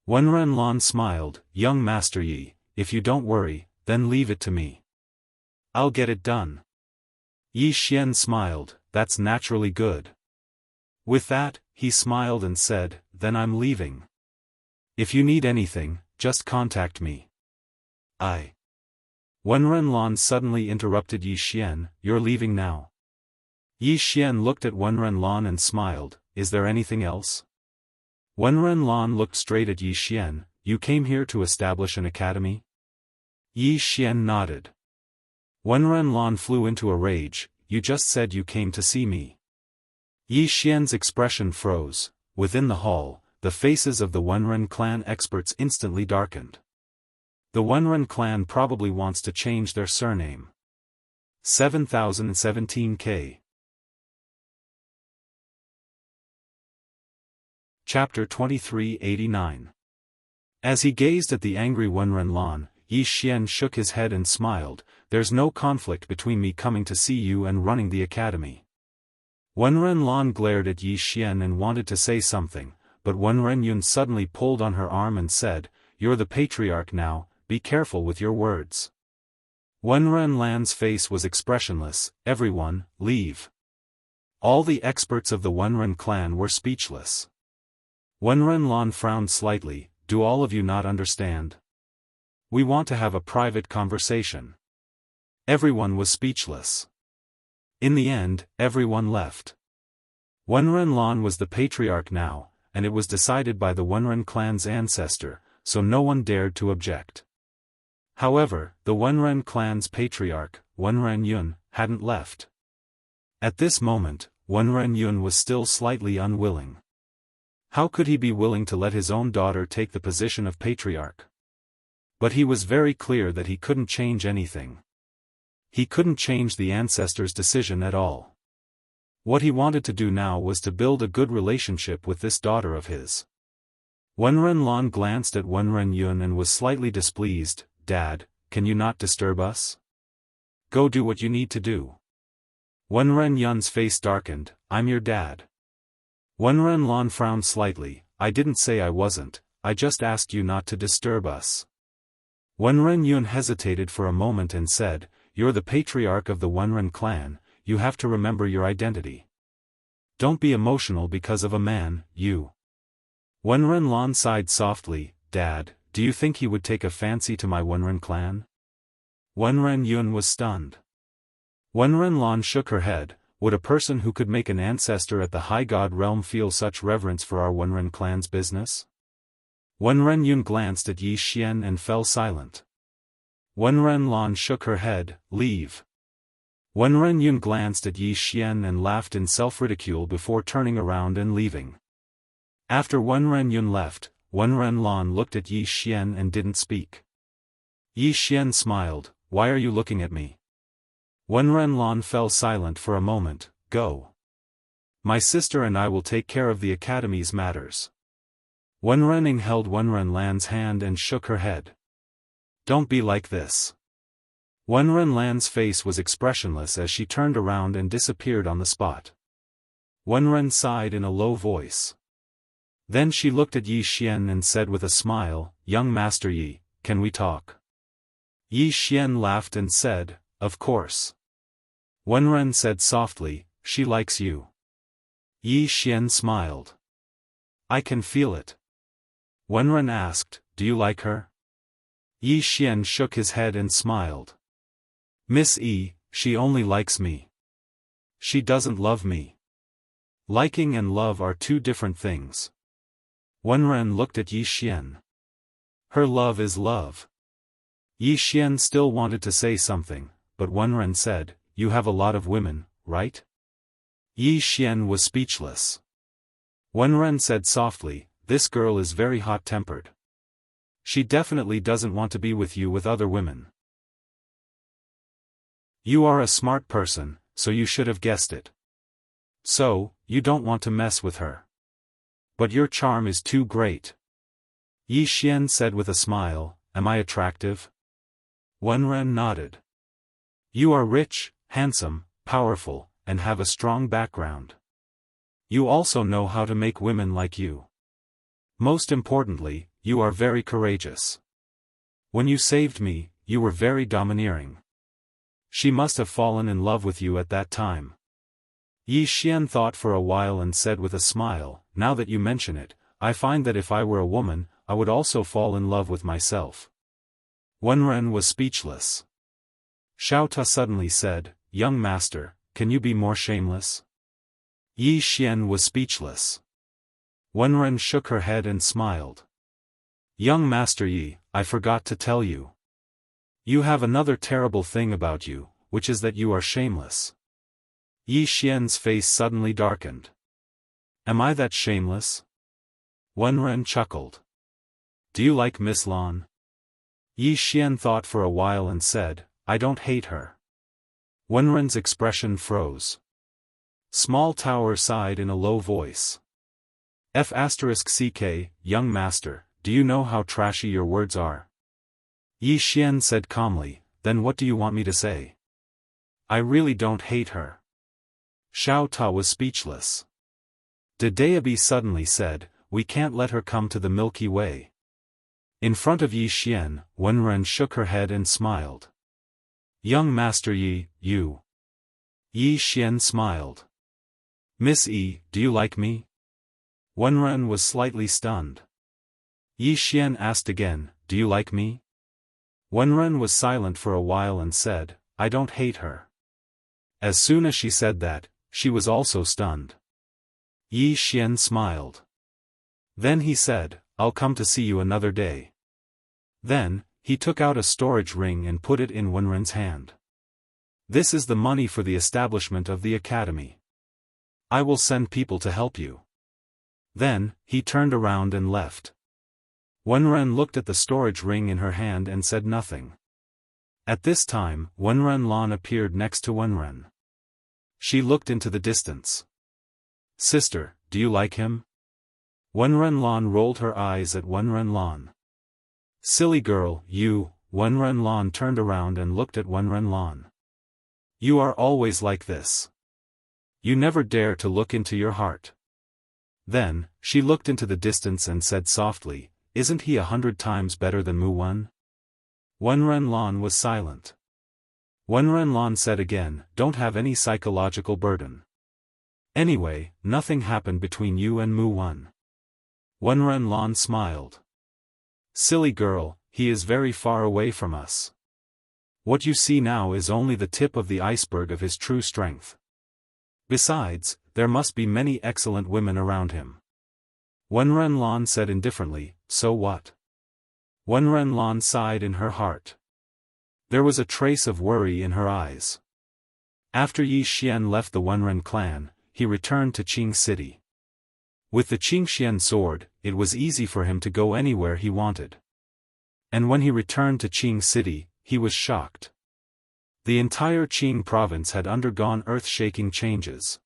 Speaker 1: Wenren Lan smiled, "Young Master Yi, if you don't worry, then leave it to me. I'll get it done." Yi Xian smiled, "That's naturally good." With that, he smiled and said, "Then I'm leaving. If you need anything, just contact me." Wenren Lan suddenly interrupted Yi Xian, "You're leaving now?" Yi Xian looked at Wenren Lan and smiled, "Is there anything else?" Wenren Lan looked straight at Yi Xian, "You came here to establish an academy?" Yi Xian nodded. Wenren Lan flew into a rage, "You just said you came to see me." Yi Xian's expression froze. Within the hall, the faces of the Wenren clan experts instantly darkened. The Wenren clan probably wants to change their surname. 7017K. Chapter 2389. As he gazed at the angry Wenren Lan, Yi Xian shook his head and smiled, "There's no conflict between me coming to see you and running the academy." Wenren Lan glared at Yi Xian and wanted to say something, but Wenren Yun suddenly pulled on her arm and said, "You're the patriarch now, be careful with your words." Wenren Lan's face was expressionless. "Everyone, leave." All the experts of the Wenren clan were speechless. Wenren Lan frowned slightly, "Do all of you not understand? We want to have a private conversation." Everyone was speechless. In the end, everyone left. Wenren Lan was the patriarch now, and it was decided by the Wenren clan's ancestor, so no one dared to object. However, the Wenren clan's patriarch, Wenren Yun, hadn't left. At this moment, Wenren Yun was still slightly unwilling. How could he be willing to let his own daughter take the position of patriarch? But he was very clear that he couldn't change anything. He couldn't change the ancestor's decision at all. What he wanted to do now was to build a good relationship with this daughter of his. Wenren Lan glanced at Wenren Yun and was slightly displeased. "Dad, can you not disturb us? Go do what you need to do." Wenren Yun's face darkened, "I'm your dad." Wenren Lan frowned slightly, "I didn't say I wasn't, I just asked you not to disturb us." Wenren Yun hesitated for a moment and said, "You're the patriarch of the Wenren clan, you have to remember your identity. Don't be emotional because of a man, you." Wenren Lan sighed softly, "Dad, do you think he would take a fancy to my Wenren clan?" Wenren Yun was stunned. Wenren Lan shook her head, "Would a person who could make an ancestor at the high god realm feel such reverence for our Wenren clan's business?" Wenren Yun glanced at Yi Xian and fell silent. Wenren Lan shook her head, "Leave." Wenren Yun glanced at Yi Xian and laughed in self-ridicule before turning around and leaving. After Wenren Yun left, Wenren Lan looked at Yi Xian and didn't speak. Yi Xian smiled, "Why are you looking at me?" Wenren Lan fell silent for a moment. "Go. My sister and I will take care of the academy's matters." Wenren Ying held Wenren Lan's hand and shook her head. "Don't be like this." Wenren Lan's face was expressionless as she turned around and disappeared on the spot. Wenren sighed in a low voice. Then she looked at Yi Xian and said with a smile, "Young Master Yi, can we talk?" Yi Xian laughed and said, "Of course." Wenren said softly, "She likes you." Yi Xian smiled. "I can feel it." Wenren asked, "Do you like her?" Yi Xian shook his head and smiled. "Miss Yi, she only likes me. She doesn't love me." Liking and love are two different things. Wenren looked at Yi Xian. Her love is love. Yi Xian still wanted to say something, but Wenren said, "You have a lot of women, right?" Yi Xian was speechless. Wenren said softly, "This girl is very hot-tempered. She definitely doesn't want to be with you with other women. You are a smart person, so you should have guessed it. So, you don't want to mess with her. But your charm is too great." Yi Xian said with a smile, "Am I attractive?" Wenren nodded. "You are rich, handsome, powerful, and have a strong background. You also know how to make women like you. Most importantly, you are very courageous. When you saved me, you were very domineering. She must have fallen in love with you at that time." Yi Xian thought for a while and said with a smile, "Now that you mention it, I find that if I were a woman, I would also fall in love with myself." Wenren was speechless. Xiaofan suddenly said, "Young master, can you be more shameless?" Yi Xian was speechless. Wenren shook her head and smiled. "Young master Yi, I forgot to tell you. You have another terrible thing about you, which is that you are shameless." Yi Xian's face suddenly darkened. "Am I that shameless?" Wenren chuckled. "Do you like Miss Lan?" Yi Xian thought for a while and said, "I don't hate her." Wenren's expression froze. Small Tower sighed in a low voice. F***ck, young master, do you know how trashy your words are? Yi Xian said calmly, "Then what do you want me to say?" "I really don't hate her." Xiaofan was speechless. Dedeabi suddenly said, "We can't let her come to the Milky Way." In front of Yi Xian, Wenren shook her head and smiled. "Young master Yi, you." Yi Xian smiled. "Miss Yi, do you like me?" Wenren was slightly stunned. Yi Xian asked again, "Do you like me?" Wenren was silent for a while and said, "I don't hate her." As soon as she said that, she was also stunned. Yi Xian smiled. Then he said, "I'll come to see you another day." Then, he took out a storage ring and put it in Wenren's hand. "This is the money for the establishment of the academy. I will send people to help you." Then, he turned around and left. Wenren looked at the storage ring in her hand and said nothing. At this time, Wenren Lan appeared next to Wenren. She looked into the distance. "Sister, do you like him?" Wenren Lan rolled her eyes at Wenren Lan. "Silly girl, you." Wenren Lan turned around and looked at Wenren Lan. "You are always like this. You never dare to look into your heart." Then, she looked into the distance and said softly, "Isn't he 100 times better than Mu Wen?" Wenren Lan was silent. Wenren Lan said again, "Don't have any psychological burden. Anyway, nothing happened between you and Mu Wen." Wenren Lan smiled. "Silly girl, he is very far away from us. What you see now is only the tip of the iceberg of his true strength. Besides, there must be many excellent women around him." Wenren Lan said indifferently, "So what?" Wenren Lan sighed in her heart. There was a trace of worry in her eyes. After Yi Xian left the Wenren clan, he returned to Qing City. With the Qingxian sword, it was easy for him to go anywhere he wanted. And when he returned to Qing City, he was shocked. The entire Qing province had undergone earth-shaking changes.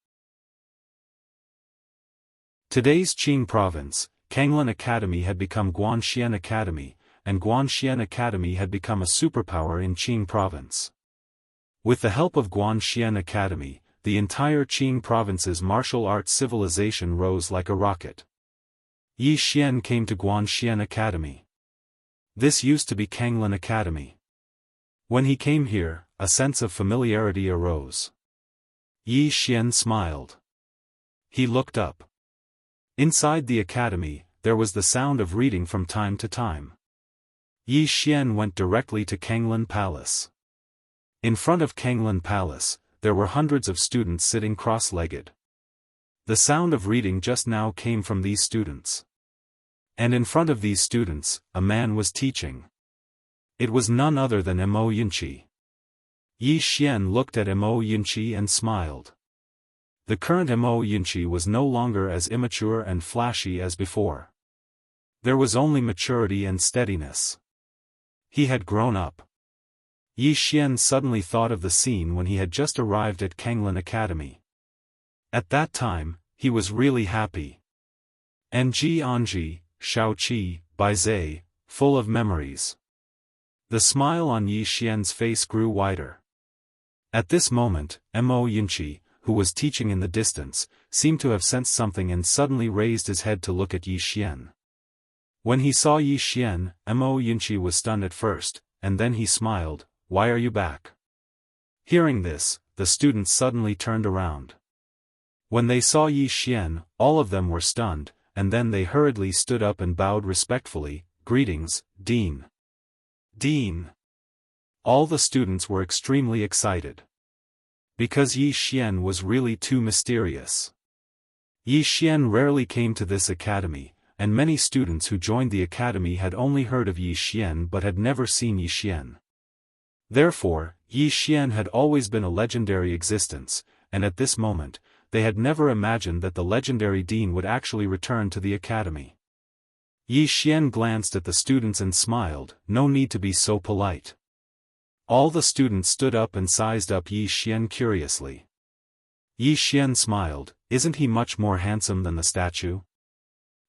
Speaker 1: Today's Qing province, Kanglan Academy had become Guanxian Academy, and Guanxian Academy had become a superpower in Qing province. With the help of Guanxian Academy, the entire Qing province's martial arts civilization rose like a rocket. Yi Xian came to Guanxian Academy. This used to be Kanglan Academy. When he came here, a sense of familiarity arose. Yi Xian smiled. He looked up. Inside the academy, there was the sound of reading from time to time. Yi Xian went directly to Kanglan Palace. In front of Kanglan Palace, there were hundreds of students sitting cross-legged. The sound of reading just now came from these students. And in front of these students, a man was teaching. It was none other than Mo Yunqi. Yi Xian looked at Mo Yunqi and smiled. The current Mo Yunqi was no longer as immature and flashy as before. There was only maturity and steadiness. He had grown up. Yi Xian suddenly thought of the scene when he had just arrived at Kenglin Academy. At that time, he was really happy. Anji Anji, Shaoqi, Baizai, full of memories. The smile on Yi Xian's face grew wider. At this moment, Mo Yunqi, who was teaching in the distance, seemed to have sensed something and suddenly raised his head to look at Yi Xian. When he saw Yi Xian, Mo Yunqi was stunned at first, and then he smiled. "Why are you back?" Hearing this, the students suddenly turned around. When they saw Yi Xian, all of them were stunned, and then they hurriedly stood up and bowed respectfully. "Greetings, Dean." "Dean." All the students were extremely excited. Because Yi Xian was really too mysterious. Yi Xian rarely came to this academy, and many students who joined the academy had only heard of Yi Xian but had never seen Yi Xian. Therefore, Yi Xian had always been a legendary existence, and at this moment, they had never imagined that the legendary dean would actually return to the academy. Yi Xian glanced at the students and smiled. "No need to be so polite." All the students stood up and sized up Yi Xian curiously. Yi Xian smiled. "Isn't he much more handsome than the statue?"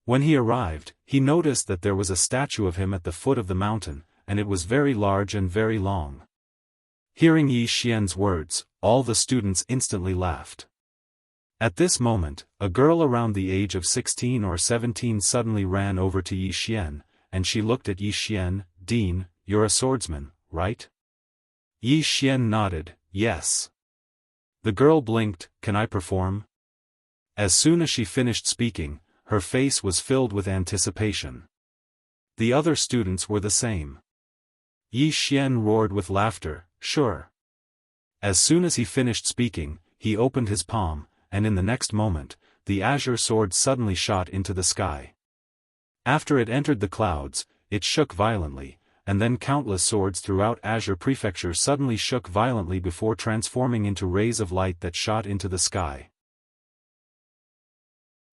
Speaker 1: When he arrived, he noticed that there was a statue of him at the foot of the mountain, and it was very large and very long. Hearing Yi Xian's words, all the students instantly laughed. At this moment, a girl around the age of 16 or 17 suddenly ran over to Yi Xian, and she looked at Yi Xian. "Dean, you're a swordsman, right?" Yi Xian nodded. "Yes." The girl blinked. "Can I perform?" As soon as she finished speaking, her face was filled with anticipation. The other students were the same. Yi Xian roared with laughter. "Sure." As soon as he finished speaking, he opened his palm, and in the next moment, the azure sword suddenly shot into the sky. After it entered the clouds, it shook violently, and then countless swords throughout Azure Prefecture suddenly shook violently before transforming into rays of light that shot into the sky.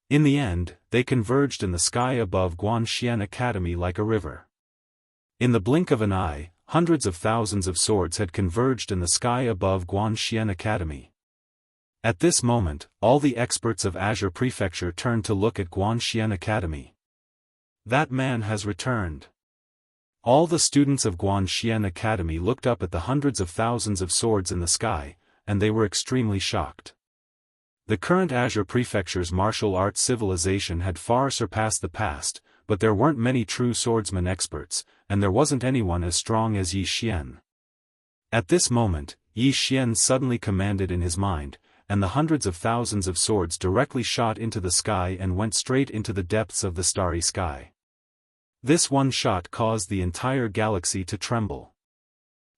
Speaker 1: In the end, they converged in the sky above Guanxian Academy like a river. In the blink of an eye, hundreds of thousands of swords had converged in the sky above Guanxian Academy. At this moment, all the experts of Azure Prefecture turned to look at Guanxian Academy. "That man has returned." All the students of Guanxian Academy looked up at the hundreds of thousands of swords in the sky, and they were extremely shocked. The current Azure Prefecture's martial arts civilization had far surpassed the past, but there weren't many true swordsman experts, and there wasn't anyone as strong as Yi Xian. At this moment, Yi Xian suddenly commanded in his mind, and the hundreds of thousands of swords directly shot into the sky and went straight into the depths of the starry sky. This one shot caused the entire galaxy to tremble.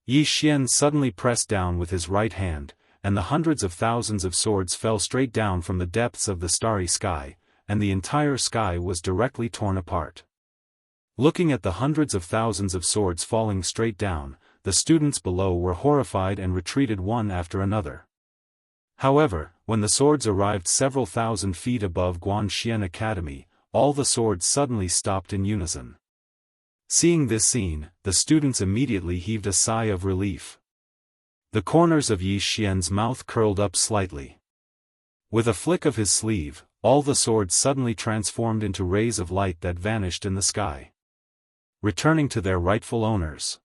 Speaker 1: Yi Xian suddenly pressed down with his right hand, and the hundreds of thousands of swords fell straight down from the depths of the starry sky, and the entire sky was directly torn apart. Looking at the hundreds of thousands of swords falling straight down, the students below were horrified and retreated one after another. However, when the swords arrived several thousand feet above Guanxian Academy, all the swords suddenly stopped in unison. Seeing this scene, the students immediately heaved a sigh of relief. The corners of Yi Xian's mouth curled up slightly. With a flick of his sleeve, all the swords suddenly transformed into rays of light that vanished in the sky, returning to their rightful owners.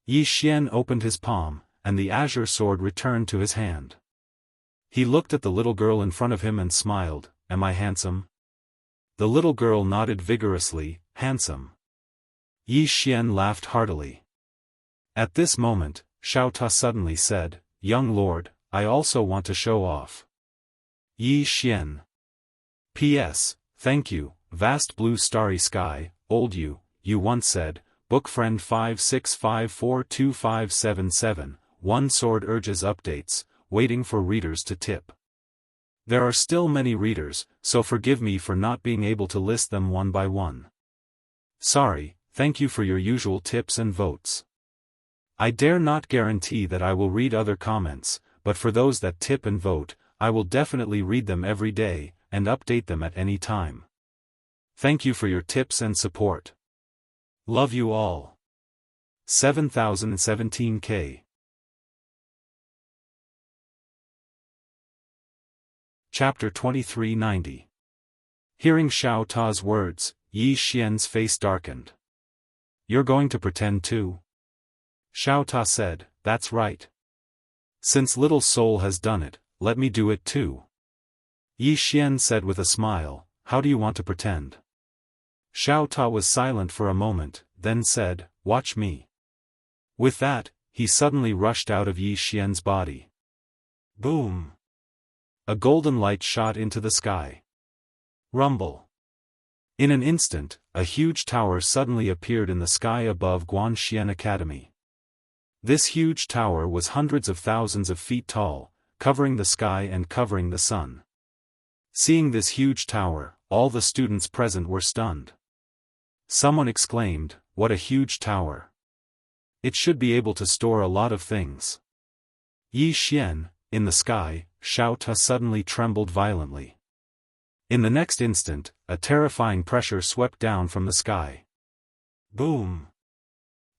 Speaker 1: Yi Xian opened his palm, and the azure sword returned to his hand. He looked at the little girl in front of him and smiled. "Am I handsome?" The little girl nodded vigorously. "Handsome." Yi Xian laughed heartily. At this moment, Xiao Ta suddenly said, "Young lord, I also want to show off." Yi Xian. P.S. Thank you, vast blue starry sky, old you once said, book friend 565425577, one sword urges updates, waiting for readers to tip. There are still many readers, so forgive me for not being able to list them one by one. Sorry, thank you for your usual tips and votes. I dare not guarantee that I will read other comments, but for those that tip and vote, I will definitely read them every day, and update them at any time. Thank you for your tips and support. Love you all. 7017K. Chapter 2390. Hearing Xiao Ta's words, Yi Xian's face darkened. You're going to pretend too? Xiao Ta said, that's right. Since little soul has done it, let me do it too. Yi Xian said with a smile, how do you want to pretend? Xiao Ta was silent for a moment, then said, watch me. With that, he suddenly rushed out of Yi Xian's body. Boom! A golden light shot into the sky. Rumble. In an instant, a huge tower suddenly appeared in the sky above Guanxian Academy. This huge tower was hundreds of thousands of feet tall, covering the sky and covering the sun. Seeing this huge tower, all the students present were stunned. Someone exclaimed, what a huge tower! It should be able to store a lot of things. Yi Xian, in the sky, Xiao Ta suddenly trembled violently. In the next instant, a terrifying pressure swept down from the sky. Boom!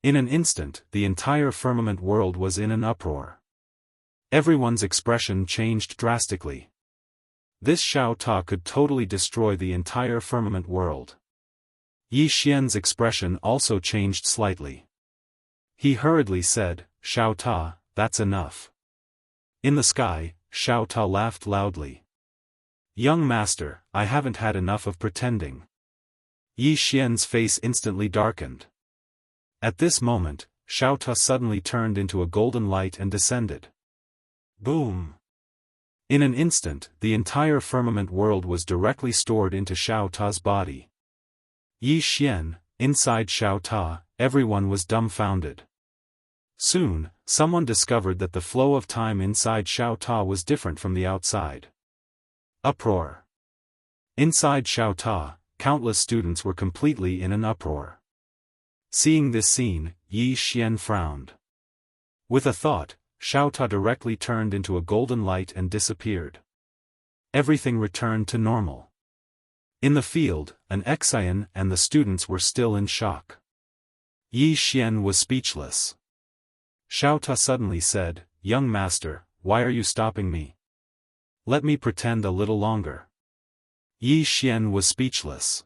Speaker 1: In an instant, the entire firmament world was in an uproar. Everyone's expression changed drastically. This Xiao Ta could totally destroy the entire firmament world. Yi Xian's expression also changed slightly. He hurriedly said, Xiao Ta, that's enough. In the sky, Xiao Ta laughed loudly. Young master, I haven't had enough of pretending. Yi Xian's face instantly darkened. At this moment, Xiao Ta suddenly turned into a golden light and descended. Boom! In an instant, the entire firmament world was directly stored into Xiao Ta's body. Yi Xian, inside Xiao Ta, everyone was dumbfounded. Soon, someone discovered that the flow of time inside Xiao Ta was different from the outside. Uproar. Inside Xiao Ta, countless students were completely in an uproar. Seeing this scene, Yi Xian frowned. With a thought, Xiao Ta directly turned into a golden light and disappeared. Everything returned to normal. In the field, an Xian and the students were still in shock. Yi Xian was speechless. Xiao Ta suddenly said, young master, why are you stopping me? Let me pretend a little longer. Yi Xian was speechless.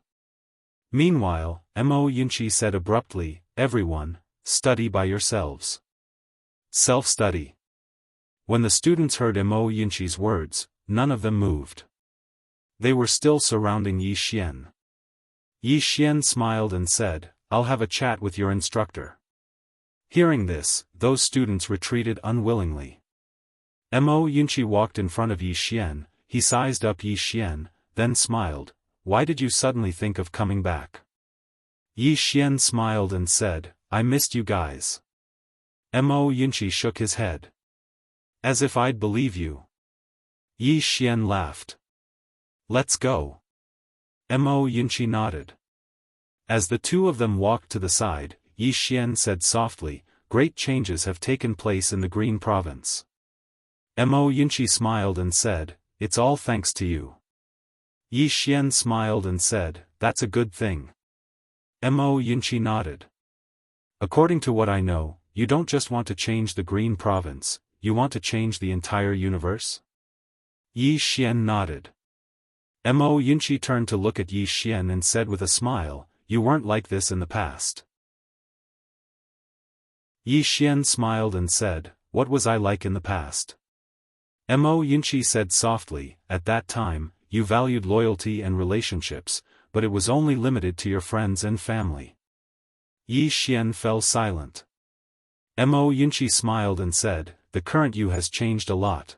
Speaker 1: Meanwhile, Mo Yunqi said abruptly, everyone, study by yourselves. Self-study. When the students heard Mo Yunqi's words, none of them moved. They were still surrounding Yi Xian. Yi Xian smiled and said, I'll have a chat with your instructor. Hearing this, those students retreated unwillingly. Mo Yunqi walked in front of Yi Xian, he sized up Yi Xian, then smiled, why did you suddenly think of coming back? Yi Xian smiled and said, I missed you guys. Mo Yunqi shook his head. As if I'd believe you. Yi Xian laughed. Let's go. Mo Yunqi nodded. As the two of them walked to the side, Yi Xian said softly, great changes have taken place in the Green Province. Mo Yunqi smiled and said, it's all thanks to you. Yi Xian smiled and said, that's a good thing. Mo Yunqi nodded. According to what I know, you don't just want to change the Green Province, you want to change the entire universe? Yi Xian nodded. Mo Yunqi turned to look at Yi Xian and said with a smile, you weren't like this in the past. Yi Xian smiled and said, what was I like in the past? Mo Yunqi said softly, at that time, you valued loyalty and relationships, but it was only limited to your friends and family. Yi Xian fell silent. Mo Yunqi smiled and said, the current you has changed a lot.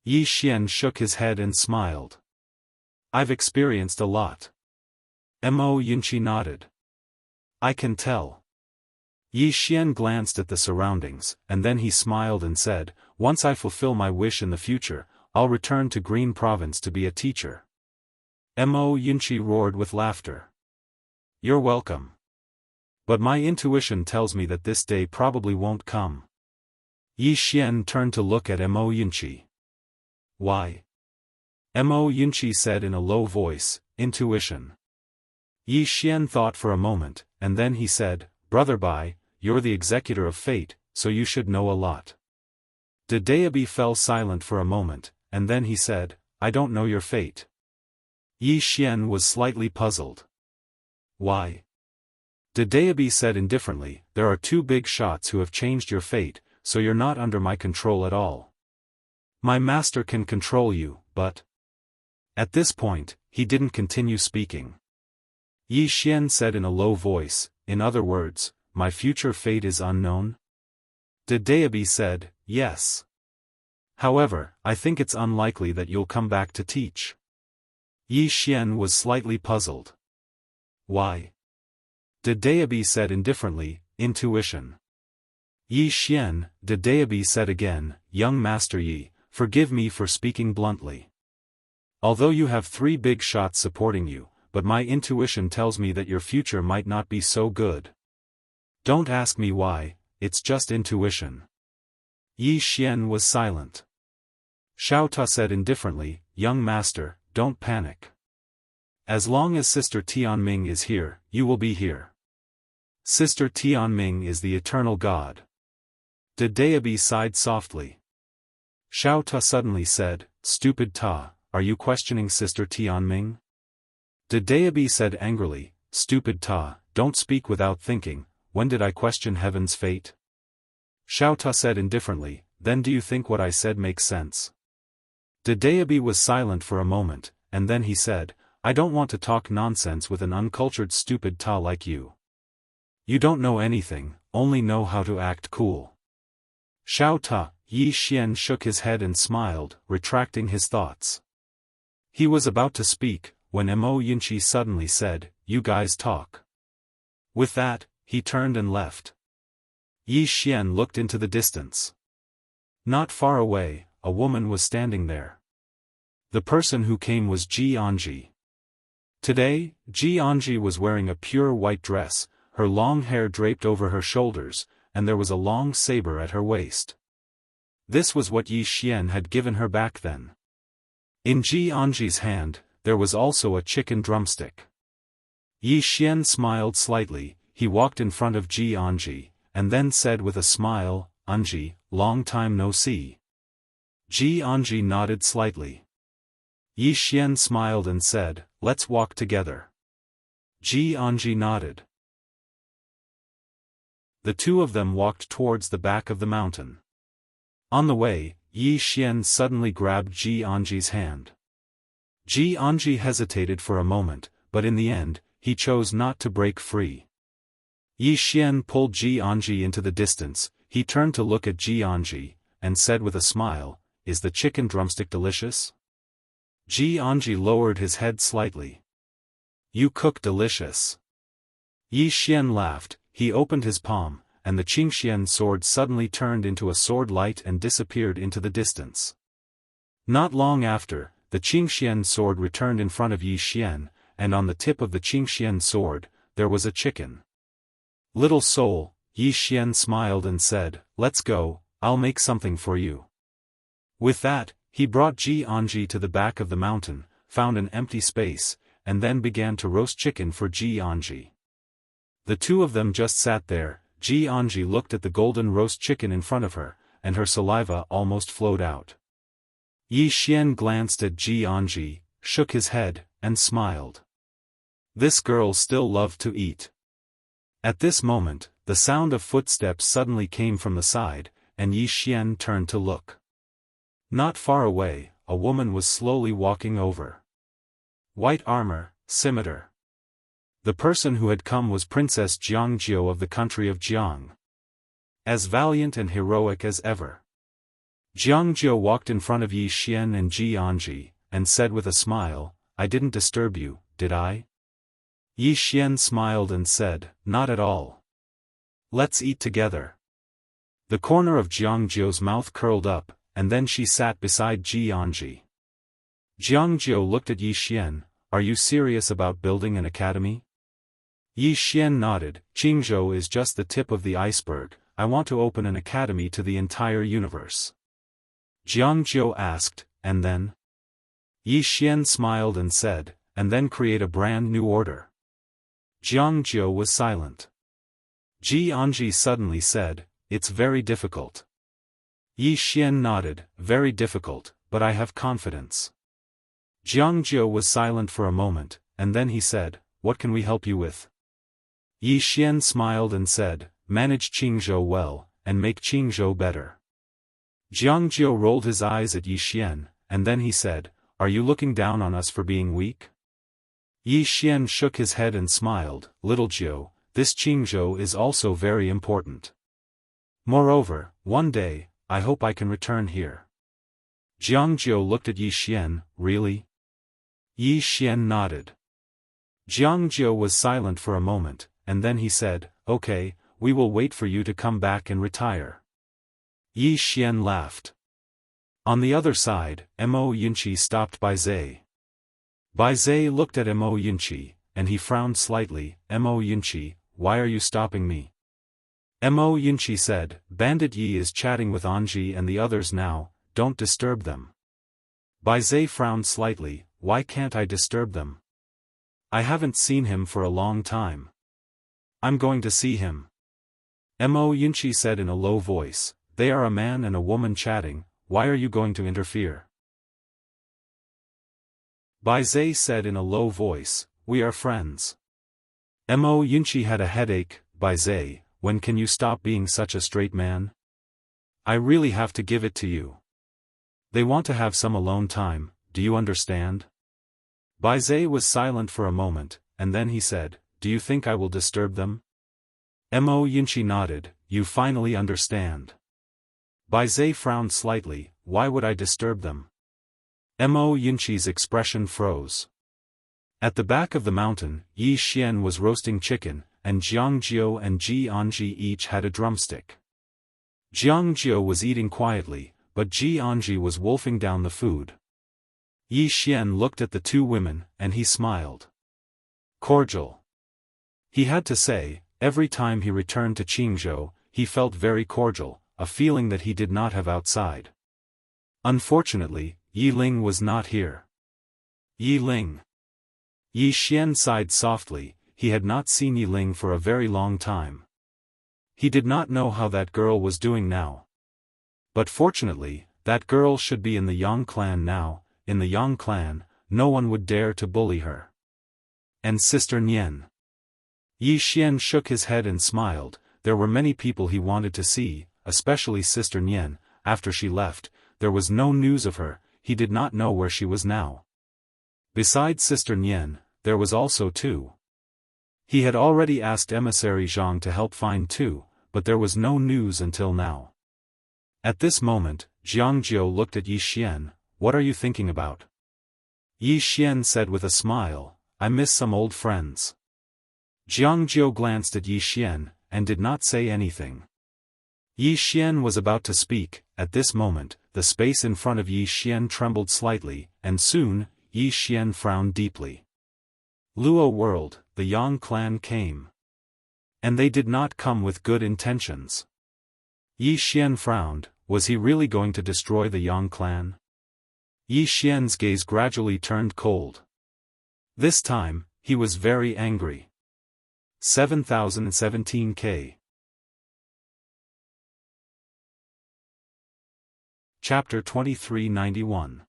Speaker 1: Yi Xian shook his head and smiled. I've experienced a lot. Mo Yunqi nodded. I can tell. Yi Xian glanced at the surroundings, and then he smiled and said, once I fulfill my wish in the future, I'll return to Green Province to be a teacher. Mo Yunqi roared with laughter. You're welcome. But my intuition tells me that this day probably won't come. Yi Xian turned to look at Mo Yunqi. Why? Mo Yunqi said in a low voice, intuition. Yi Xian thought for a moment, and then he said, Brother Bai, you're the executor of fate, so you should know a lot. De Daobi fell silent for a moment, and then he said, I don't know your fate. Yi Xian was slightly puzzled. Why? De Daobi said indifferently, there are two big shots who have changed your fate, so you're not under my control at all. My master can control you, but... At this point, he didn't continue speaking. Yi Xian said in a low voice, in other words, my future fate is unknown? De Daobi said, yes. However, I think it's unlikely that you'll come back to teach. Yi Xian was slightly puzzled. Why? De Daobi said indifferently, intuition. Yi Xian, De Daobi said again, young Master Yi, forgive me for speaking bluntly. Although you have 3 big shots supporting you, but my intuition tells me that your future might not be so good. Don't ask me why, it's just intuition. Yi Xian was silent. Xiao Ta said indifferently, young master, don't panic. As long as Sister Tianming is here, you will be here. Sister Tianming is the eternal God. De Daobi sighed softly. Xiao Ta suddenly said, stupid Ta, are you questioning Sister Tianming? De Daobi said angrily, stupid Ta, don't speak without thinking, when did I question heaven's fate? Xiao Ta said indifferently, then do you think what I said makes sense? De Daobi was silent for a moment, and then he said, I don't want to talk nonsense with an uncultured stupid Ta like you. You don't know anything, only know how to act cool. Xiao Ta, Yi Xian shook his head and smiled, retracting his thoughts. He was about to speak, when Mo Yunqi suddenly said, you guys talk. With that, he turned and left. Yi Xian looked into the distance. Not far away, a woman was standing there. The person who came was Ji Anji. Today, Ji Anji was wearing a pure white dress, her long hair draped over her shoulders, and there was a long saber at her waist. This was what Yi Xian had given her back then. In Ji Anji's hand, there was also a chicken drumstick. Yi Xian smiled slightly, he walked in front of Ji Anji, and then said with a smile, Anji, long time no see. Ji Anji nodded slightly. Yi Xian smiled and said, let's walk together. Ji Anji nodded. The two of them walked towards the back of the mountain. On the way, Yi Xian suddenly grabbed Ji Anji's hand. Ji Anji hesitated for a moment, but in the end, he chose not to break free. Yi Xian pulled Ji Anji into the distance, he turned to look at Ji Anji, and said with a smile, is the chicken drumstick delicious? Ji Anji lowered his head slightly. You cook delicious. Yi Xian laughed, he opened his palm, and the Qingxian sword suddenly turned into a sword light and disappeared into the distance. Not long after, the Qingxian sword returned in front of Yi Xian, and on the tip of the Qingxian sword, there was a chicken. Little soul, Yi Xian smiled and said, let's go, I'll make something for you. With that, he brought Ji Anji to the back of the mountain, found an empty space, and then began to roast chicken for Ji Anji. The two of them just sat there. Ji Anji looked at the golden roast chicken in front of her, and her saliva almost flowed out. Yi Xian glanced at Ji Anji, shook his head, and smiled. This girl still loved to eat. At this moment, the sound of footsteps suddenly came from the side, and Yi Xian turned to look. Not far away, a woman was slowly walking over. White armor, scimitar. The person who had come was Princess Jiangjiu of the country of Jiang. As valiant and heroic as ever. Jiangjiu walked in front of Yi Xian and Ji Anji, and said with a smile, I didn't disturb you, did I? Yi Xian smiled and said, not at all. Let's eat together. The corner of Jiangjiu's mouth curled up, and then she sat beside Ji Anji. Jiang Jiu looked at Yi Xian. Are you serious about building an academy? Yi Xian nodded. Qingzhou is just the tip of the iceberg. I want to open an academy to the entire universe. Jiang Jiu asked, and then? Yi Xian smiled and said, and then create a brand new order. Jiang Jiu was silent. Ji Anji suddenly said, it's very difficult. Yi Xian nodded, very difficult, but I have confidence. Jiang Jiu was silent for a moment, and then he said, what can we help you with? Yi Xian smiled and said, manage Qingzhou well, and make Qingzhou better. Jiang Jiu rolled his eyes at Yi Xian, and then he said, are you looking down on us for being weak? Yi Xian shook his head and smiled, little Jiu, this Qingzhou is also very important. Moreover, one day, I hope I can return here. Jiang Jiu looked at Yi Xian, really? Yi Xian nodded. Jiang Jiu was silent for a moment, and then he said, okay, we will wait for you to come back and retire. Yi Xian laughed. On the other side, Mo Yunqi stopped Bai Zai. Bai Zai looked at Mo Yunqi, and he frowned slightly. Mo Yunqi, why are you stopping me? Mo Yunqi said, Bandit Yi is chatting with Anji and the others now, don't disturb them. Bai Zai frowned slightly, why can't I disturb them? I haven't seen him for a long time. I'm going to see him. Mo Yunqi said in a low voice, they are a man and a woman chatting, why are you going to interfere? Bai Zai said in a low voice, we are friends. Mo Yunqi had a headache. Bai Zai, when can you stop being such a straight man? I really have to give it to you. They want to have some alone time, do you understand? Bai Zai was silent for a moment, and then he said, do you think I will disturb them? Mo Yunqi nodded, you finally understand. Bai Zai frowned slightly, why would I disturb them? Mo Yunqi's expression froze. At the back of the mountain, Yi Xian was roasting chicken, and Jiang Jiu and Ji Anji each had a drumstick. Jiang Jiu was eating quietly, but Ji Anji was wolfing down the food. Yi Xian looked at the two women, and he smiled. Cordial. He had to say, every time he returned to Qingzhou, he felt very cordial, a feeling that he did not have outside. Unfortunately, Yi Ling was not here. Yi Ling. Yi Xian sighed softly, he had not seen Yi Ling for a very long time. He did not know how that girl was doing now. But fortunately, that girl should be in the Yang clan now. In the Yang clan, no one would dare to bully her. And Sister Nian. Yi Xian shook his head and smiled, there were many people he wanted to see, especially Sister Nian. After she left, there was no news of her, he did not know where she was now. Besides Sister Nian, there was also Tu. He had already asked Emissary Zhang to help find Tu, but there was no news until now. At this moment, Jiang Jiu looked at Yi Xian, what are you thinking about? Yi Xian said with a smile, I miss some old friends. Jiang Jiu glanced at Yi Xian, and did not say anything. Yi Xian was about to speak. At this moment, the space in front of Yi Xian trembled slightly, and soon, Yi Xian frowned deeply. Luo world, the Yang clan came. And they did not come with good intentions. Yi Xian frowned, was he really going to destroy the Yang clan? Yi Xian's gaze gradually turned cold. This time, he was very angry. 7017K. Chapter 2391.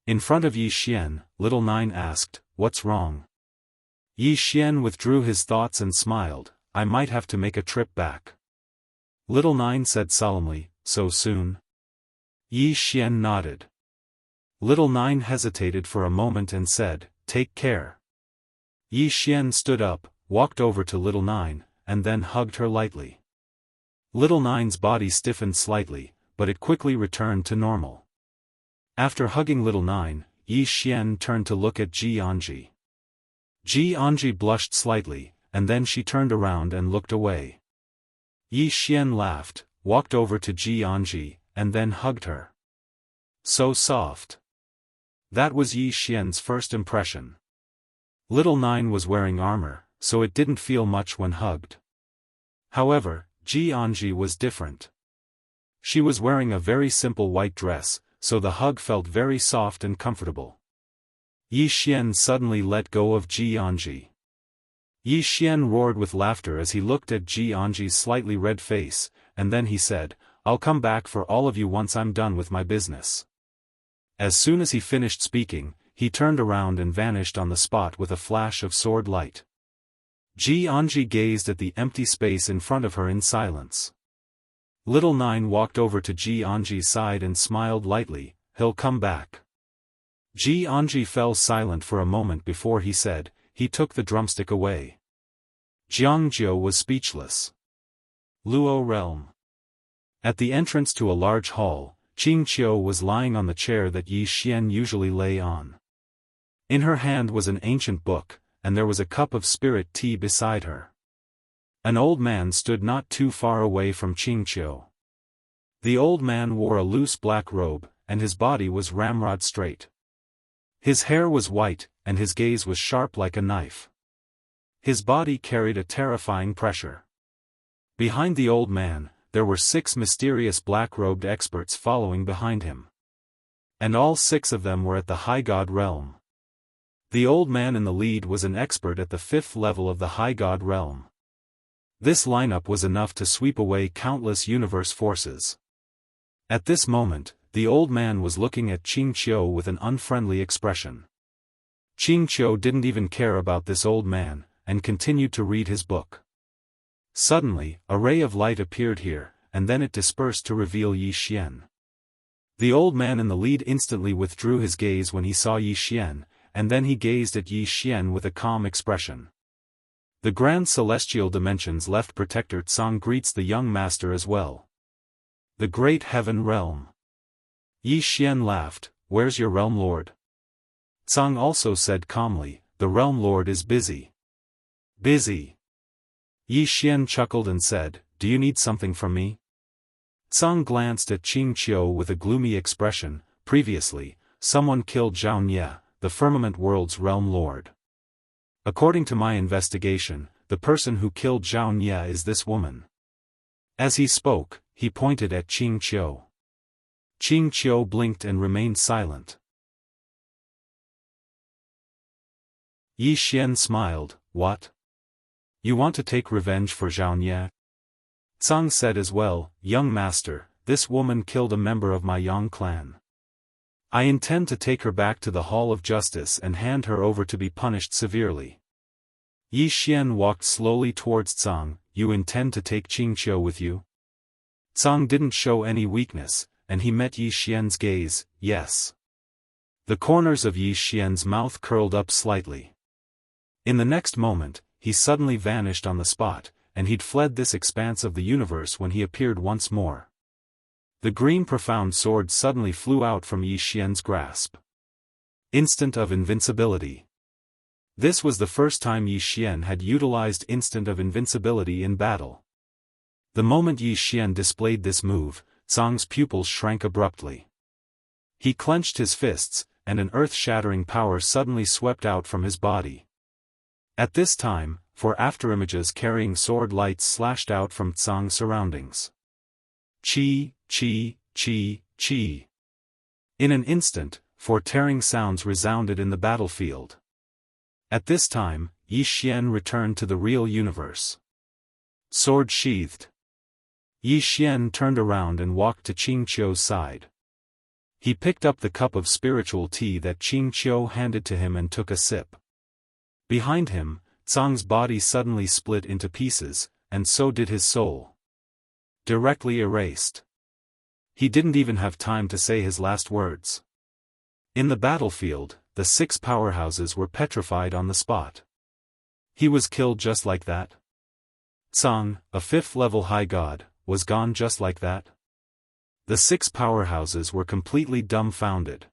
Speaker 1: In front of Yi Xian, Little Nine asked, what's wrong? Yi Xian withdrew his thoughts and smiled, I might have to make a trip back. Little Nine said solemnly, so soon? Yi Xian nodded. Little Nine hesitated for a moment and said, take care. Yi Xian stood up, walked over to Little Nine, and then hugged her lightly. Little Nine's body stiffened slightly, but it quickly returned to normal. After hugging Little Nine, Yi Xian turned to look at Ji Anji. Ji Anji blushed slightly, and then she turned around and looked away. Yi Xian laughed, walked over to Ji Anji, and then hugged her. So soft. That was Yi Xian's first impression. Little Nine was wearing armor, so it didn't feel much when hugged. However, Ji Anji was different. She was wearing a very simple white dress, so the hug felt very soft and comfortable. Yi Xian suddenly let go of Ji Anji. Yi Xian roared with laughter as he looked at Ji Anji's slightly red face, and then he said, "I'll come back for all of you once I'm done with my business." As soon as he finished speaking, he turned around and vanished on the spot with a flash of sword light. Ji Anji gazed at the empty space in front of her in silence. Little Nine walked over to Ji Anji's side and smiled lightly, "He'll come back." Ji Anji fell silent for a moment before he said, "He took the drumstick away." Jiangjiu was speechless. Luo Realm. At the entrance to a large hall, Qingqiu was lying on the chair that Yi Xian usually lay on. In her hand was an ancient book, and there was a cup of spirit tea beside her. An old man stood not too far away from Qingqiu. The old man wore a loose black robe, and his body was ramrod straight. His hair was white, and his gaze was sharp like a knife. His body carried a terrifying pressure. Behind the old man, there were 6 mysterious black-robed experts following behind him. And all 6 of them were at the High God realm. The old man in the lead was an expert at the 5th level of the High God realm. This lineup was enough to sweep away countless universe forces. At this moment, the old man was looking at Qingqiu with an unfriendly expression. Qingqiu didn't even care about this old man, and continued to read his book. Suddenly, a ray of light appeared here, and then it dispersed to reveal Yi Xian. The old man in the lead instantly withdrew his gaze when he saw Yi Xian, and then he gazed at Yi Xian with a calm expression. The Grand Celestial Dimensions left Protector Tsang greets the young master as well. The Great Heaven Realm. Yi Xian laughed, "Where's your realm lord?" Tsang also said calmly, "The realm lord is busy." "Busy?" Yi Xian chuckled and said, "Do you need something from me?" Tsang glanced at Qingqiu with a gloomy expression. Previously, someone killed Zhao Nye, the Firmament World's realm lord. According to my investigation, the person who killed Zhao Nye is this woman. As he spoke, he pointed at Qingqiu. Qingqiu blinked and remained silent. Yi Xian smiled, "What? You want to take revenge for Zhao Nye?" Tsang said as well, "Young master, this woman killed a member of my Yang clan. I intend to take her back to the Hall of Justice and hand her over to be punished severely." Yi Xian walked slowly towards Tsang. "You intend to take Qingqiu with you?" Tsang didn't show any weakness, and he met Yi Xian's gaze. "Yes." The corners of Yi Xian's mouth curled up slightly. In the next moment, he suddenly vanished on the spot, and he'd fled this expanse of the universe when he appeared once more. The green profound sword suddenly flew out from Yi Xian's grasp. Instant of invincibility. This was the first time Yi Xian had utilized instant of invincibility in battle. The moment Yi Xian displayed this move, Tsang's pupils shrank abruptly. He clenched his fists, and an earth-shattering power suddenly swept out from his body. At this time, 4 afterimages carrying sword lights slashed out from Tsang's surroundings. Chi, chi, chi, chi. In an instant, 4 tearing sounds resounded in the battlefield. At this time, Yi Xian returned to the real universe. Sword sheathed. Yi Xian turned around and walked to Qingqiu's side. He picked up the cup of spiritual tea that Qingqiu handed to him and took a sip. Behind him, Tsang's body suddenly split into pieces, and so did his soul. Directly erased. He didn't even have time to say his last words. In the battlefield, the 6 powerhouses were petrified on the spot. He was killed just like that. Tsang, a 5th-level high god, was gone just like that. The 6 powerhouses were completely dumbfounded.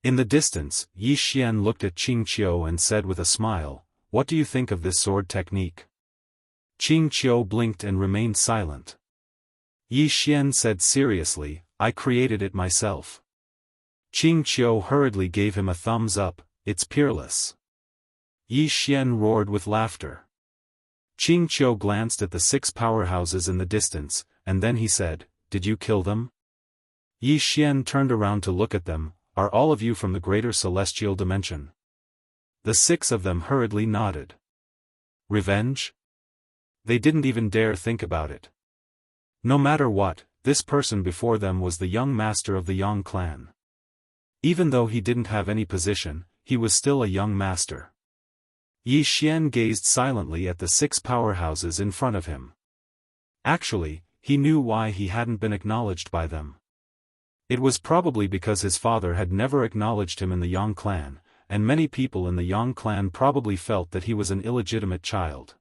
Speaker 1: In the distance, Yi Xian looked at Qingqiu and said with a smile, "What do you think of this sword technique?" Qingqiu blinked and remained silent. Yi Xian said seriously, "I created it myself. Qing Qiu hurriedly gave him a thumbs up, it's peerless. Yi Xian roared with laughter. Qing Qiu glanced at the 6 powerhouses in the distance, and then he said, did you kill them? Yi Xian turned around to look at them, are all of you from the greater celestial dimension? The 6 of them hurriedly nodded. Revenge? They didn't even dare think about it. No matter what, this person before them was the young master of the Yang clan. Even though he didn't have any position, he was still a young master. Yi Xian gazed silently at the 6 powerhouses in front of him. Actually, he knew why he hadn't been acknowledged by them. It was probably because his father had never acknowledged him in the Yang clan, and many people in the Yang clan probably felt that he was an illegitimate child.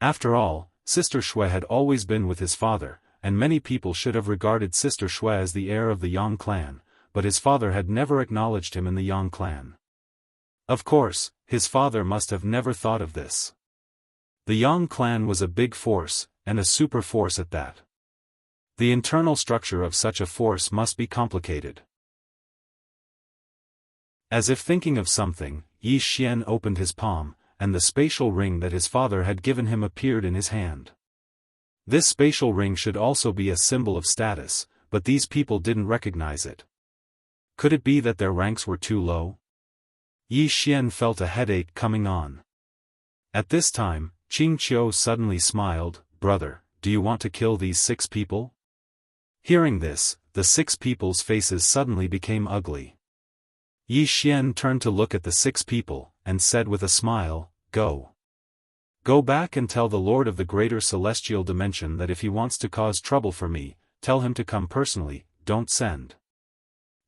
Speaker 1: After all, Sister Shui had always been with his father, and many people should have regarded Sister Shui as the heir of the Yang clan, but his father had never acknowledged him in the Yang clan. Of course, his father must have never thought of this. The Yang clan was a big force, and a super force at that. The internal structure of such a force must be complicated. As if thinking of something, Yi Xian opened his palm, and the spatial ring that his father had given him appeared in his hand. This spatial ring should also be a symbol of status, but these people didn't recognize it. Could it be that their ranks were too low? Yi Xian felt a headache coming on. At this time, Qing Qiu suddenly smiled, brother, do you want to kill these 6 people? Hearing this, the 6 people's faces suddenly became ugly. Yi Xian turned to look at the 6 people, and said with a smile, go. Go back and tell the Lord of the greater celestial dimension that if he wants to cause trouble for me, tell him to come personally, don't send.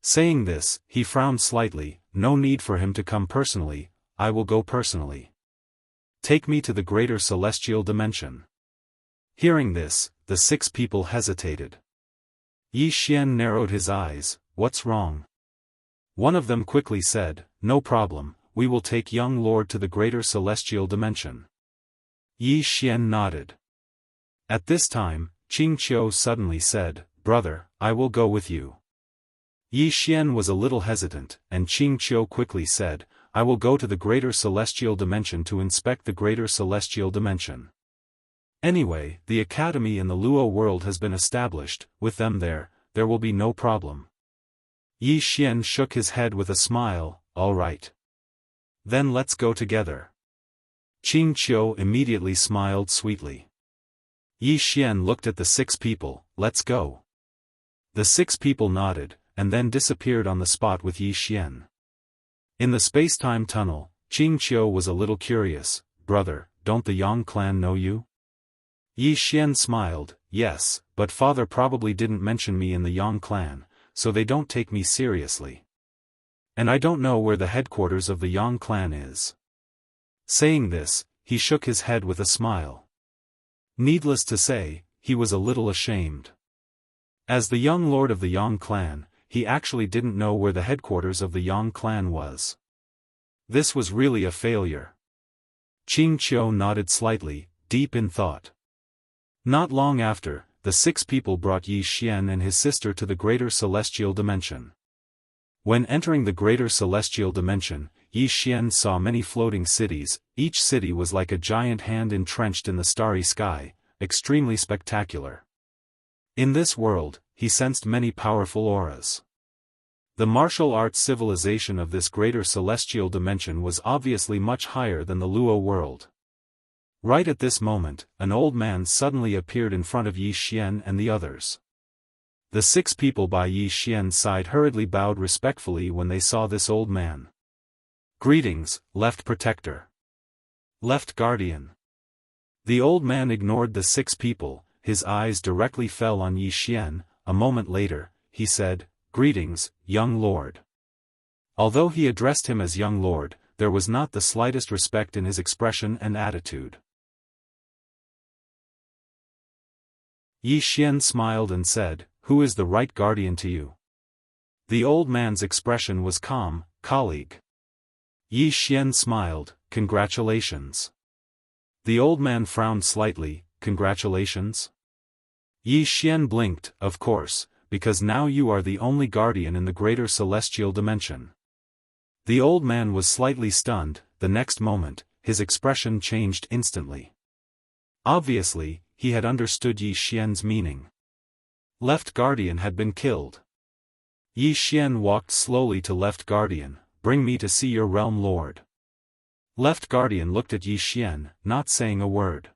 Speaker 1: Saying this, he frowned slightly, no need for him to come personally, I will go personally. Take me to the greater celestial dimension. Hearing this, the 6 people hesitated. Yi Xian narrowed his eyes, what's wrong? One of them quickly said, no problem, we will take young lord to the greater celestial dimension. Yi Xian nodded. At this time, Qing Qiu suddenly said, brother, I will go with you. Yi Xian was a little hesitant, and Qing Qiu quickly said, I will go to the greater celestial dimension to inspect the greater celestial dimension. Anyway, the academy in the Luo world has been established, with them there will be no problem. Yi Xian shook his head with a smile, all right. Then let's go together. Qing Qiu immediately smiled sweetly. Yi Xian looked at the 6 people, let's go. The 6 people nodded, and then disappeared on the spot with Yi Xian. In the space-time tunnel, Qing Qiu was a little curious, brother, don't the Yang clan know you? Yi Xian smiled, yes, but father probably didn't mention me in the Yang clan, so they don't take me seriously. And I don't know where the headquarters of the Yang clan is. Saying this, he shook his head with a smile. Needless to say, he was a little ashamed. As the young lord of the Yang clan, he actually didn't know where the headquarters of the Yang clan was. This was really a failure. Qing Qiu nodded slightly, deep in thought. Not long after, the 6 people brought Yi Xian and his sister to the greater celestial dimension. When entering the greater celestial dimension, Yi Xian saw many floating cities, each city was like a giant hand entrenched in the starry sky, extremely spectacular. In this world, he sensed many powerful auras. The martial arts civilization of this greater celestial dimension was obviously much higher than the Luo world. Right at this moment, an old man suddenly appeared in front of Yi Xian and the others. The 6 people by Yi Xian's side hurriedly bowed respectfully when they saw this old man. Greetings, Left Protector. Left Guardian. The old man ignored the 6 people, his eyes directly fell on Yi Xian. A moment later, he said, Greetings, young lord. Although he addressed him as young lord, there was not the slightest respect in his expression and attitude. Yi Xian smiled and said, Who is the right guardian to you? The old man's expression was calm, colleague. Yi Xian smiled, Congratulations. The old man frowned slightly, Congratulations? Yi Xian blinked, Of course, because now you are the only guardian in the greater celestial dimension." The old man was slightly stunned. The next moment, his expression changed instantly. Obviously, he had understood Yi Xian's meaning. Left Guardian had been killed. Yi Xian walked slowly to Left Guardian. "Bring me to see your realm lord." Left Guardian looked at Yi Xian, not saying a word.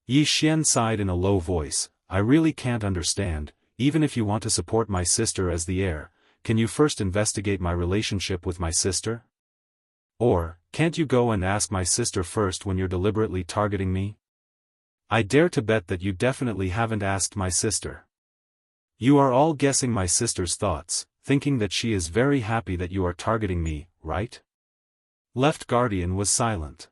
Speaker 1: Yi Xian sighed in a low voice, "I really can't understand. Even if you want to support my sister as the heir, can you first investigate my relationship with my sister? Or, can't you go and ask my sister first when you're deliberately targeting me? I dare to bet that you definitely haven't asked my sister. You are all guessing my sister's thoughts, thinking that she is very happy that you are targeting me, right?" Left Guardian was silent.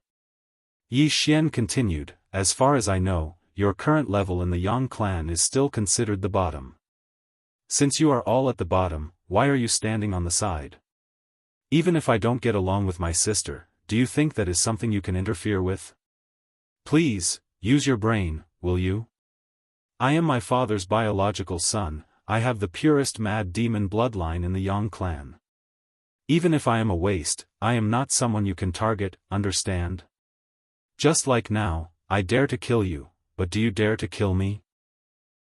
Speaker 1: Yi Xian continued, "As far as I know, your current level in the Yang clan is still considered the bottom. Since you are all at the bottom, why are you standing on the side? Even if I don't get along with my sister, do you think that is something you can interfere with? Please, use your brain, will you? I am my father's biological son. I have the purest mad demon bloodline in the Yang clan. Even if I am a waste, I am not someone you can target, understand? Just like now, I dare to kill you, but do you dare to kill me?"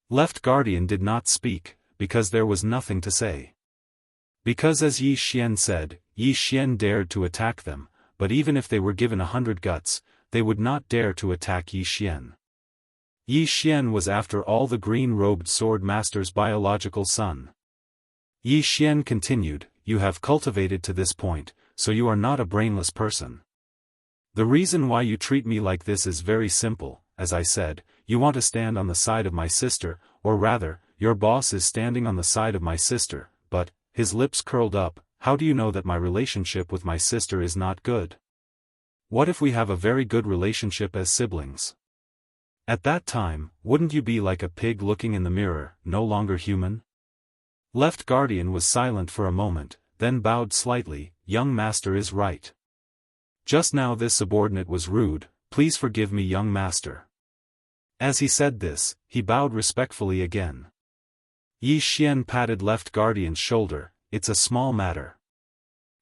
Speaker 1: Left Guardian did not speak, because there was nothing to say. Because as Yi Xian said, Yi Xian dared to attack them, but even if they were given 100 guts, they would not dare to attack Yi Xian. Yi Xian was after all the green-robed Swordmaster's biological son. Yi Xian continued, "You have cultivated to this point, so you are not a brainless person. The reason why you treat me like this is very simple. As I said, you want to stand on the side of my sister, or rather, your boss is standing on the side of my sister, but," his lips curled up, "how do you know that my relationship with my sister is not good? What if we have a very good relationship as siblings? At that time, wouldn't you be like a pig looking in the mirror, no longer human?" Left Guardian was silent for a moment, then bowed slightly. "Young master is right. Just now this subordinate was rude, please forgive me, young master." As he said this, he bowed respectfully again. Yi Xian patted Left Guardian's shoulder, "It's a small matter.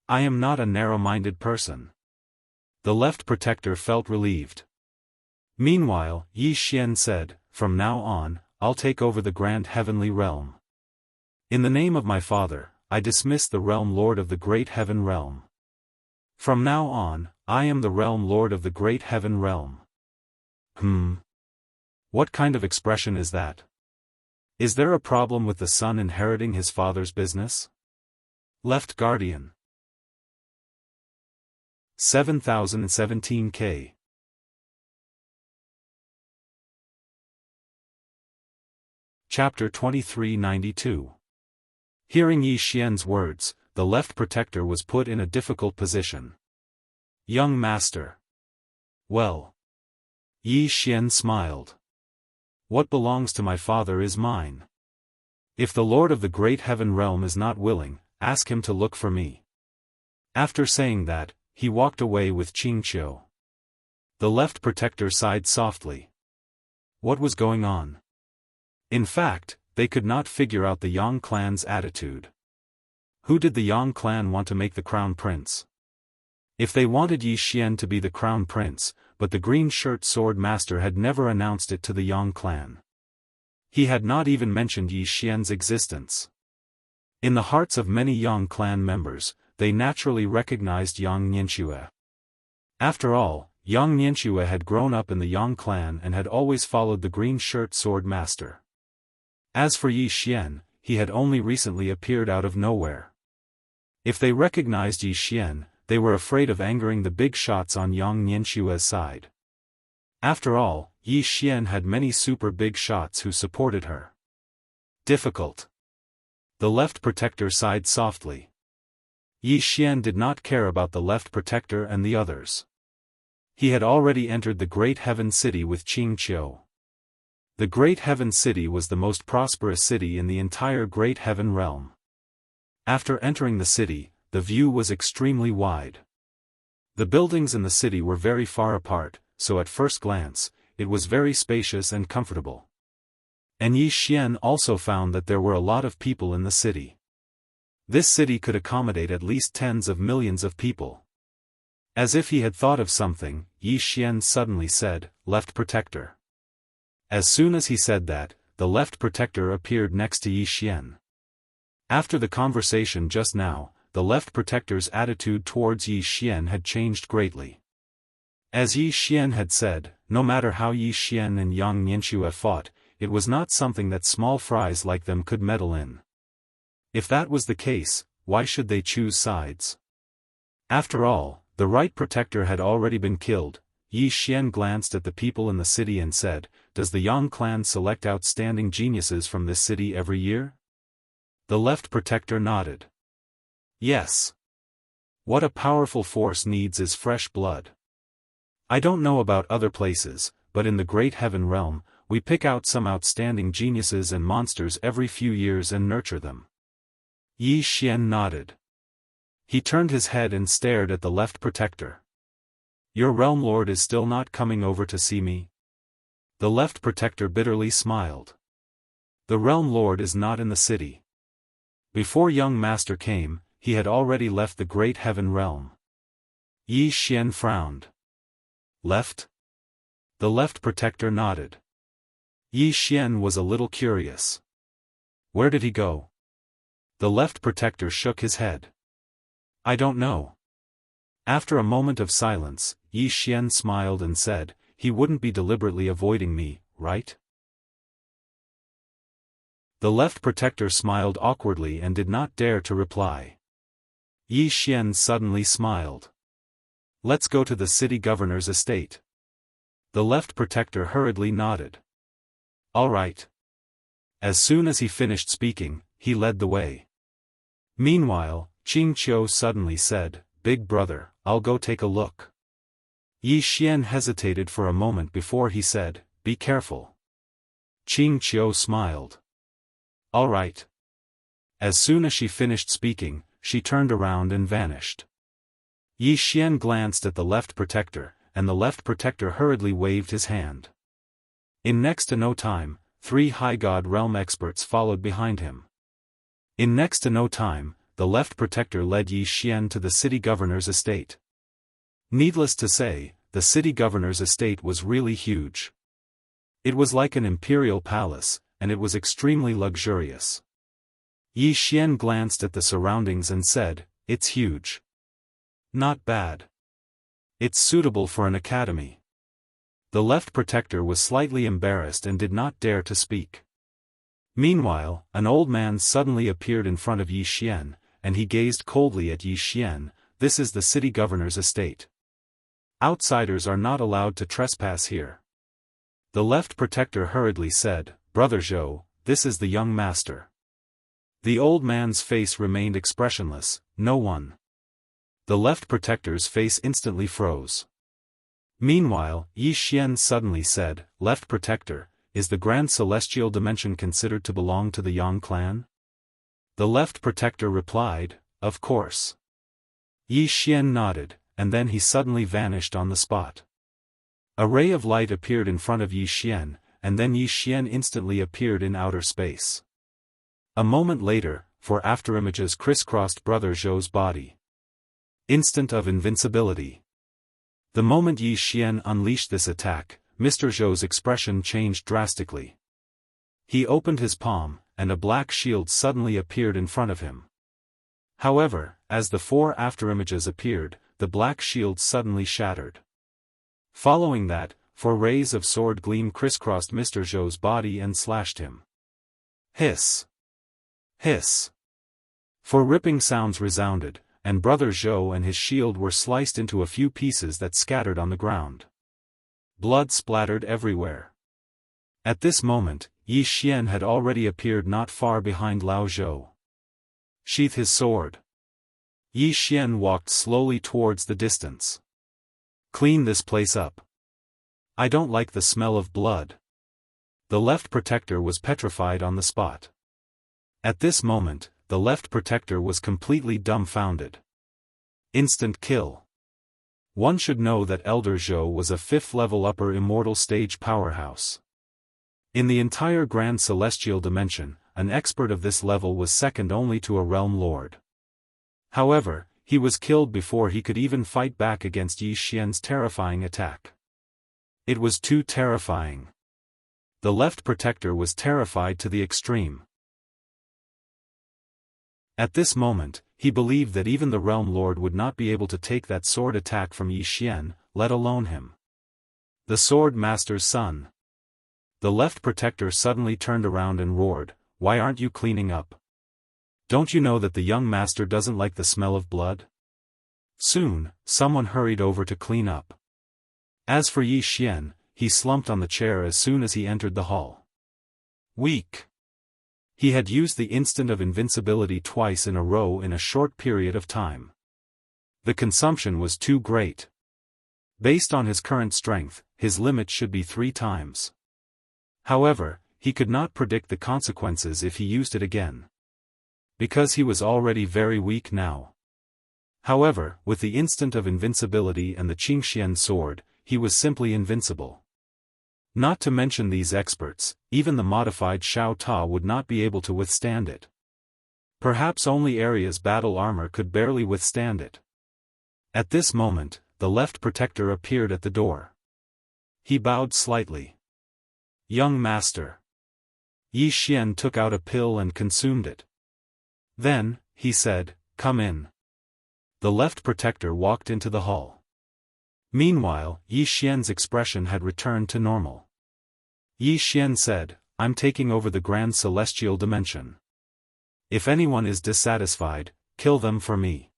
Speaker 1: I am not a narrow-minded person." The Left Protector felt relieved. Meanwhile, Yi Xian said, "From now on, I'll take over the Grand Heavenly Realm. In the name of my father, I dismiss the Realm Lord of the Great Heaven Realm. From now on, I am the Realm Lord of the Great Heaven Realm." What kind of expression is that? Is there a problem with the son inheriting his father's business? Left Guardian. 7017K. Chapter 2392. Hearing Yi Xian's words, the Left Protector was put in a difficult position. "Young master." "Well." Yi Xian smiled. "What belongs to my father is mine. If the Lord of the Great Heaven Realm is not willing, ask him to look for me." After saying that, he walked away with Qingqiu. The Left Protector sighed softly. What was going on? In fact, they could not figure out the Yang clan's attitude. Who did the Yang clan want to make the crown prince? If they wanted Yi Xian to be the crown prince, but the green shirt sword master had never announced it to the Yang clan. He had not even mentioned Yi Xian's existence. In the hearts of many Yang clan members, they naturally recognized Yang Nianxue. After all, Yang Nianxue had grown up in the Yang clan and had always followed the green shirt sword master. As for Yi Xian, he had only recently appeared out of nowhere. If they recognized Yi Xian, they were afraid of angering the big shots on Yang Nianxue's side. After all, Yi Xian had many super big shots who supported her. Difficult. The Left Protector sighed softly. Yi Xian did not care about the Left Protector and the others. He had already entered the Great Heaven City with Qingqiu. The Great Heaven City was the most prosperous city in the entire Great Heaven Realm. After entering the city, the view was extremely wide. The buildings in the city were very far apart, so at first glance, it was very spacious and comfortable. And Yi Xian also found that there were a lot of people in the city. This city could accommodate at least tens of millions of people. As if he had thought of something, Yi Xian suddenly said, "Left Protector." As soon as he said that, the Left Protector appeared next to Yi Xian. After the conversation just now, the Left Protector's attitude towards Yi Xian had changed greatly. As Yi Xian had said, no matter how Yi Xian and Yang Nianxue fought, it was not something that small fries like them could meddle in. If that was the case, why should they choose sides? After all, the right protector had already been killed. Yi Xian glanced at the people in the city and said, "Does the Yang clan select outstanding geniuses from this city every year?" The Left Protector nodded. "Yes. What a powerful force needs is fresh blood. I don't know about other places, but in the Great Heaven Realm, we pick out some outstanding geniuses and monsters every few years and nurture them." Yi Xian nodded. He turned his head and stared at the Left Protector. "Your Realm Lord is still not coming over to see me?" The Left Protector bitterly smiled. "The Realm Lord is not in the city. Before young Master came, he had already left the Great Heaven Realm." Yi Xian frowned. "Left?" The Left Protector nodded. Yi Xian was a little curious. "Where did he go?" The Left Protector shook his head. "I don't know." After a moment of silence, Yi Xian smiled and said, "He wouldn't be deliberately avoiding me, right?" The Left Protector smiled awkwardly and did not dare to reply. Yi Xian suddenly smiled. "Let's go to the city governor's estate." The Left Protector hurriedly nodded. "All right." As soon as he finished speaking, he led the way. Meanwhile, Qing Qiu suddenly said, "Big brother, I'll go take a look." Yi Xian hesitated for a moment before he said, "Be careful." Qing Qiu smiled. "All right." As soon as she finished speaking, she turned around and vanished. Yi Xian glanced at the Left Protector, and the Left Protector hurriedly waved his hand. In next to no time, 3 High God Realm experts followed behind him. In next to no time, the Left Protector led Yi Xian to the city governor's estate. Needless to say, the city governor's estate was really huge. It was like an imperial palace, and it was extremely luxurious. Yi Xian glanced at the surroundings and said, "It's huge. Not bad. It's suitable for an academy." The Left Protector was slightly embarrassed and did not dare to speak. Meanwhile, an old man suddenly appeared in front of Yi Xian, and he gazed coldly at Yi Xian. "This is the city governor's estate. Outsiders are not allowed to trespass here." The Left Protector hurriedly said, "Brother Zhou, this is the young master." The old man's face remained expressionless. "No one." The Left Protector's face instantly froze. Meanwhile, Yi Xian suddenly said, "Left Protector, is the Grand Celestial Dimension considered to belong to the Yang clan?" The Left Protector replied, "Of course." Yi Xian nodded, and then he suddenly vanished on the spot. A ray of light appeared in front of Yi Xian, and then Yi Xian instantly appeared in outer space. A moment later, 4 afterimages crisscrossed Brother Zhou's body. Instant of invincibility. The moment Yi Xian unleashed this attack, Mr. Zhou's expression changed drastically. He opened his palm, and a black shield suddenly appeared in front of him. However, as the 4 afterimages appeared, the black shield suddenly shattered. Following that, 4 rays of sword gleam crisscrossed Mr. Zhou's body and slashed him. Hiss! Hiss! 4 ripping sounds resounded, and Brother Zhou and his shield were sliced into a few pieces that scattered on the ground. Blood splattered everywhere. At this moment, Yi Xian had already appeared not far behind Lao Zhou. "Sheath his sword." Yi Xian walked slowly towards the distance. "Clean this place up. I don't like the smell of blood." The Left Protector was petrified on the spot. At this moment, the Left Protector was completely dumbfounded. Instant kill. One should know that Elder Zhou was a 5th level upper immortal stage powerhouse. In the entire Grand Celestial Dimension, an expert of this level was second only to a Realm Lord. However, he was killed before he could even fight back against Yi Xian's terrifying attack. It was too terrifying. The left protector was terrified to the extreme. At this moment, he believed that even the Realm Lord would not be able to take that sword attack from Yi Xian, let alone him. The Swordmaster's son. The left protector suddenly turned around and roared, "Why aren't you cleaning up? Don't you know that the young master doesn't like the smell of blood?" Soon, someone hurried over to clean up. As for Yi Xian, he slumped on the chair as soon as he entered the hall. Weak. He had used the instant of invincibility twice in a row in a short period of time. The consumption was too great. Based on his current strength, his limit should be 3 times. However, he could not predict the consequences if he used it again. Because he was already very weak now. However, with the instant of invincibility and the Qingxian sword, he was simply invincible. Not to mention these experts, even the modified Xiao Ta would not be able to withstand it. Perhaps only Aria's battle armor could barely withstand it. At this moment, the left protector appeared at the door. He bowed slightly. "Young master." Yi Xian took out a pill and consumed it. Then, he said, "Come in." The left protector walked into the hall. Meanwhile, Yi Xian's expression had returned to normal. Yi Xian said, "I'm taking over the Grand Celestial Dimension. If anyone is dissatisfied, kill them for me."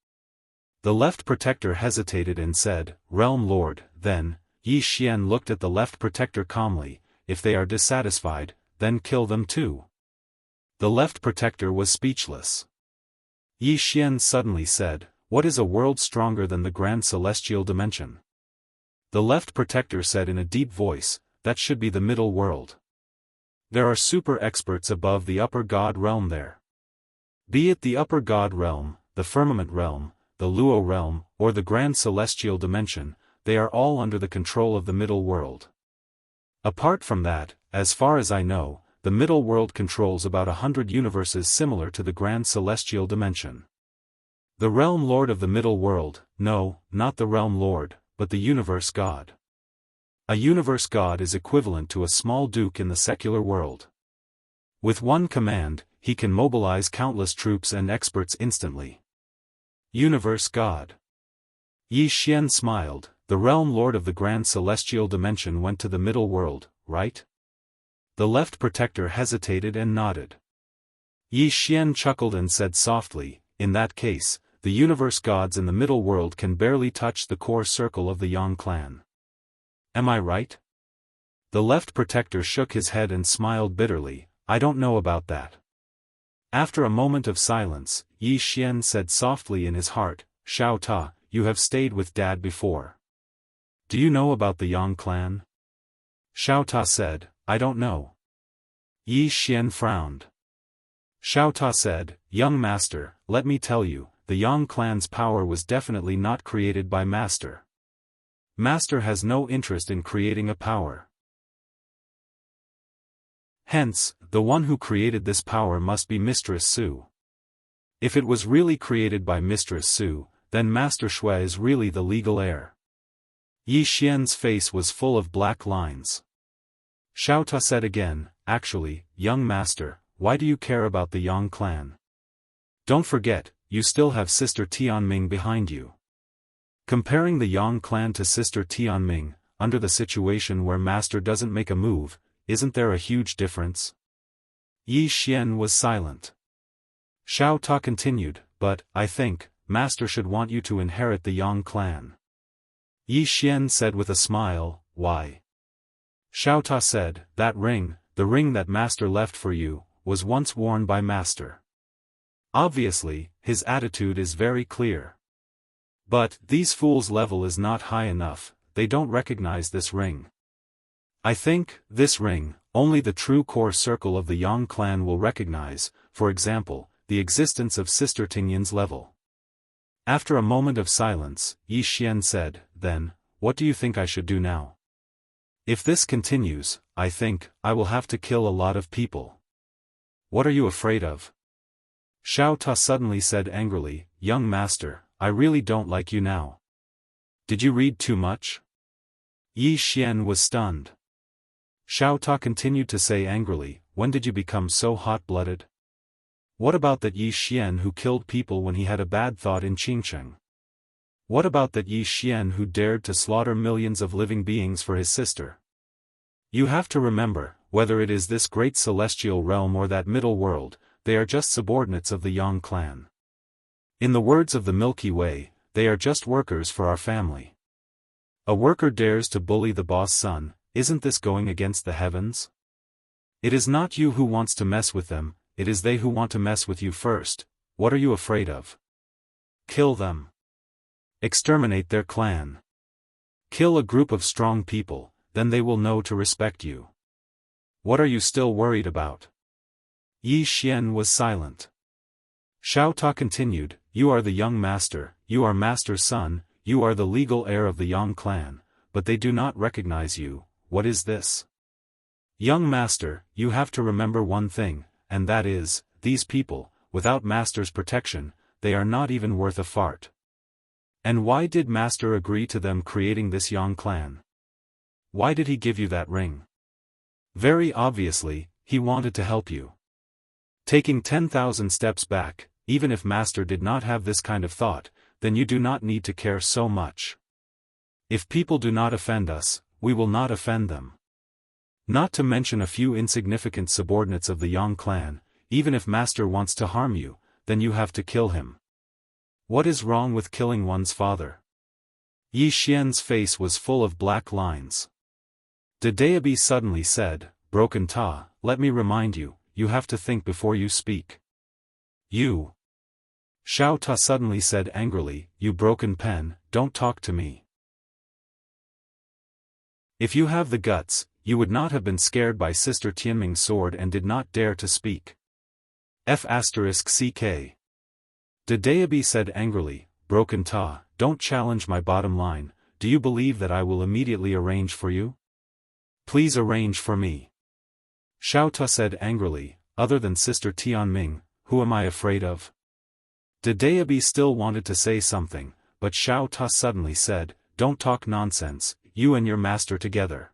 Speaker 1: The left protector hesitated and said, "Realm Lord." Then, Yi Xian looked at the left protector calmly, "If they are dissatisfied, then kill them too." The left protector was speechless. Yi Xian suddenly said, "What is a world stronger than the Grand Celestial Dimension?" The left protector said in a deep voice, "That should be the middle world. There are super experts above the upper god realm there. Be it the upper god realm, the firmament realm, the Luo realm, or the Grand Celestial Dimension, they are all under the control of the middle world. Apart from that, as far as I know, the middle world controls about 100 universes similar to the Grand Celestial Dimension. The Realm Lord of the middle world, no, not the Realm Lord, but the Universe God. A Universe God is equivalent to a small duke in the secular world. With one command, he can mobilize countless troops and experts instantly. Universe God." Yi Xian smiled. "The Realm Lord of the Grand Celestial Dimension went to the middle world, right?" The left protector hesitated and nodded. Yi Xian chuckled and said softly, "In that case, the universe gods in the middle world can barely touch the core circle of the Yang clan. Am I right?" The left protector shook his head and smiled bitterly, "I don't know about that." After a moment of silence, Yi Xian said softly in his heart, "Xiao Ta, you have stayed with Dad before. Do you know about the Yang clan?" Xiao Ta said, "I don't know." Yi Xian frowned. Xiao Ta said, "Young master, let me tell you, the Yang clan's power was definitely not created by Master. Master has no interest in creating a power. Hence, the one who created this power must be Mistress Su. If it was really created by Mistress Su, then Master Shui is really the legal heir." Yi Xian's face was full of black lines. Xiao Ta said again, "Actually, young master, why do you care about the Yang clan? Don't forget, you still have Sister Tianming behind you. Comparing the Yang clan to Sister Tianming, under the situation where Master doesn't make a move, isn't there a huge difference?" Yi Xian was silent. Xiao Ta continued, "But, I think, Master should want you to inherit the Yang clan." Yi Xian said with a smile, "Why?" Xiao Ta said, "That ring, the ring that Master left for you, was once worn by Master. Obviously, his attitude is very clear. But, these fools' level is not high enough, they don't recognize this ring. I think, this ring, only the true core circle of the Yang clan will recognize, for example, the existence of Sister Tingyan's level." After a moment of silence, Yi Xian said, "Then, what do you think I should do now?" If this continues, I think, I will have to kill a lot of people. What are you afraid of? Xiao Ta suddenly said angrily, Young master, I really don't like you now. Did you read too much? Yi Xian was stunned. Xiao Ta continued to say angrily, when did you become so hot-blooded? What about that Yi Xian who killed people when he had a bad thought in Qingcheng? What about that Yi Xian who dared to slaughter millions of living beings for his sister? You have to remember, whether it is this great celestial realm or that middle world, they are just subordinates of the Yang clan. In the words of the Milky Way, they are just workers for our family. A worker dares to bully the boss son, isn't this going against the heavens? It is not you who wants to mess with them, it is they who want to mess with you first. What are you afraid of? Kill them. Exterminate their clan. Kill a group of strong people, then they will know to respect you. What are you still worried about? Yi Xian was silent. Xiao Ta continued, You are the young master, you are master's son, you are the legal heir of the Yang clan, but they do not recognize you. What is this? Young master, you have to remember one thing, and that is, these people, without master's protection, they are not even worth a fart. And why did master agree to them creating this Yang clan? Why did he give you that ring? Very obviously, he wanted to help you. Taking 10,000 steps back, even if master did not have this kind of thought, then you do not need to care so much. If people do not offend us, we will not offend them. Not to mention a few insignificant subordinates of the Yang clan, even if master wants to harm you, then you have to kill him. What is wrong with killing one's father? Yi Xian's face was full of black lines. Dedeabi suddenly said, Broken Ta, let me remind you, you have to think before you speak. You. Xiao Ta suddenly said angrily, You broken pen, don't talk to me. If you have the guts, you would not have been scared by Sister Tianming's sword and did not dare to speak. F***ck. Dedeabi said angrily, Broken Ta, don't challenge my bottom line, do you believe that I will immediately arrange for you? Please arrange for me. Xiao Ta said angrily, other than Sister Tianming, who am I afraid of? Dedeabi still wanted to say something, but Xiao Ta suddenly said, Don't talk nonsense, you and your master together.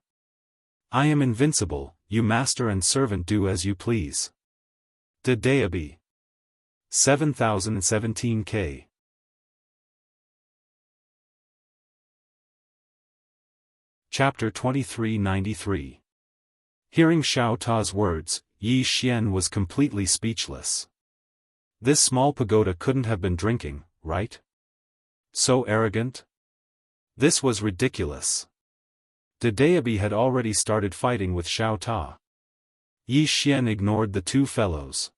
Speaker 1: I am invincible, you master and servant do as you please. Dedeabi. 7017K. Chapter 2393. Hearing Xiao Ta's words, Yi Xian was completely speechless. This small pagoda couldn't have been drinking, right? So arrogant? This was ridiculous. Dedeabi had already started fighting with Xiao Ta. Yi Xian ignored the two fellows.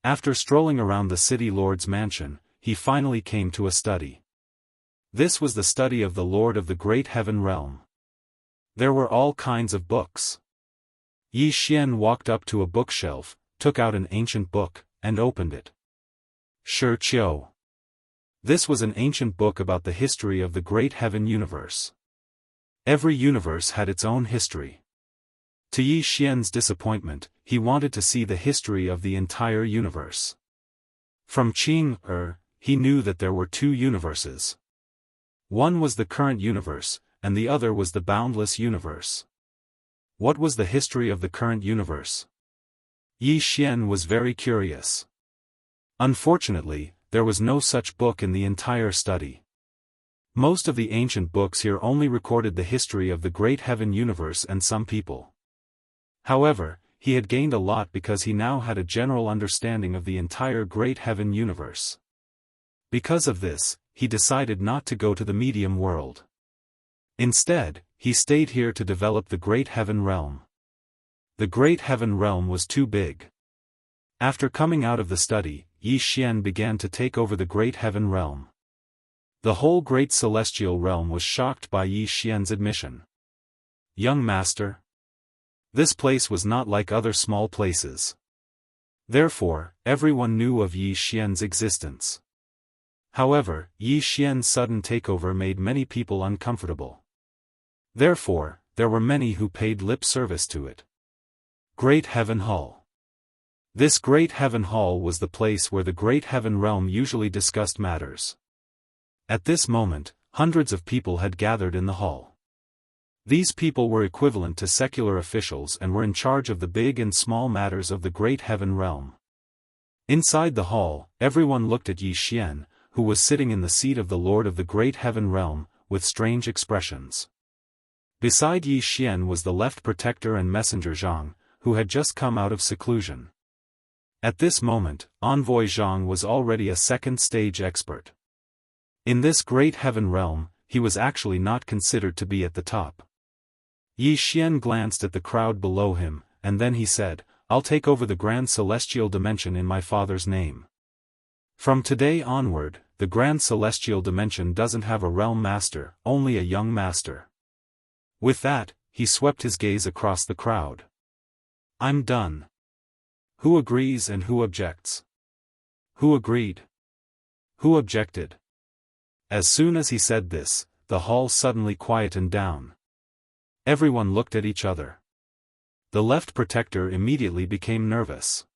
Speaker 1: After strolling around the city lord's mansion, he finally came to a study. This was the study of the Lord of the Great Heaven Realm. There were all kinds of books. Yi Xian walked up to a bookshelf, took out an ancient book, and opened it. Shi Qiu. This was an ancient book about the history of the Great Heaven universe. Every universe had its own history. To Yi Xian's disappointment, he wanted to see the history of the entire universe. From Qing, he knew that there were two universes. One was the current universe, and the other was the boundless universe. What was the history of the current universe? Yi Xian was very curious. Unfortunately, there was no such book in the entire study. Most of the ancient books here only recorded the history of the Great Heaven universe and some people. However, he had gained a lot because he now had a general understanding of the entire Great Heaven universe. Because of this, he decided not to go to the medium world. Instead, he stayed here to develop the Great Heaven realm. The Great Heaven realm was too big. After coming out of the study, Yi Xian began to take over the Great Heaven realm. The whole great celestial realm was shocked by Yi Xian's admission. Young master. This place was not like other small places. Therefore, everyone knew of Yi Xian's existence. However, Yi Xian's sudden takeover made many people uncomfortable. Therefore, there were many who paid lip service to it. Great Heaven Hall. This Great Heaven Hall was the place where the Great Heaven Realm usually discussed matters. At this moment, hundreds of people had gathered in the hall. These people were equivalent to secular officials and were in charge of the big and small matters of the Great Heaven Realm. Inside the hall, everyone looked at Yi Xian, who was sitting in the seat of the Lord of the Great Heaven Realm, with strange expressions. Beside Yi Xian was the left protector and messenger Zhang, who had just come out of seclusion. At this moment, Envoy Zhang was already a second-stage expert. In this Great Heaven Realm, he was actually not considered to be at the top. Yi Xian glanced at the crowd below him, and then he said, "I'll take over the Grand Celestial Dimension in my father's name. From today onward, the Grand Celestial Dimension doesn't have a Realm Master, only a young master." With that, he swept his gaze across the crowd. "I'm done. Who agrees and who objects?" Who agreed? Who objected? As soon as he said this, the hall suddenly quietened down. Everyone looked at each other. The left protector immediately became nervous.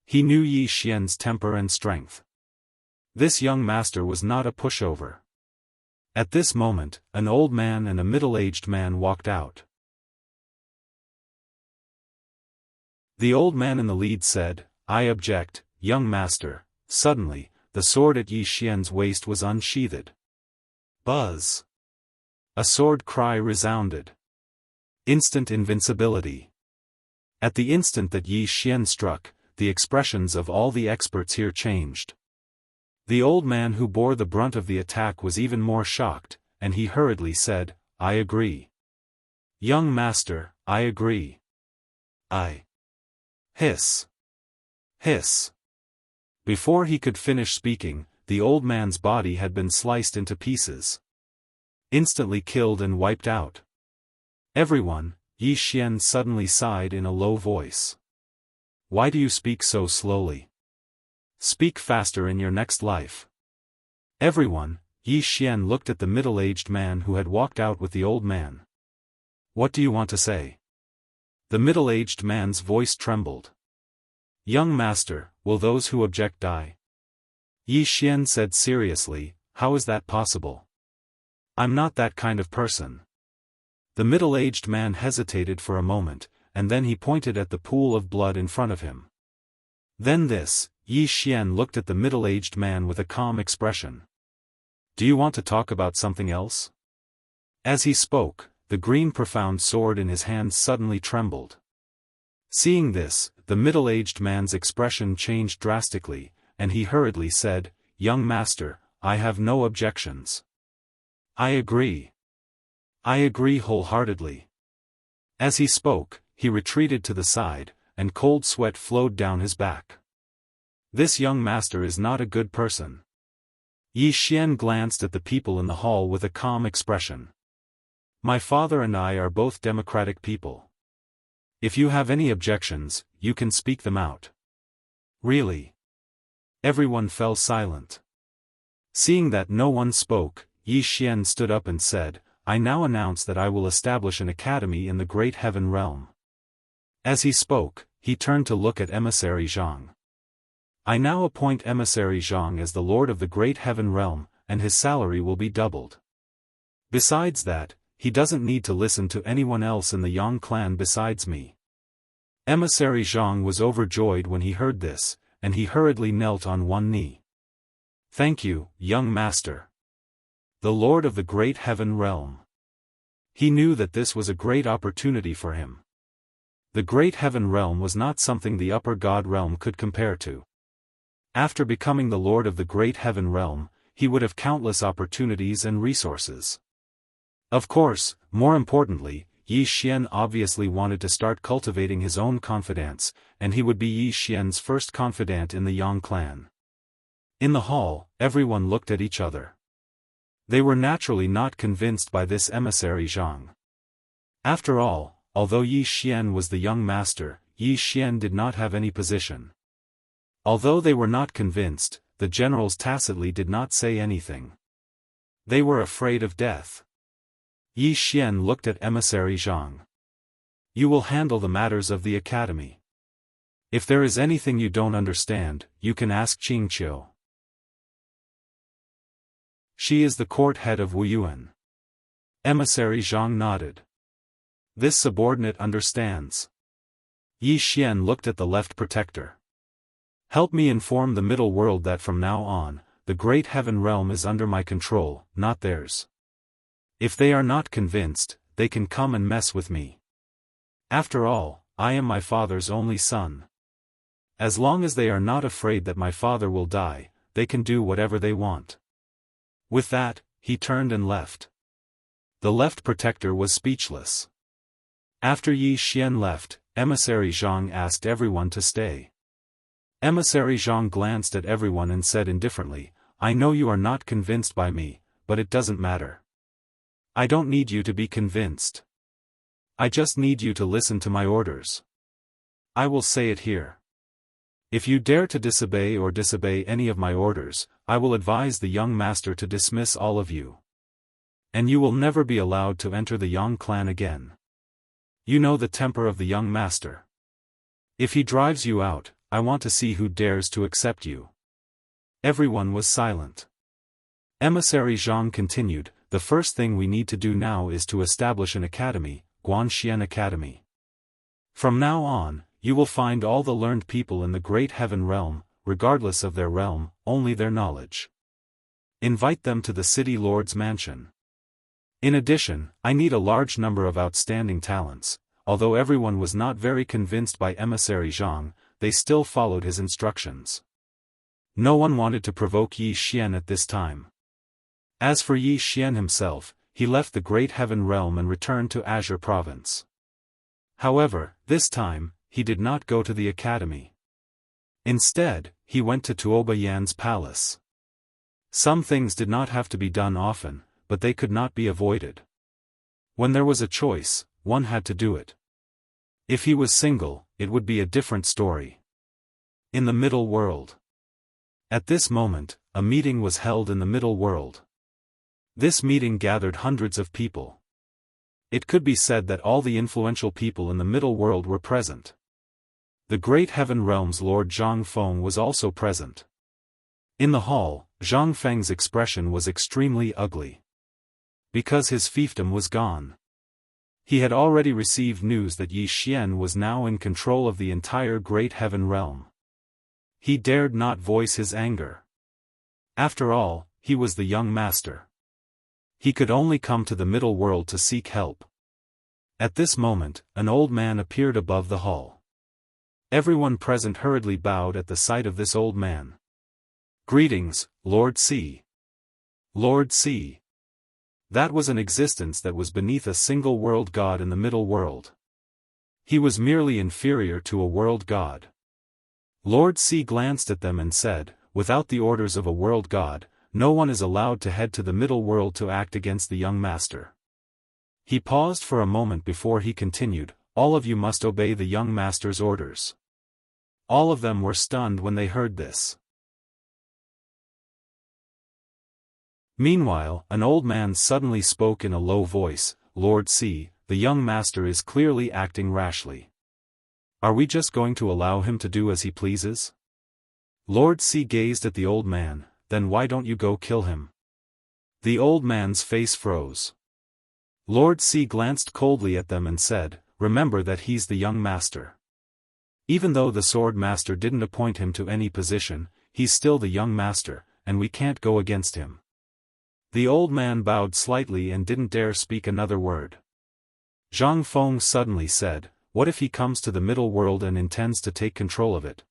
Speaker 1: He knew Yi Xian's temper and strength. This young master was not a pushover. At this moment, an old man and a middle-aged man walked out. The old man in the lead said, "I object, young master." Suddenly, the sword at Yi Xian's waist was unsheathed. Buzz! A sword cry resounded. Instant invincibility. At the instant that Yi Xian struck, the expressions of all the experts here changed. The old man who bore the brunt of the attack was even more shocked, and he hurriedly said, "I agree. Young master, I agree. I." Hiss. Hiss. Before he could finish speaking, the old man's body had been sliced into pieces. Instantly killed and wiped out. Everyone, Yi Xian suddenly sighed in a low voice. "Why do you speak so slowly? Speak faster in your next life." Everyone, Yi Xian looked at the middle-aged man who had walked out with the old man. "What do you want to say?" The middle-aged man's voice trembled. "Young master, will those who object die?" Yi Xian said seriously, "How is that possible? I'm not that kind of person." The middle-aged man hesitated for a moment, and then he pointed at the pool of blood in front of him. Then Yi Xian looked at the middle-aged man with a calm expression. "Do you want to talk about something else?" As he spoke, the green profound sword in his hand suddenly trembled. Seeing this, the middle-aged man's expression changed drastically, and he hurriedly said, "Young master, I have no objections. I agree. I agree wholeheartedly." As he spoke, he retreated to the side, and cold sweat flowed down his back. This young master is not a good person. Yi Xian glanced at the people in the hall with a calm expression. "My father and I are both democratic people. If you have any objections, you can speak them out." "Really?" Everyone fell silent. Seeing that no one spoke, Yi Xian stood up and said, "I now announce that I will establish an academy in the Great Heaven Realm." As he spoke, he turned to look at Emissary Zhang. "I now appoint Emissary Zhang as the Lord of the Great Heaven Realm, and his salary will be doubled. Besides that, he doesn't need to listen to anyone else in the Yang clan besides me." Emissary Zhang was overjoyed when he heard this, and he hurriedly knelt on one knee. "Thank you, young master. The Lord of the Great Heaven Realm." He knew that this was a great opportunity for him. The Great Heaven Realm was not something the Upper God Realm could compare to. After becoming the Lord of the Great Heaven Realm, he would have countless opportunities and resources. Of course, more importantly, Yi Xian obviously wanted to start cultivating his own confidants, and he would be Yi Xian's first confidant in the Yang clan. In the hall, everyone looked at each other. They were naturally not convinced by this emissary Zhang. After all, although Yi Xian was the young master, Yi Xian did not have any position. Although they were not convinced, the generals tacitly did not say anything. They were afraid of death. Yi Xian looked at emissary Zhang. You will handle the matters of the academy. If there is anything you don't understand, you can ask Qingqiu. She is the court head of Wuyuan. Emissary Zhang nodded. This subordinate understands. Yi Xian looked at the left protector. Help me inform the middle world that from now on, the great heaven realm is under my control, not theirs. If they are not convinced, they can come and mess with me. After all, I am my father's only son. As long as they are not afraid that my father will die, they can do whatever they want. With that, he turned and left. The left protector was speechless. After Yi Xian left, emissary Zhang asked everyone to stay. Emissary Zhang glanced at everyone and said indifferently, I know you are not convinced by me, but it doesn't matter. I don't need you to be convinced. I just need you to listen to my orders. I will say it here. If you dare to disobey any of my orders, I will advise the young master to dismiss all of you. And you will never be allowed to enter the Yang clan again. You know the temper of the young master. If he drives you out, I want to see who dares to accept you. Everyone was silent. Emissary Zhang continued, the first thing we need to do now is to establish an academy, Guanxian Academy. From now on, you will find all the learned people in the great heaven realm, regardless of their realm, only their knowledge. Invite them to the city lord's mansion. In addition, I need a large number of outstanding talents. Although everyone was not very convinced by emissary Zhang, they still followed his instructions. No one wanted to provoke Yi Xian at this time. As for Yi Xian himself, he left the great heaven realm and returned to Azure province. However, this time, he did not go to the academy. Instead, he went to Tuoba Yan's palace. Some things did not have to be done often, but they could not be avoided. When there was a choice, one had to do it. If he was single, it would be a different story. In the middle world. At this moment, a meeting was held in the middle world. This meeting gathered hundreds of people. It could be said that all the influential people in the middle world were present. The great heaven realm's Lord Zhang Feng was also present. In the hall, Zhang Feng's expression was extremely ugly. Because his fiefdom was gone. He had already received news that Yi Xian was now in control of the entire great heaven realm. He dared not voice his anger. After all, he was the young master. He could only come to the middle world to seek help. At this moment, an old man appeared above the hall. Everyone present hurriedly bowed at the sight of this old man. Greetings, Lord C. Lord C. That was an existence that was beneath a single world god in the middle world. He was merely inferior to a world god. Lord C glanced at them and said, without the orders of a world god, no one is allowed to head to the middle world to act against the young master. He paused for a moment before he continued, all of you must obey the young master's orders. All of them were stunned when they heard this. Meanwhile, an old man suddenly spoke in a low voice, Lord C, the young master is clearly acting rashly. Are we just going to allow him to do as he pleases? Lord C gazed at the old man, then why don't you go kill him? The old man's face froze. Lord C glanced coldly at them and said, remember that he's the young master. Even though the Swordmaster didn't appoint him to any position, he's still the young master, and we can't go against him. The old man bowed slightly and didn't dare speak another word. Zhang Feng suddenly said, what if he comes to the middle world and intends to take control of it?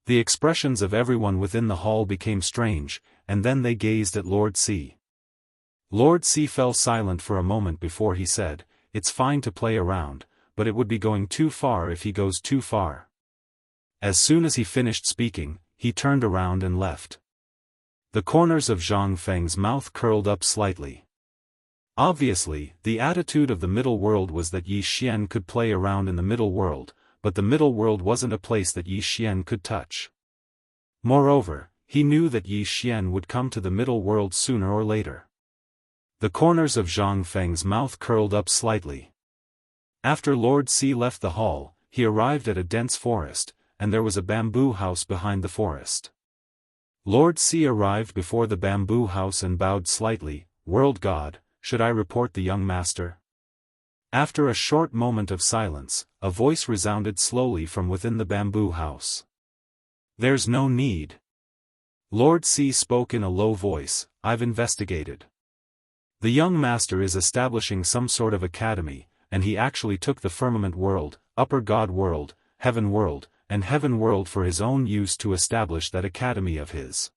Speaker 1: The expressions of everyone within the hall became strange, and then they gazed at Lord C. Lord C fell silent for a moment before he said, it's fine to play around, but it would be going too far if he goes too far. As soon as he finished speaking, he turned around and left. The corners of Zhang Feng's mouth curled up slightly. Obviously, the attitude of the middle world was that Yi Xian could play around in the middle world, but the middle world wasn't a place that Yi Xian could touch. Moreover, he knew that Yi Xian would come to the middle world sooner or later. The corners of Zhang Feng's mouth curled up slightly. After Lord C left the hall, he arrived at a dense forest, and there was a bamboo house behind the forest. Lord C arrived before the bamboo house and bowed slightly. World God, should I report the young master? After a short moment of silence, a voice resounded slowly from within the bamboo house. There's no need. Lord C spoke in a low voice, I've investigated. The young master is establishing some sort of academy, and he actually took the firmament world, upper god world, heaven world, and heaven world for his own use to establish that academy of his.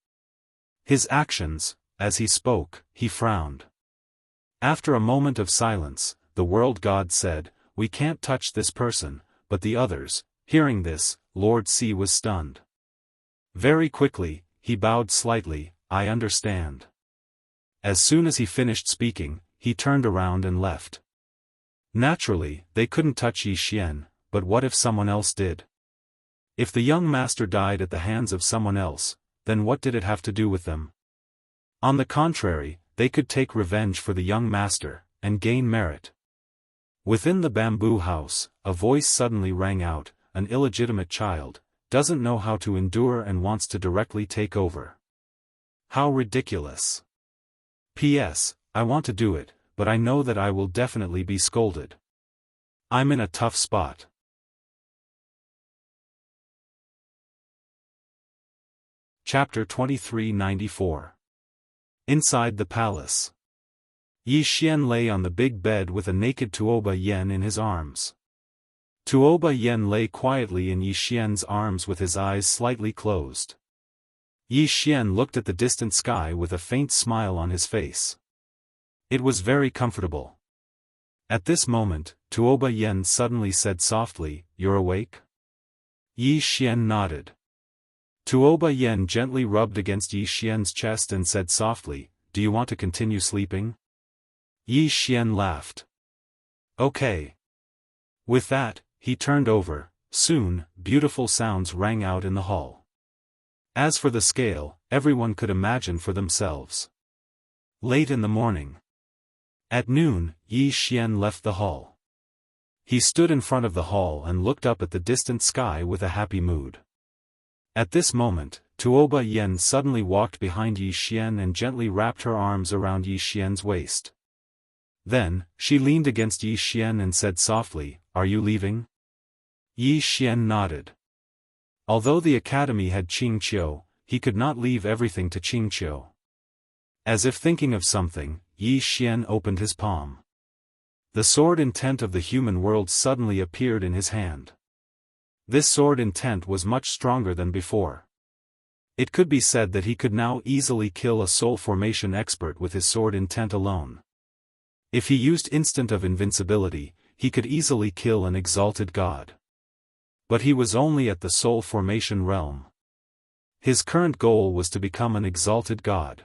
Speaker 1: His actions, as he spoke, he frowned. After a moment of silence, the world god said, we can't touch this person, but the others. Hearing this, Lord C was stunned. Very quickly, he bowed slightly, I understand. As soon as he finished speaking, he turned around and left. Naturally, they couldn't touch Yi Xian, but what if someone else did? If the young master died at the hands of someone else, then what did it have to do with them? On the contrary, they could take revenge for the young master, and gain merit. Within the bamboo house, a voice suddenly rang out, an illegitimate child, doesn't know how to endure and wants to directly take over. How ridiculous. P.S. I want to do it, but I know that I will definitely be scolded. I'm in a tough spot. Chapter 2394. Inside the palace. Yi Xian lay on the big bed with a naked Tuoba Yen in his arms. Tuoba Yen lay quietly in Yi Xian's arms with his eyes slightly closed. Yi Xian looked at the distant sky with a faint smile on his face. It was very comfortable. At this moment, Tuoba Yen suddenly said softly, You're awake? Yi Xian nodded. Tuoba Yen gently rubbed against Yi Xian's chest and said softly, Do you want to continue sleeping? Yi Xian laughed. Okay. With that, he turned over. Soon, beautiful sounds rang out in the hall. As for the scale, everyone could imagine for themselves. Late in the morning. At noon, Yi Xian left the hall. He stood in front of the hall and looked up at the distant sky with a happy mood. At this moment, Tuoba Yen suddenly walked behind Yi Xian and gently wrapped her arms around Yi Xian's waist. Then, she leaned against Yi Xian and said softly, Are you leaving? Yi Xian nodded. Although the academy had Qingqiu, he could not leave everything to Qingqiu. As if thinking of something, Yi Xian opened his palm. The sword intent of the human world suddenly appeared in his hand. This sword intent was much stronger than before. It could be said that he could now easily kill a soul formation expert with his sword intent alone. If he used instant of invincibility, he could easily kill an exalted god. But he was only at the soul formation realm. His current goal was to become an exalted god.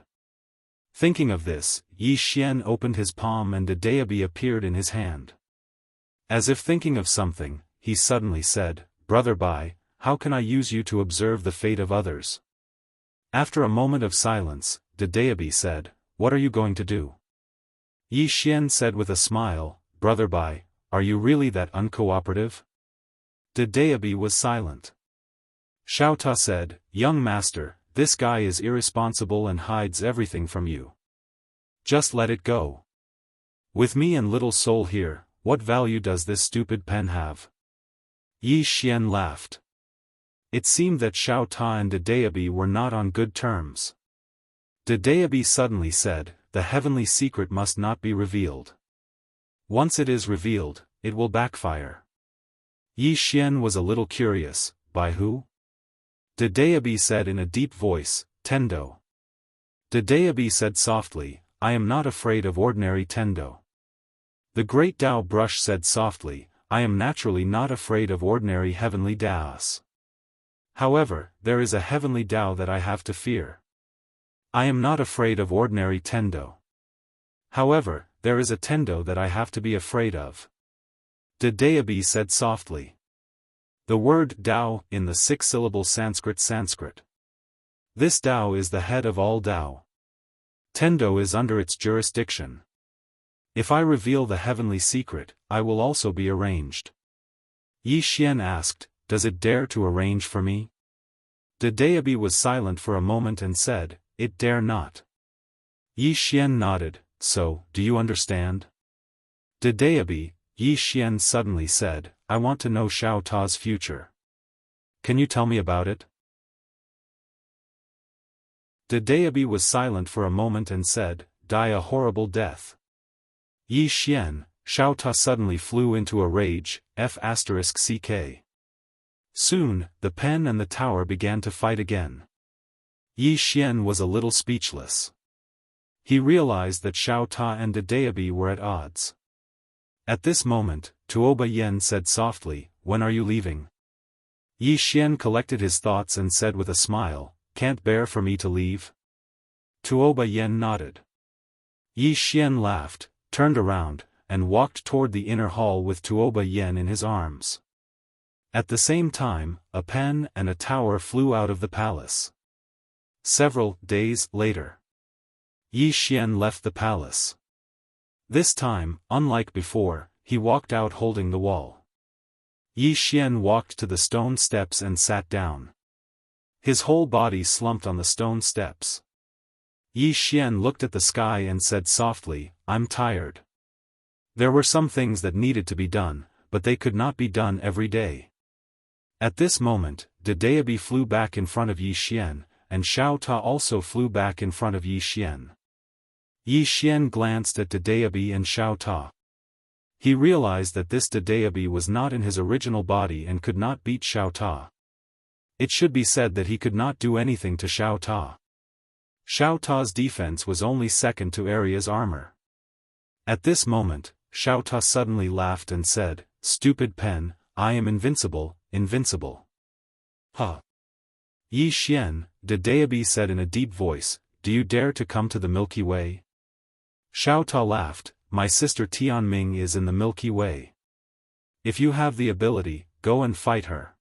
Speaker 1: Thinking of this, Yi Xian opened his palm and a deity appeared in his hand. As if thinking of something, he suddenly said, Brother Bai, how can I use you to observe the fate of others? After a moment of silence, the deity said, What are you going to do? Yi Xian said with a smile, Brother Bai, are you really that uncooperative? The deity was silent. Xiao Ta said, Young master, this guy is irresponsible and hides everything from you. Just let it go. With me and little soul here, what value does this stupid pen have? Yi Xian laughed. It seemed that Xiao Ta and the deity were not on good terms. The deity suddenly said, The heavenly secret must not be revealed. Once it is revealed, it will backfire. Yi Xian was a little curious, by who? The deity said in a deep voice, Tendo. The deity said softly, I am not afraid of ordinary Tendo. The great Tao brush said softly, I am naturally not afraid of ordinary heavenly Taos. However, there is a heavenly Tao that I have to fear. I am not afraid of ordinary Tendo. However, there is a Tendo that I have to be afraid of. The deity said softly. The word Tao in the 6-syllable Sanskrit. This Tao is the head of all Tao. Tendo is under its jurisdiction. If I reveal the heavenly secret, I will also be arranged. Yi Xian asked, does it dare to arrange for me? De Daobi was silent for a moment and said, it dare not. Yi Xian nodded, so, do you understand? De Daobi, Yi Xian suddenly said, I want to know Xiao Ta's future. Can you tell me about it? De Daobi was silent for a moment and said, die a horrible death. Yi Xian, Xiao Ta suddenly flew into a rage, f*ck. Soon, the pen and the tower began to fight again. Yi Xian was a little speechless. He realized that Xiao Ta and De Daobi were at odds. At this moment, Tuoba Yen said softly, when are you leaving? Yi Xian collected his thoughts and said with a smile, can't bear for me to leave? Tuoba Yen nodded. Yi Xian laughed, turned around, and walked toward the inner hall with Tuoba Yen in his arms. At the same time, a pen and a tower flew out of the palace. Several days later, Yi Xian left the palace. This time, unlike before, he walked out holding the wall. Yi Xian walked to the stone steps and sat down. His whole body slumped on the stone steps. Yi Xian looked at the sky and said softly, I'm tired. There were some things that needed to be done, but they could not be done every day. At this moment, De Daobi flew back in front of Yi Xian, and Xiao Ta also flew back in front of Yi Xian. Yi Xian glanced at De Daobi and Xiao Ta. He realized that this De Daobi was not in his original body and could not beat Xiao Ta. It should be said that he could not do anything to Xiao Ta. Xiao Ta's defense was only second to Arya's armor. At this moment, Xiao Ta suddenly laughed and said, stupid pen, I am invincible, invincible. Huh. Yi Xian, De Daobi said in a deep voice, do you dare to come to the Milky Way? Xiao Ta laughed, my sister Tianming is in the Milky Way. If you have the ability, go and fight her.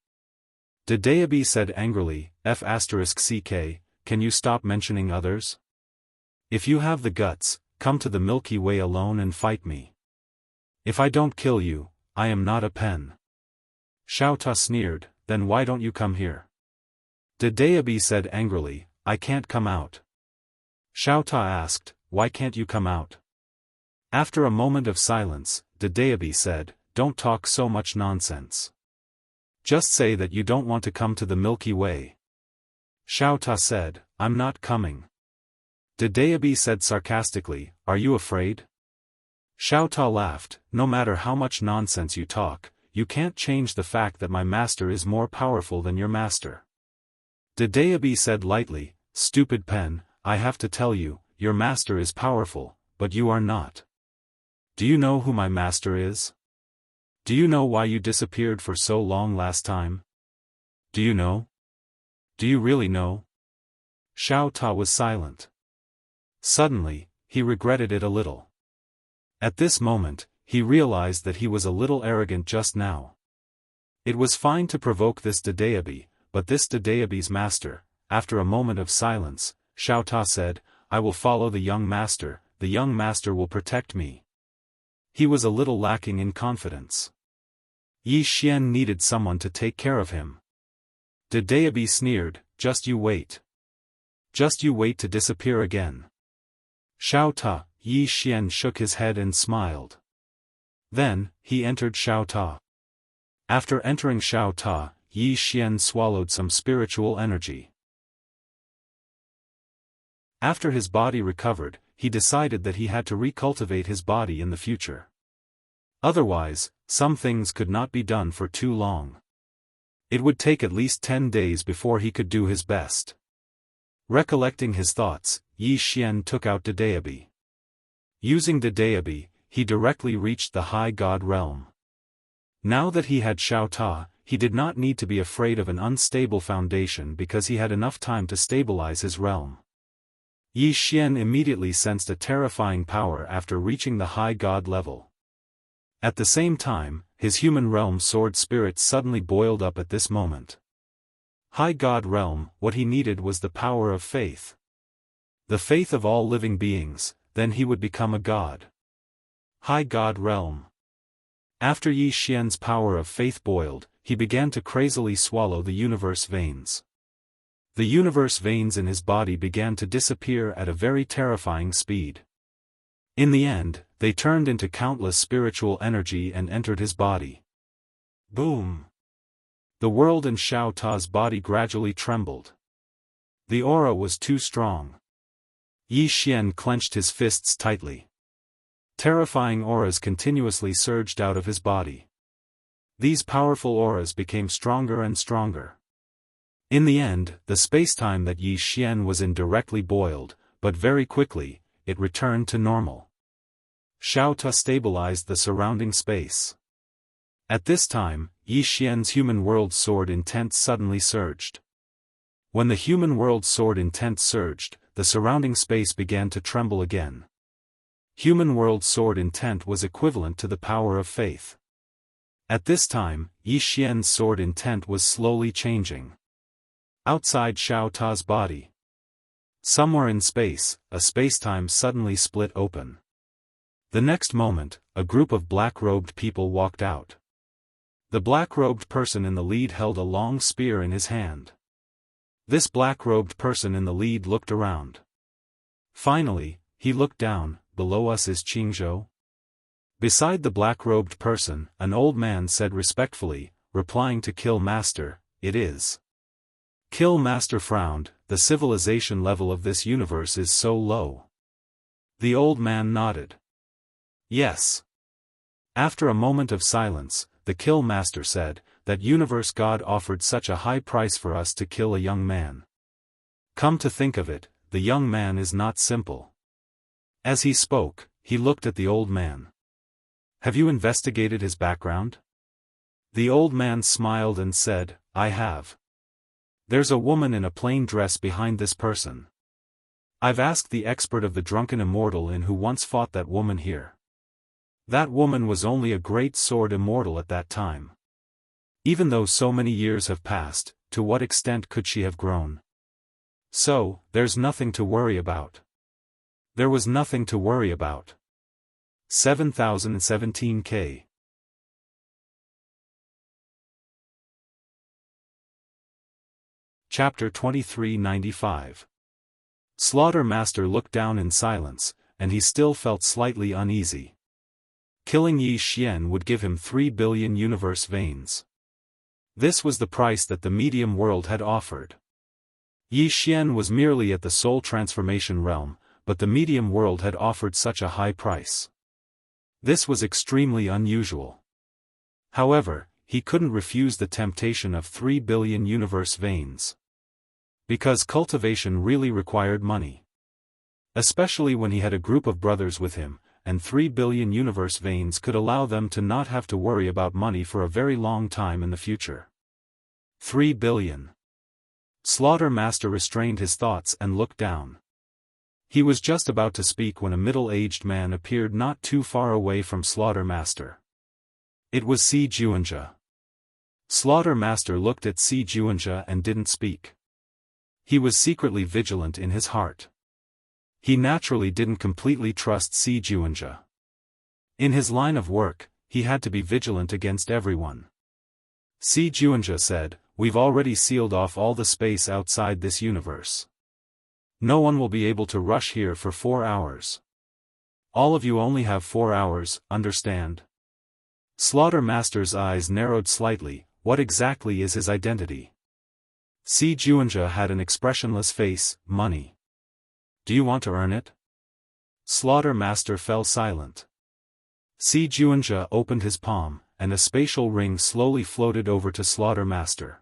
Speaker 1: De Daobi said angrily, f*ck, can you stop mentioning others? If you have the guts, come to the Milky Way alone and fight me. If I don't kill you, I am not a pen. Xiao Ta sneered, then why don't you come here? De Daobi said angrily, I can't come out. Xiao Ta asked, why can't you come out? After a moment of silence, De Daobi said, don't talk so much nonsense. Just say that you don't want to come to the Milky Way. Xiao Ta said, I'm not coming. De Daobi said sarcastically, are you afraid? Xiao Ta laughed, no matter how much nonsense you talk, you can't change the fact that my master is more powerful than your master. De Daobi said lightly, stupid pen, I have to tell you, your master is powerful, but you are not. Do you know who my master is? Do you know why you disappeared for so long last time? Do you know? Do you really know? Xiao Ta was silent. Suddenly, he regretted it a little. At this moment, he realized that he was a little arrogant just now. It was fine to provoke this De Daobi, but this De Daobi's master, after a moment of silence, Xiao Ta said, I will follow the young master will protect me. He was a little lacking in confidence. Yi Xian needed someone to take care of him. De Daobi sneered, just you wait. Just you wait to disappear again. Xiao Ta, Yi Xian shook his head and smiled. Then, he entered Xiao Ta. After entering Xiao Ta, Yi Xian swallowed some spiritual energy. After his body recovered, he decided that he had to recultivate his body in the future. Otherwise, some things could not be done for too long. It would take at least 10 days before he could do his best. Recollecting his thoughts, Yi Xian took out De Daobi. Using De Daobi, he directly reached the High God realm. Now that he had Xiao Ta, he did not need to be afraid of an unstable foundation because he had enough time to stabilize his realm. Yi Xian immediately sensed a terrifying power after reaching the High God level. At the same time, his human realm sword spirit suddenly boiled up at this moment. High God realm, what he needed was the power of faith. The faith of all living beings, then he would become a god. High God Realm. After Yi Xian's power of faith boiled, he began to crazily swallow the universe veins. The universe veins in his body began to disappear at a very terrifying speed. In the end, they turned into countless spiritual energy and entered his body. Boom! The world in Xiao Ta's body gradually trembled. The aura was too strong. Yi Xian clenched his fists tightly. Terrifying auras continuously surged out of his body. These powerful auras became stronger and stronger. In the end, the spacetime that Yi Xian was in directly boiled, but very quickly, it returned to normal. Xiao Ta stabilized the surrounding space. At this time, Yi Xian's human world sword intent suddenly surged. When the human world sword intent surged, the surrounding space began to tremble again. Human world sword intent was equivalent to the power of faith. At this time, Yi Xian's sword intent was slowly changing. Outside Xiao Ta's body. Somewhere in space, a spacetime suddenly split open. The next moment, a group of black-robed people walked out. The black-robed person in the lead held a long spear in his hand. This black-robed person in the lead looked around. Finally, he looked down. Below us is Qingzhou. Beside the black-robed person, an old man said respectfully, replying to Kill Master, it is. Kill Master frowned, the civilization level of this universe is so low. The old man nodded. Yes. After a moment of silence, the Kill Master said, that universe God offered such a high price for us to kill a young man. Come to think of it, the young man is not simple. As he spoke, he looked at the old man. Have you investigated his background? The old man smiled and said, I have. There's a woman in a plain dress behind this person. I've asked the expert of the drunken immortal in who once fought that woman here. That woman was only a great sword immortal at that time. Even though so many years have passed, to what extent could she have grown? So, there's nothing to worry about. There was nothing to worry about. 7017K. Chapter 2395. Slaughtermaster looked down in silence, and he still felt slightly uneasy. Killing Yi Xian would give him 3 billion universe veins. This was the price that the medium world had offered. Yi Xian was merely at the soul transformation realm, but the medium world had offered such a high price. This was extremely unusual. However, he couldn't refuse the temptation of 3 billion universe veins. Because cultivation really required money. Especially when he had a group of brothers with him, and 3 billion universe veins could allow them to not have to worry about money for a very long time in the future. 3 billion. Slaughtermaster restrained his thoughts and looked down. He was just about to speak when a middle-aged man appeared not too far away from Slaughtermaster. It was Si Juanja. Slaughtermaster looked at Si Juanja and didn't speak. He was secretly vigilant in his heart. He naturally didn't completely trust Si Juanja. In his line of work, he had to be vigilant against everyone. Si Juanja said, we've already sealed off all the space outside this universe. No one will be able to rush here for 4 hours. All of you only have 4 hours, understand? Slaughtermaster's eyes narrowed slightly. What exactly is his identity? Si Juanja had an expressionless face. Money. Do you want to earn it? Slaughtermaster fell silent. Si Juanja opened his palm, and a spatial ring slowly floated over to Slaughtermaster.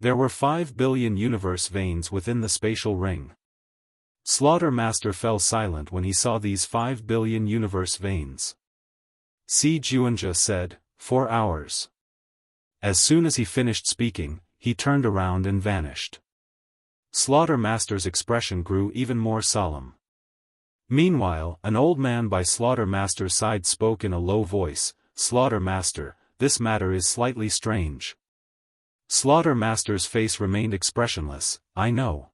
Speaker 1: There were 5 billion universe veins within the spatial ring. Slaughtermaster fell silent when he saw these 5 billion universe veins. Si Juanja said, 4 hours. As soon as he finished speaking, he turned around and vanished. Slaughtermaster's expression grew even more solemn. Meanwhile, an old man by Slaughtermaster's side spoke in a low voice, Slaughtermaster, this matter is slightly strange. Slaughtermaster's face remained expressionless. I know.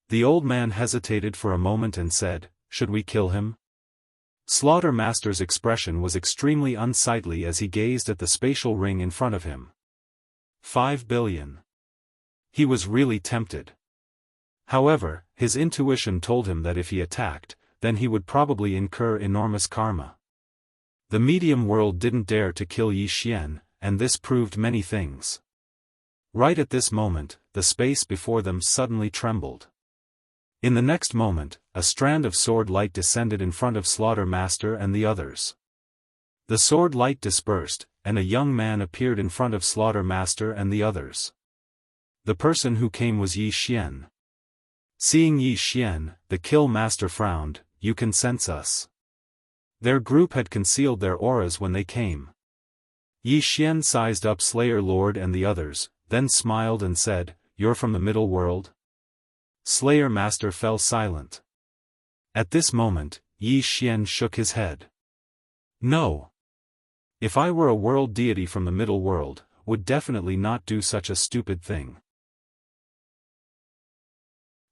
Speaker 1: The old man hesitated for a moment and said, should we kill him? Slaughtermaster's expression was extremely unsightly as he gazed at the spatial ring in front of him. 5 billion. He was really tempted. However, his intuition told him that if he attacked, then he would probably incur enormous karma. The medium world didn't dare to kill Yi Xian, and this proved many things. Right at this moment, the space before them suddenly trembled. In the next moment, a strand of sword light descended in front of Slaughtermaster and the others. The sword light dispersed, and a young man appeared in front of Slaughtermaster and the others. The person who came was Yi Xian. Seeing Yi Xian, the Kill Master frowned. "You can sense us." Their group had concealed their auras when they came. Yi Xian sized up Slayer Lord and the others, then smiled and said, "You're from the middle world?" Slayer Master fell silent. At this moment, Yi Xian shook his head. "No. If I were a world deity from the middle world, would definitely not do such a stupid thing.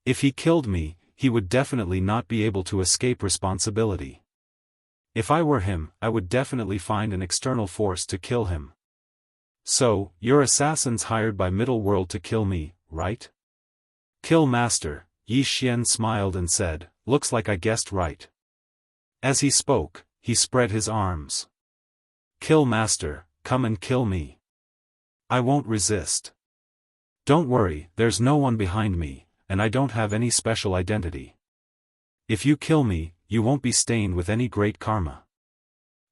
Speaker 1: If he killed me, he would definitely not be able to escape responsibility. If I were him, I would definitely find an external force to kill him. So, you're assassins hired by middle world to kill me, right?" "Kill Master," Yi Xian smiled and said, "looks like I guessed right." As he spoke, he spread his arms. "Kill Master, come and kill me. I won't resist. Don't worry, there's no one behind me, and I don't have any special identity. If you kill me, you won't be stained with any great karma."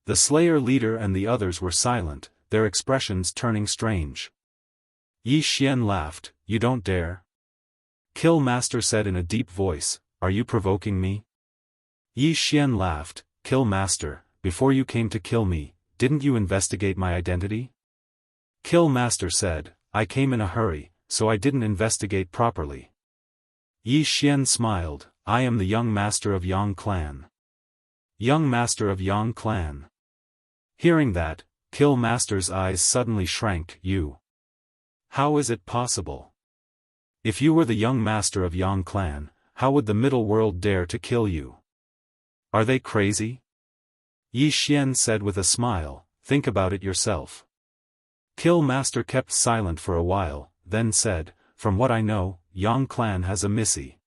Speaker 1: The Slayer leader and the others were silent, their expressions turning strange. Yi Xian laughed, "You don't dare?" Kill Master said in a deep voice, "Are you provoking me?" Yi Xian laughed, "Kill Master, before you came to kill me, didn't you investigate my identity?" Kill Master said, "I came in a hurry, so I didn't investigate properly." Yi Xian smiled, "I am the young master of Yang clan." Young master of Yang clan. Hearing that, Kill Master's eyes suddenly shrank. "You? How is it possible? If you were the young master of Yang clan, how would the middle world dare to kill you? Are they crazy?" Yi Xian said with a smile, "Think about it yourself." Kill Master kept silent for a while, then said, "From what I know, Yang clan has a Missy.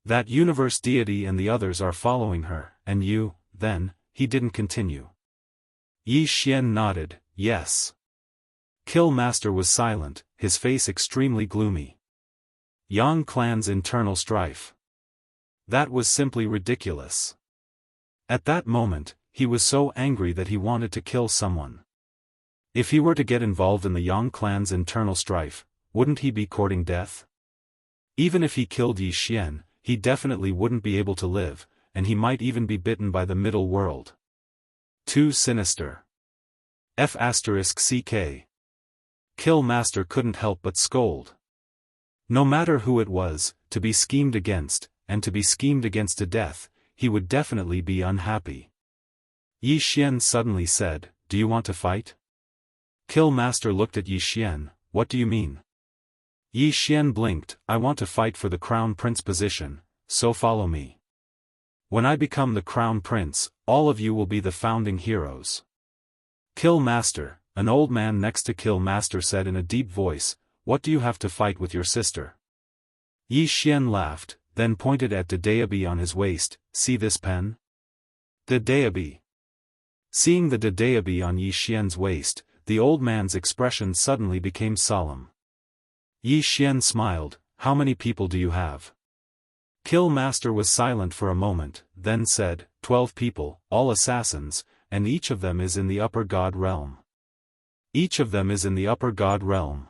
Speaker 1: That universe deity and the others are following her, and you, then," he didn't continue. Yi Xian nodded, "Yes." Kill Master was silent, his face extremely gloomy. Yang clan's internal strife. That was simply ridiculous. At that moment, he was so angry that he wanted to kill someone. If he were to get involved in the Yang clan's internal strife, wouldn't he be courting death? Even if he killed Yi Xian, he definitely wouldn't be able to live, and he might even be bitten by the middle world. Too sinister. F***ck. Kill Master couldn't help but scold. No matter who it was, to be schemed against, and to be schemed against to death, he would definitely be unhappy. Yi Xian suddenly said, "Do you want to fight?" Kill Master looked at Yi Xian, "What do you mean?" Yi Xian blinked, "I want to fight for the Crown Prince position, so follow me. When I become the Crown Prince, all of you will be the founding heroes." Kill Master, an old man next to Kill Master said in a deep voice, "What do you have to fight with your sister?" Yi Xian laughed, then pointed at Dedeabi on his waist, "See this pen?" Dedeabi. Seeing the Dedeabi on Yi Xian's waist, the old man's expression suddenly became solemn. Yi Xian smiled, "How many people do you have?" Kill Master was silent for a moment, then said, 12 people, all assassins, and each of them is in the upper god realm. Each of them is in the upper god realm.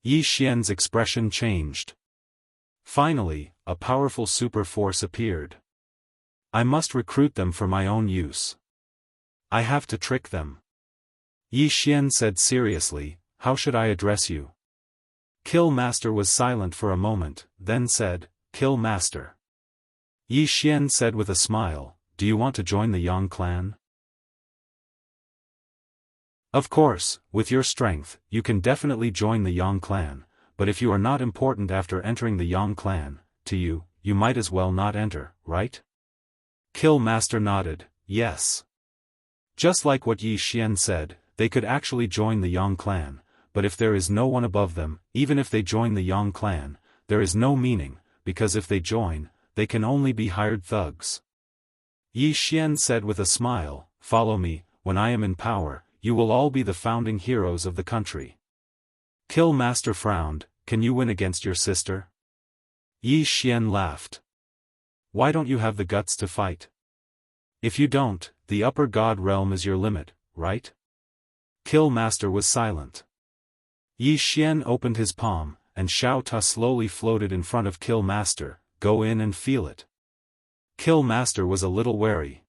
Speaker 1: Yi Xian's expression changed. Finally, a powerful super force appeared. "I must recruit them for my own use. I have to trick them." Yi Xian said seriously, "How should I address you?" Kill Master was silent for a moment, then said, "Kill Master." Yi Xian said with a smile, "Do you want to join the Yang clan?" "Of course, with your strength, you can definitely join the Yang clan, but if you are not important after entering the Yang clan, to you, you might as well not enter, right?" Kill Master nodded, yes. Just like what Yi Xian said, they could actually join the Yang clan, but if there is no one above them, even if they join the Yang clan, there is no meaning, because if they join, they can only be hired thugs. Yi Xian said with a smile, follow me, when I am in power, you will all be the founding heroes of the country. Kill Master frowned, can you win against your sister? Yi Xian laughed. Why don't you have the guts to fight? If you don't, the upper god realm is your limit, right? Kill Master was silent. Yi Xian opened his palm, and Xiaofan slowly floated in front of Kill Master, go in and feel it. Kill Master was a little wary.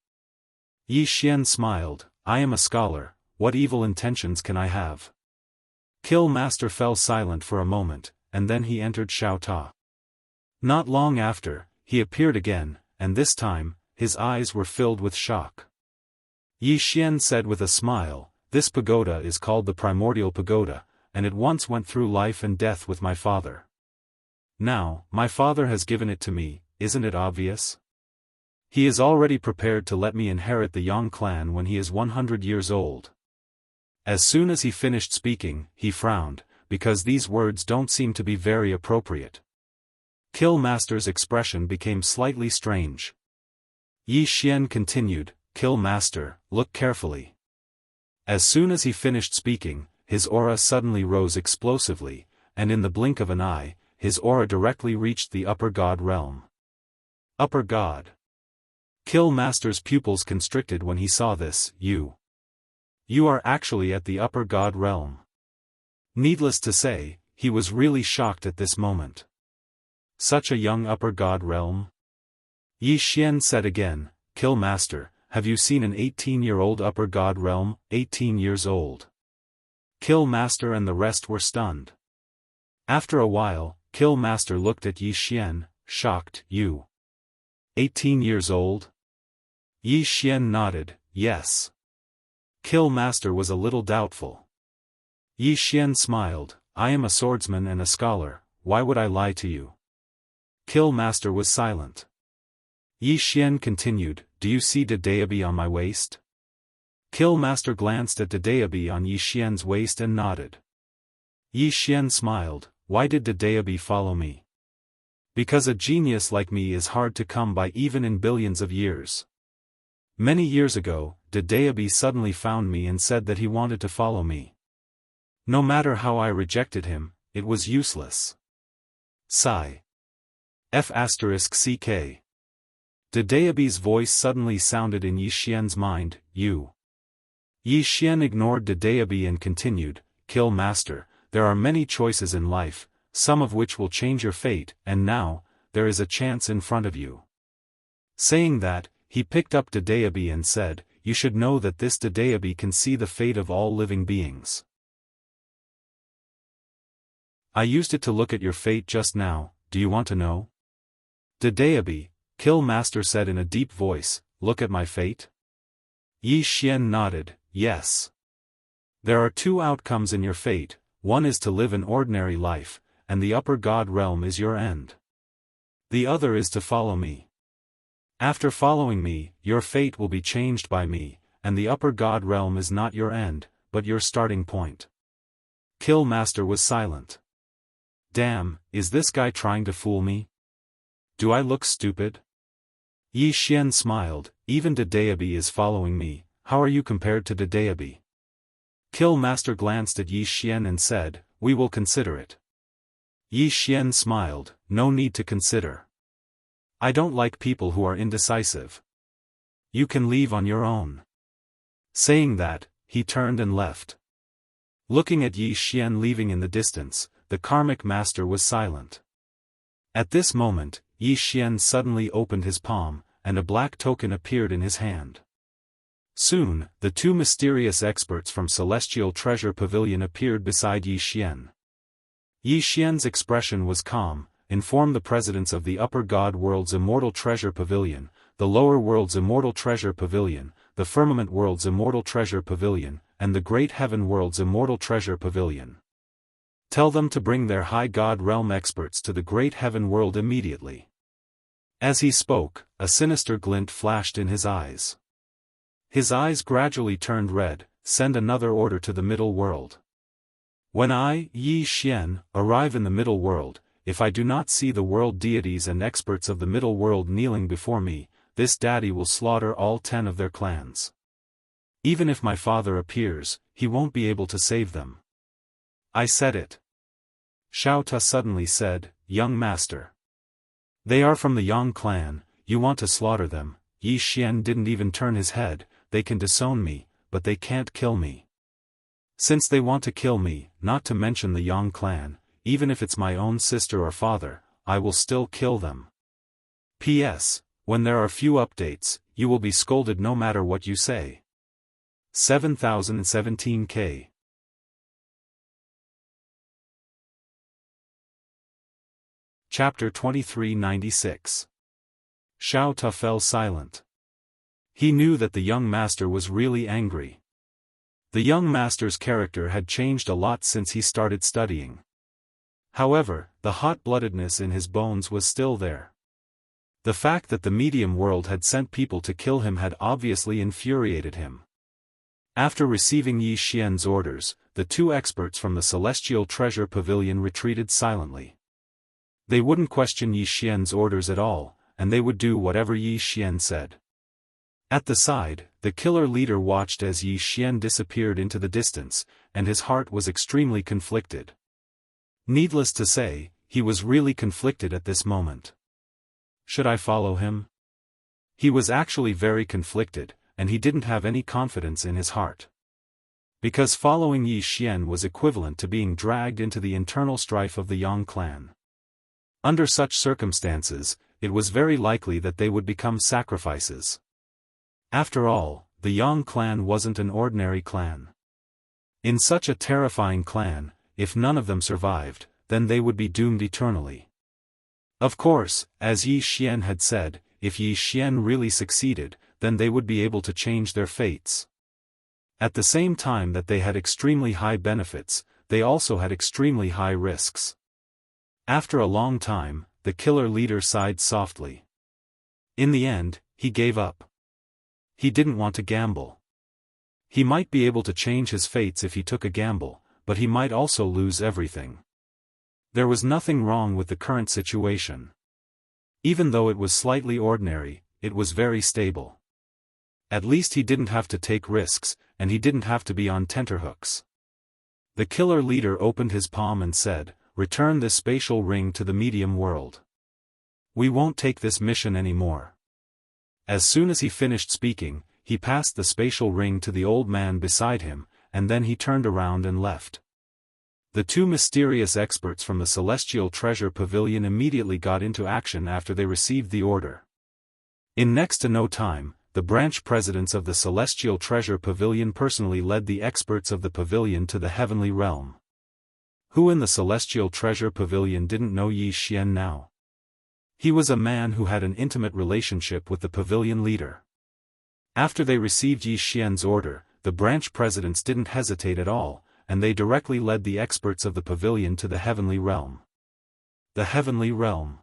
Speaker 1: Yi Xian smiled, I am a scholar, what evil intentions can I have? Kill Master fell silent for a moment, and then he entered Xiaofan. Not long after, he appeared again, and this time, his eyes were filled with shock. Yi Xian said with a smile, this pagoda is called the Primordial Pagoda, and it once went through life and death with my father. Now, my father has given it to me, isn't it obvious? He is already prepared to let me inherit the Yang clan when he is 100 years old. As soon as he finished speaking, he frowned, because these words don't seem to be very appropriate. Kill Master's expression became slightly strange. Yi Xian continued, Kill Master, look carefully. As soon as he finished speaking, his aura suddenly rose explosively, and in the blink of an eye, his aura directly reached the upper god realm. Upper god. Kill Master's pupils constricted when he saw this, You are actually at the upper god realm. Needless to say, he was really shocked at this moment. Such a young upper god realm? Yi Xian said again, Kill Master, have you seen an 18-year-old upper god realm, 18 years old? Kill Master and the rest were stunned. After a while, Kill Master looked at Yi Xian, shocked, You 18 years old? Yi Xian nodded, yes. Kill Master was a little doubtful. Yi Xian smiled, I am a swordsman and a scholar, why would I lie to you? Kill Master was silent. Yi Xian continued, do you see the Daebi on my waist? Kill Master glanced at the Daebi on Yi Xian's waist and nodded. Yi Xian smiled, why did the Daebi follow me? Because a genius like me is hard to come by even in billions of years. Many years ago, the Daebi suddenly found me and said that he wanted to follow me. No matter how I rejected him, it was useless. Sigh. F***ck. The Daebi's voice suddenly sounded in Yi Xian's mind, You. Yi Xian ignored the Daebi and continued, Kill Master, there are many choices in life, some of which will change your fate, and now, there is a chance in front of you. Saying that, he picked up the Daebi and said, You should know that this Daebi can see the fate of all living beings. I used it to look at your fate just now, do you want to know? The Daebi, Kill Master said in a deep voice, Look at my fate? Yi Xian nodded, yes. There are two outcomes in your fate, one is to live an ordinary life, and the upper god realm is your end. The other is to follow me. After following me, your fate will be changed by me, and the upper god realm is not your end, but your starting point. Kill Master was silent. Damn, is this guy trying to fool me? Do I look stupid? Yi Xian smiled, even the Daebi is following me, how are you compared to the Daebi? Kill Master glanced at Yi Xian and said, We will consider it. Yi Xian smiled, no need to consider. I don't like people who are indecisive. You can leave on your own. Saying that, he turned and left. Looking at Yi Xian leaving in the distance, the karmic master was silent. At this moment, Yi Xian suddenly opened his palm, and a black token appeared in his hand. Soon, the two mysterious experts from Celestial Treasure Pavilion appeared beside Yi Xian. Yi Xian's expression was calm, inform the presidents of the Upper God World's Immortal Treasure Pavilion, the Lower World's Immortal Treasure Pavilion, the Firmament World's Immortal Treasure Pavilion, and the Great Heaven World's Immortal Treasure Pavilion. Tell them to bring their High God Realm experts to the Great Heaven World immediately. As he spoke, a sinister glint flashed in his eyes. His eyes gradually turned red. Send another order to the middle world. When I, Yi Xian, arrive in the middle world, if I do not see the world deities and experts of the middle world kneeling before me, this daddy will slaughter all 10 of their clans. Even if my father appears, he won't be able to save them. I said it. Xiao Ta suddenly said, Young master. They are from the Yang clan, you want to slaughter them. Yi Xian didn't even turn his head. They can disown me, but they can't kill me. Since they want to kill me, not to mention the Yang clan, even if it's my own sister or father, I will still kill them. P.S. When there are few updates, you will be scolded no matter what you say. 7017K. Chapter 2396. Xiao Ta fell silent. He knew that the young master was really angry. The young master's character had changed a lot since he started studying. However, the hot-bloodedness in his bones was still there. The fact that the medium world had sent people to kill him had obviously infuriated him. After receiving Yi Xian's orders, the 2 experts from the Celestial Treasure Pavilion retreated silently. They wouldn't question Yi Xian's orders at all, and they would do whatever Yi Xian said. At the side, the killer leader watched as Yi Xian disappeared into the distance, and his heart was extremely conflicted. Needless to say, he was really conflicted at this moment. Should I follow him? He was actually very conflicted, and he didn't have any confidence in his heart. Because following Yi Xian was equivalent to being dragged into the internal strife of the Yang clan. Under such circumstances, it was very likely that they would become sacrifices. After all, the Yang clan wasn't an ordinary clan. In such a terrifying clan, if none of them survived, then they would be doomed eternally. Of course, as Yi Xian had said, if Yi Xian really succeeded, then they would be able to change their fates. At the same time that they had extremely high benefits, they also had extremely high risks. After a long time, the killer leader sighed softly. In the end, he gave up. He didn't want to gamble. He might be able to change his fates if he took a gamble, but he might also lose everything. There was nothing wrong with the current situation. Even though it was slightly ordinary, it was very stable. At least he didn't have to take risks, and he didn't have to be on tenterhooks. The killer leader opened his palm and said, Return this spatial ring to the medium world. We won't take this mission anymore. As soon as he finished speaking, he passed the spatial ring to the old man beside him, and then he turned around and left. The 2 mysterious experts from the Celestial Treasure Pavilion immediately got into action after they received the order. In next to no time, the branch presidents of the Celestial Treasure Pavilion personally led the experts of the pavilion to the heavenly realm. Who in the Celestial Treasure Pavilion didn't know Yi Xian now? He was a man who had an intimate relationship with the pavilion leader. After they received Yi Xian's order, the branch presidents didn't hesitate at all, and they directly led the experts of the pavilion to the heavenly realm. The heavenly realm.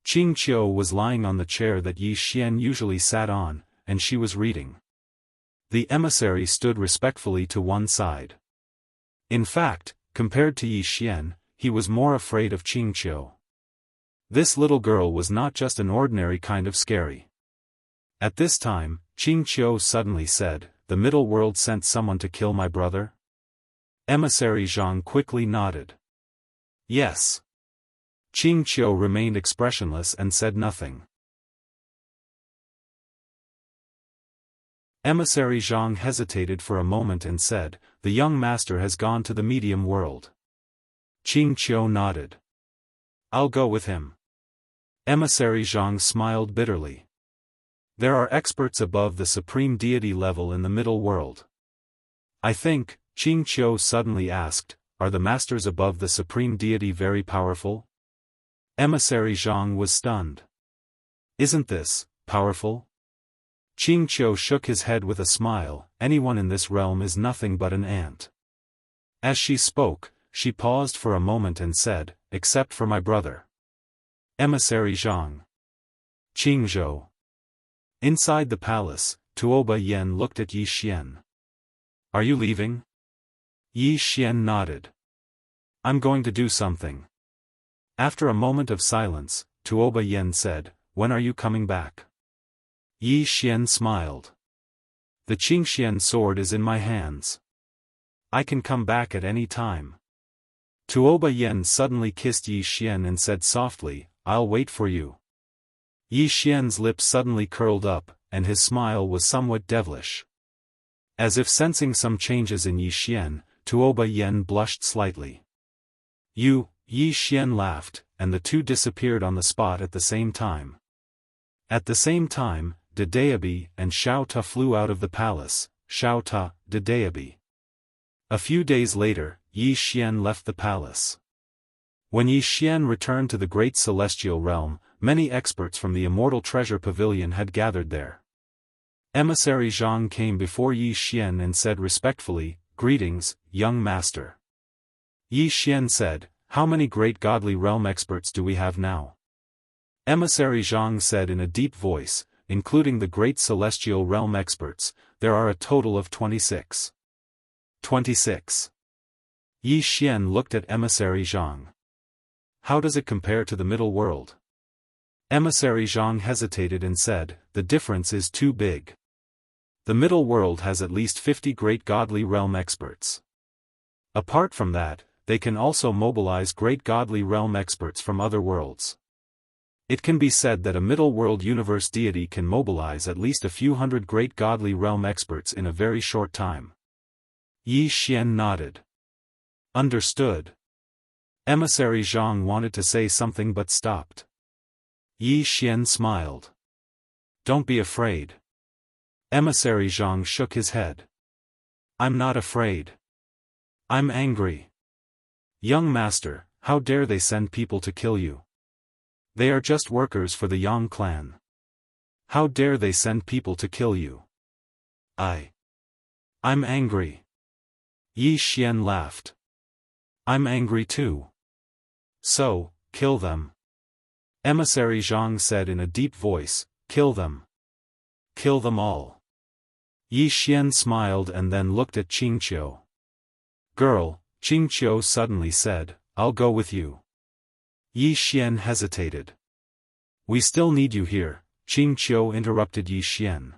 Speaker 1: Qing Qiu was lying on the chair that Yi Xian usually sat on, and she was reading. The emissary stood respectfully to one side. In fact, compared to Yi Xian, he was more afraid of Qing Qiu. This little girl was not just an ordinary kind of scary. At this time, Qing Qiu suddenly said, The middle world sent someone to kill my brother? Emissary Zhang quickly nodded. Yes. Qing Qiu remained expressionless and said nothing. Emissary Zhang hesitated for a moment and said, The young master has gone to the medium world. Qing Qiu nodded. I'll go with him. Emissary Zhang smiled bitterly. There are experts above the supreme deity level in the middle world. I think, Qing Qiu suddenly asked, are the masters above the supreme deity very powerful? Emissary Zhang was stunned. Isn't this powerful? Qing Qiu shook his head with a smile, anyone in this realm is nothing but an ant. As she spoke, she paused for a moment and said, except for my brother. Emissary Zhang. Qingzhou. Inside the palace, Tuoba Yen looked at Yi Xian. Are you leaving? Yi Xian nodded. I'm going to do something. After a moment of silence, Tuoba Yen said, when are you coming back? Yi Xian smiled. The Qingxian sword is in my hands. I can come back at any time. Tuoba Yen suddenly kissed Yi Xian and said softly, I'll wait for you. Yi Xian's lips suddenly curled up, and his smile was somewhat devilish. As if sensing some changes in Yi Xian, Tuoba Yen blushed slightly. You, Yi Xian laughed, and the two disappeared on the spot at the same time. At the same time, Dedeabi and Xiao Ta flew out of the palace, Xiao Ta, Dedeabi. A few days later, Yi Xian left the palace. When Yi Xian returned to the great celestial realm, many experts from the Immortal Treasure Pavilion had gathered there. Emissary Zhang came before Yi Xian and said respectfully, Greetings, young master. Yi Xian said, How many great godly realm experts do we have now? Emissary Zhang said in a deep voice, including the great celestial realm experts, there are a total of 26. 26. Yi Xian looked at Emissary Zhang. How does it compare to the middle world? Emissary Zhang hesitated and said, the difference is too big. The middle world has at least 50 great godly realm experts. Apart from that, they can also mobilize great godly realm experts from other worlds. It can be said that a middle world universe deity can mobilize at least a few hundred great godly realm experts in a very short time. Yi Xian nodded. Understood. Emissary Zhang wanted to say something but stopped. Yi Xian smiled. Don't be afraid. Emissary Zhang shook his head. I'm not afraid. I'm angry. Young master, how dare they send people to kill you? They are just workers for the Yang clan. How dare they send people to kill you? I'm angry. Yi Xian laughed. I'm angry too. So, kill them. Emissary Zhang said in a deep voice, kill them. Kill them all. Yi Xian smiled and then looked at Qingqiu. Girl, Qingqiu suddenly said, I'll go with you. Yi Xian hesitated. We still need you here, Qingqiu interrupted Yi Xian.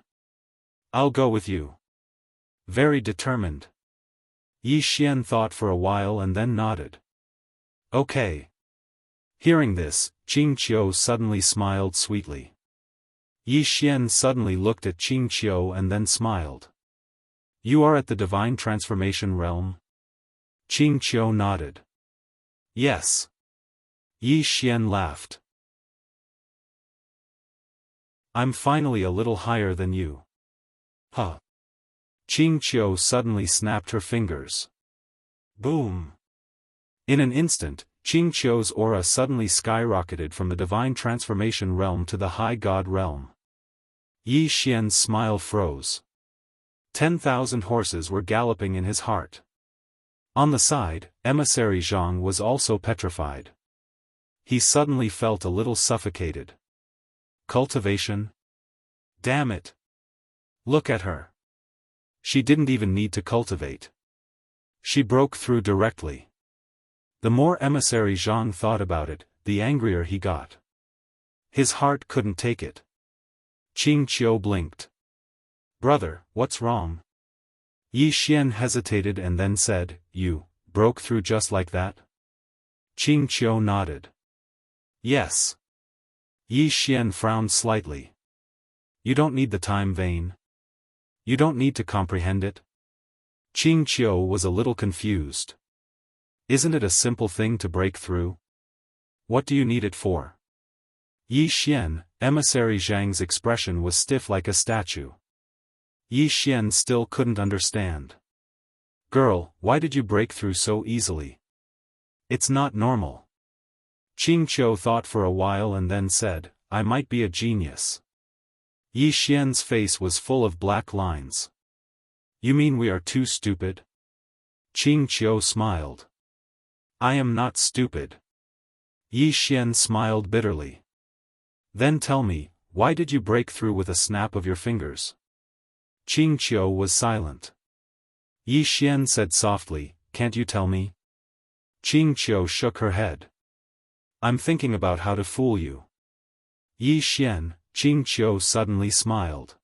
Speaker 1: I'll go with you. Very determined. Yi Xian thought for a while and then nodded. Okay. Hearing this, Qingqiu suddenly smiled sweetly. Yi Xian suddenly looked at Qingqiu and then smiled. You are at the divine transformation realm? Qingqiu nodded. Yes. Yi Xian laughed. I'm finally a little higher than you. Huh. Qingqiu suddenly snapped her fingers. Boom. In an instant, Qingqiu's aura suddenly skyrocketed from the divine transformation realm to the high god realm. Yi Xian's smile froze. 10,000 horses were galloping in his heart. On the side, Emissary Zhang was also petrified. He suddenly felt a little suffocated. Cultivation? Damn it. Look at her. She didn't even need to cultivate. She broke through directly. The more Emissary Zhang thought about it, the angrier he got. His heart couldn't take it. Qingqiu blinked. Brother, what's wrong? Yi Xian hesitated and then said, You broke through just like that? Qingqiu nodded. Yes. Yi Xian frowned slightly. You don't need the time vein. You don't need to comprehend it. Qingqiu was a little confused. Isn't it a simple thing to break through? What do you need it for? Yi Xian, Emissary Zhang's expression was stiff like a statue. Yi Xian still couldn't understand. Girl, why did you break through so easily? It's not normal. Qingqiu thought for a while and then said, I might be a genius. Yi Xian's face was full of black lines. You mean we are too stupid? Qingqiu smiled. I am not stupid. Yi Xian smiled bitterly. Then tell me, why did you break through with a snap of your fingers? Qingqiu was silent. Yi Xian said softly, can't you tell me? Qingqiu shook her head. I'm thinking about how to fool you. Yi Xian, Qingqiu suddenly smiled.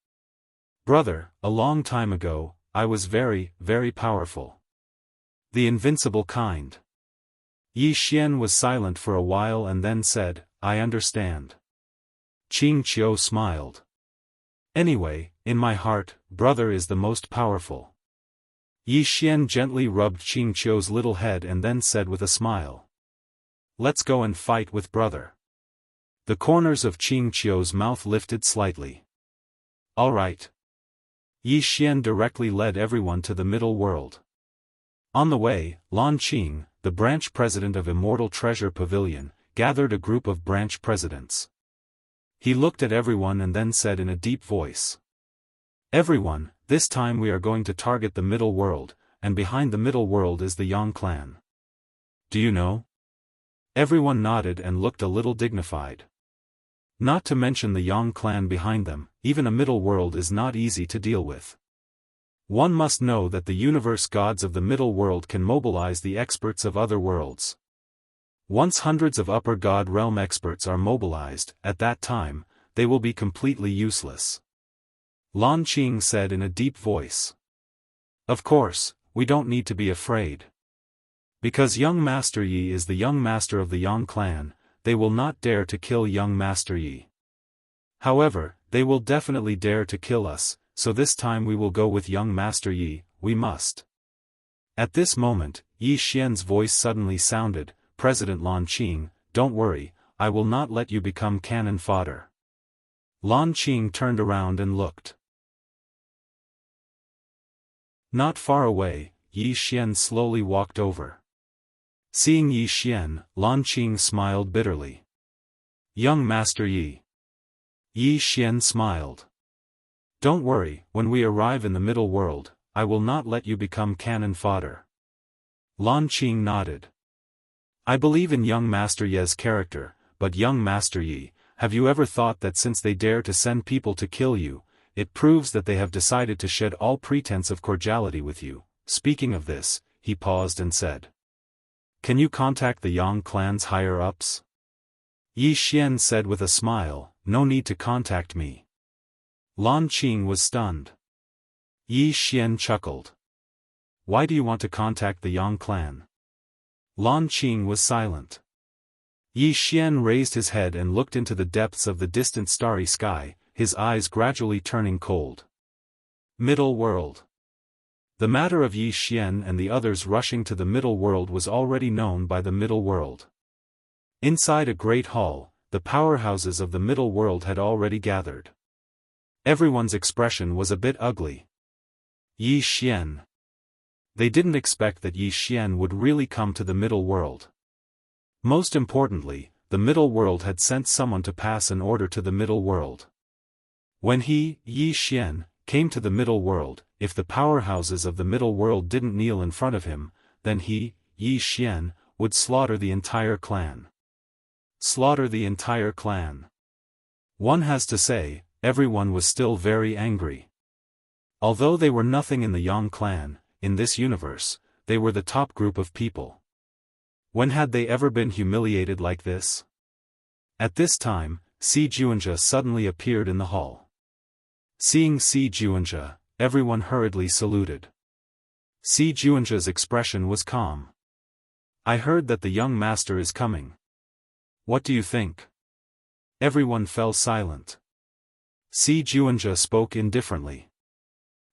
Speaker 1: Brother, a long time ago, I was very, very powerful. The invincible kind. Yi Xian was silent for a while and then said, I understand. Qingqiu smiled. Anyway, in my heart, brother is the most powerful. Yi Xian gently rubbed Qingqiu's little head and then said with a smile. Let's go and fight with brother. The corners of Qingqiu's mouth lifted slightly. All right. Yi Xian directly led everyone to the middle world. On the way, Lan Qing, the branch president of Immortal Treasure Pavilion, gathered a group of branch presidents. He looked at everyone and then said in a deep voice. Everyone, this time we are going to target the middle world, and behind the middle world is the Yang clan. Do you know? Everyone nodded and looked a little dignified. Not to mention the Yang clan behind them, even a middle world is not easy to deal with. One must know that the universe gods of the middle world can mobilize the experts of other worlds. Once hundreds of upper god realm experts are mobilized, at that time, they will be completely useless. Lan Qing said in a deep voice. Of course, we don't need to be afraid. Because young Master Yi is the young master of the Yang clan, they will not dare to kill young Master Yi. However, they will definitely dare to kill us, so this time we will go with young Master Yi, we must. At this moment, Yi Xian's voice suddenly sounded, President Lan Qing, don't worry, I will not let you become cannon fodder. Lan Qing turned around and looked. Not far away, Yi Xian slowly walked over. Seeing Yi Xian, Lan Qing smiled bitterly. Young Master Yi. Yi Xian smiled. Don't worry, when we arrive in the middle world, I will not let you become cannon fodder. Lan Qing nodded. I believe in young Master Ye's character, but young Master Yi, have you ever thought that since they dare to send people to kill you, it proves that they have decided to shed all pretense of cordiality with you? Speaking of this, he paused and said. Can you contact the Yang clan's higher-ups? Yi Xian said with a smile, no need to contact me. Lan Qing was stunned. Yi Xian chuckled. Why do you want to contact the Yang clan? Lan Qing was silent. Yi Xian raised his head and looked into the depths of the distant starry sky, his eyes gradually turning cold. Middle world. The matter of Yi Xian and the others rushing to the middle world was already known by the middle world. Inside a great hall, the powerhouses of the middle world had already gathered. Everyone's expression was a bit ugly. Yi Xian. They didn't expect that Yi Xian would really come to the middle world. Most importantly, the middle world had sent someone to pass an order to the middle world. When he, Yi Xian, came to the middle world, if the powerhouses of the middle world didn't kneel in front of him, then he, Yi Xian, would slaughter the entire clan. Slaughter the entire clan. One has to say, everyone was still very angry. Although they were nothing in the Yang clan, in this universe, they were the top group of people. When had they ever been humiliated like this? At this time, Si Juanja suddenly appeared in the hall. Seeing Si Juanja, everyone hurriedly saluted. Si Juanja's expression was calm. I heard that the young master is coming. What do you think? Everyone fell silent. Si Juanja spoke indifferently.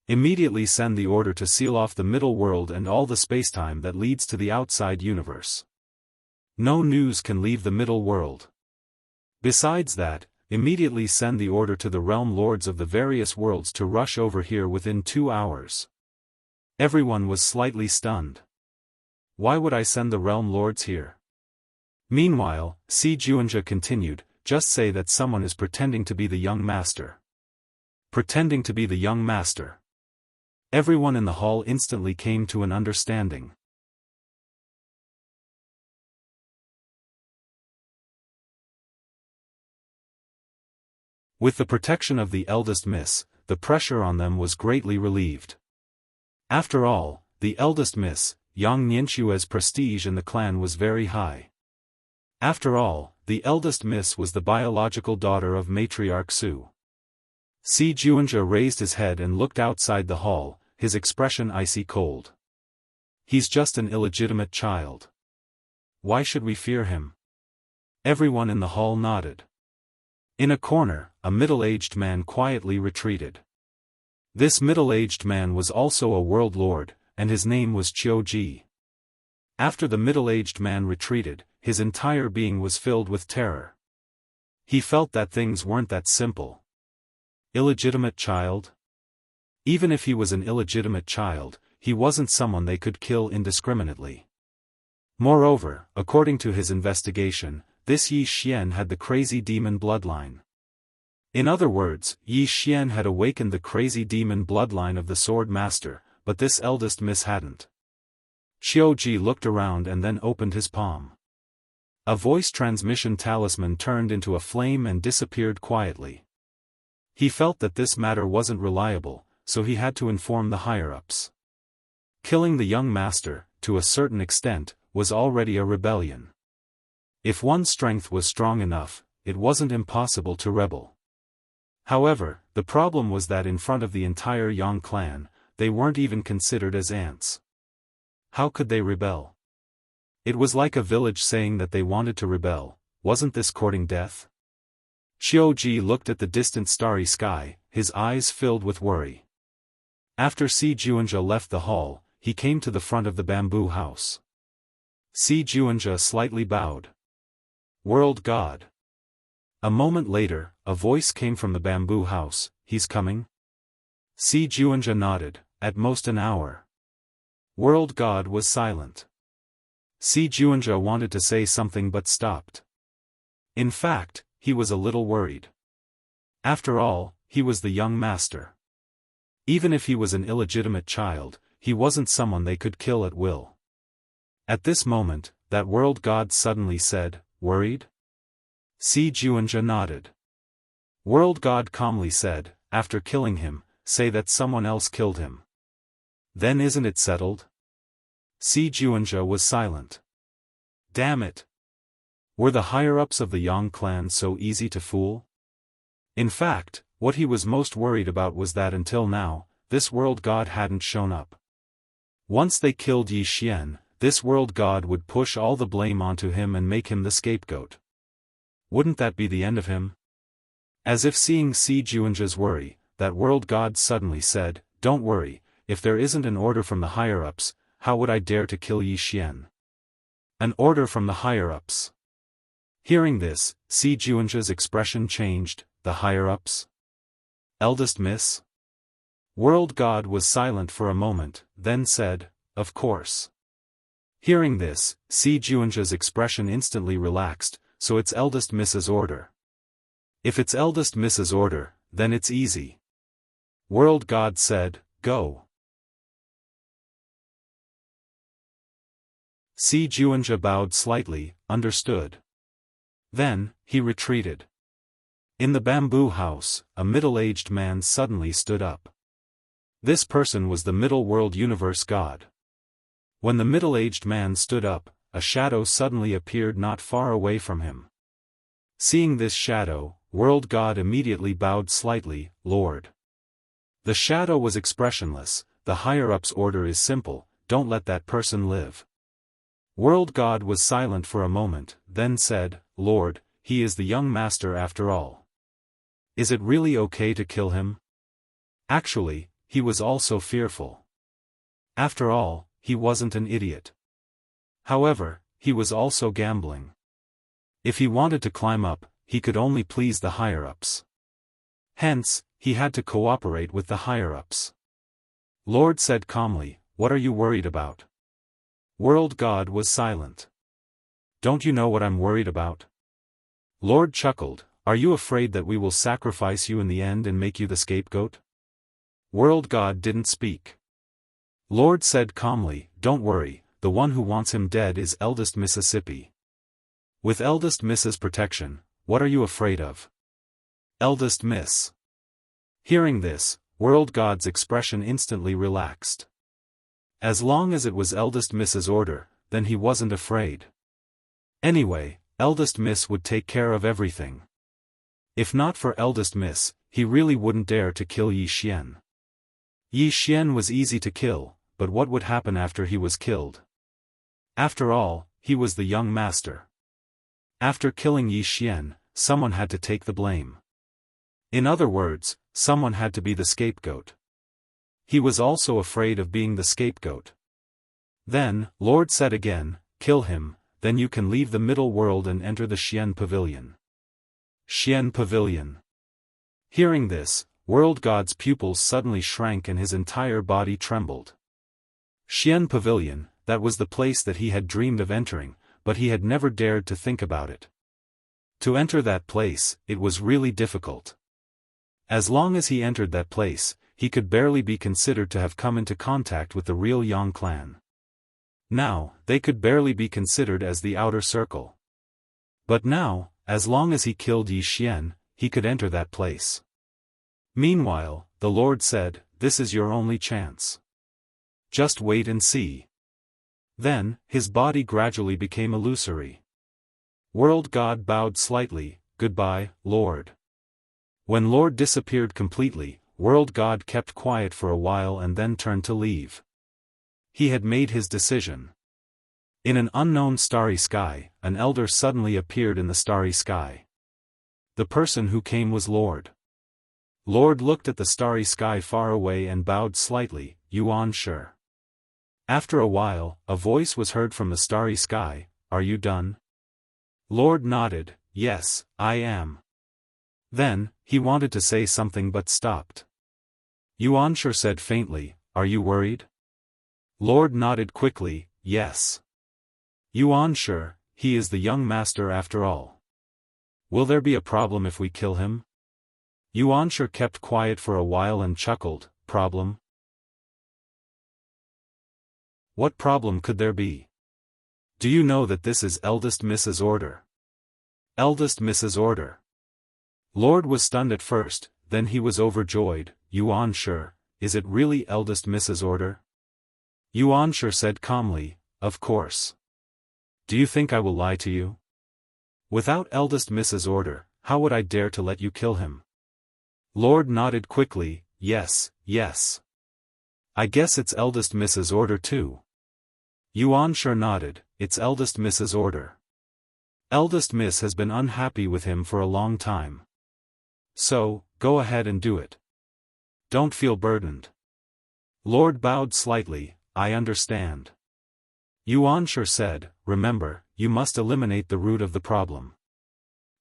Speaker 1: Immediately send the order to seal off the middle world and all the spacetime that leads to the outside universe. No news can leave the middle world. Besides that, immediately send the order to the realm lords of the various worlds to rush over here within 2 hours. Everyone was slightly stunned. Why would I send the realm lords here? Meanwhile, Si Juanja continued, just say that someone is pretending to be the young master. Pretending to be the young master. Everyone in the hall instantly came to an understanding. With the protection of the eldest miss, the pressure on them was greatly relieved. After all, the eldest miss, Yang Nianxue's prestige in the clan was very high. After all, the eldest miss was the biological daughter of matriarch Su. Si Juanzhe raised his head and looked outside the hall, his expression icy cold. He's just an illegitimate child. Why should we fear him? Everyone in the hall nodded. In a corner, a middle-aged man quietly retreated. This middle-aged man was also a world lord, and his name was Qiu Ji. After the middle-aged man retreated, his entire being was filled with terror. He felt that things weren't that simple. Illegitimate child? Even if he was an illegitimate child, he wasn't someone they could kill indiscriminately. Moreover, according to his investigation, this Yi Xian had the crazy demon bloodline. In other words, Yi Xian had awakened the crazy demon bloodline of the Swordmaster, but this eldest miss hadn't. Qiu Ji looked around and then opened his palm. A voice transmission talisman turned into a flame and disappeared quietly. He felt that this matter wasn't reliable, so he had to inform the higher-ups. Killing the young master, to a certain extent, was already a rebellion. If one's strength was strong enough, it wasn't impossible to rebel. However, the problem was that in front of the entire Yang clan, they weren't even considered as ants. How could they rebel? It was like a village saying that they wanted to rebel. Wasn't this courting death? Qiu Ji looked at the distant starry sky, his eyes filled with worry. After Si Juanzhe left the hall, he came to the front of the bamboo house. Si Juanzhe slightly bowed. World God. A moment later, a voice came from the bamboo house, he's coming? Si Juanzhe nodded, at most an hour. World God was silent. Si Juanzhe wanted to say something but stopped. In fact, he was a little worried. After all, he was the young master. Even if he was an illegitimate child, he wasn't someone they could kill at will. At this moment, that world god suddenly said, worried? Si Juanzhe nodded. World god calmly said, after killing him, say that someone else killed him. Then isn't it settled? Si Juanzhe was silent. Damn it! Were the higher-ups of the Yang clan so easy to fool? In fact, what he was most worried about was that until now, this world god hadn't shown up. Once they killed Yi Xian, this world god would push all the blame onto him and make him the scapegoat. Wouldn't that be the end of him? As if seeing Si Juanzhe's worry, that world god suddenly said, don't worry, if there isn't an order from the higher-ups, how would I dare to kill Yi Xian? An order from the higher-ups. Hearing this, Si Juanzhe's expression changed, the higher-ups? Eldest miss? World God was silent for a moment, then said, of course. Hearing this, Si Juanzhe's expression instantly relaxed, so it's eldest miss's order. If it's eldest miss's order, then it's easy. World God said, go. Si Juanzhe bowed slightly, understood. Then, he retreated. In the bamboo house, a middle-aged man suddenly stood up. This person was the Middle World Universe God. When the middle-aged man stood up, a shadow suddenly appeared not far away from him. Seeing this shadow, World God immediately bowed slightly, Lord. The shadow was expressionless, the higher-up's order is simple, don't let that person live. World God was silent for a moment, then said, Lord, he is the young master after all. Is it really okay to kill him? Actually, he was also fearful. After all, he wasn't an idiot. However, he was also gambling. If he wanted to climb up, he could only please the higher-ups. Hence, he had to cooperate with the higher-ups. Lord said calmly, what are you worried about? World God was silent. Don't you know what I'm worried about? Lord chuckled, are you afraid that we will sacrifice you in the end and make you the scapegoat? World God didn't speak. Lord said calmly, don't worry, the one who wants him dead is eldest Mississippi. With eldest Miss's protection, what are you afraid of? Eldest Miss. Hearing this, World God's expression instantly relaxed. As long as it was Eldest Miss's order, then he wasn't afraid. Anyway, Eldest Miss would take care of everything. If not for Eldest Miss, he really wouldn't dare to kill Yi Xian. Yi Xian was easy to kill, but what would happen after he was killed? After all, he was the young master. After killing Yi Xian, someone had to take the blame. In other words, someone had to be the scapegoat. He was also afraid of being the scapegoat. Then, Lord said again, "Kill him, then you can leave the middle world and enter the Xian Pavilion." Xian Pavilion. Hearing this, World God's pupils suddenly shrank and his entire body trembled. Xian Pavilion, that was the place that he had dreamed of entering, but he had never dared to think about it. To enter that place, it was really difficult. As long as he entered that place, he could barely be considered to have come into contact with the real Yang clan. Now, they could barely be considered as the outer circle. But now, as long as he killed Yi Xian, he could enter that place. Meanwhile, the Lord said, "This is your only chance. Just wait and see." Then, his body gradually became illusory. World God bowed slightly, "Goodbye, Lord." When Lord disappeared completely, World God kept quiet for a while and then turned to leave. He had made his decision. In an unknown starry sky, an elder suddenly appeared in the starry sky. The person who came was Lord. Lord looked at the starry sky far away and bowed slightly, "Yuan Shi." After a while, a voice was heard from the starry sky, "Are you done?" Lord nodded, "Yes, I am." Then, he wanted to say something but stopped. Yuan Shi said faintly, "Are you worried?" Lord nodded quickly, "Yes." Yuan Shi, he is the young master after all. Will there be a problem if we kill him? Yuan Shi kept quiet for a while and chuckled, "Problem? What problem could there be? Do you know that this is Eldest Miss's order?" Eldest Miss's order. Lord was stunned at first, then he was overjoyed. "Yuan Shi, is it really Eldest Miss's order?" Yuan Shi said calmly, "Of course. Do you think I will lie to you? Without Eldest Miss's order, how would I dare to let you kill him?" Lord nodded quickly, "Yes, yes. I guess it's Eldest Miss's order too." Yuan Shi nodded, "It's Eldest Miss's order. Eldest Miss has been unhappy with him for a long time. So, go ahead and do it. Don't feel burdened." Lord bowed slightly, "I understand." Yuan Shi said, "Remember, you must eliminate the root of the problem.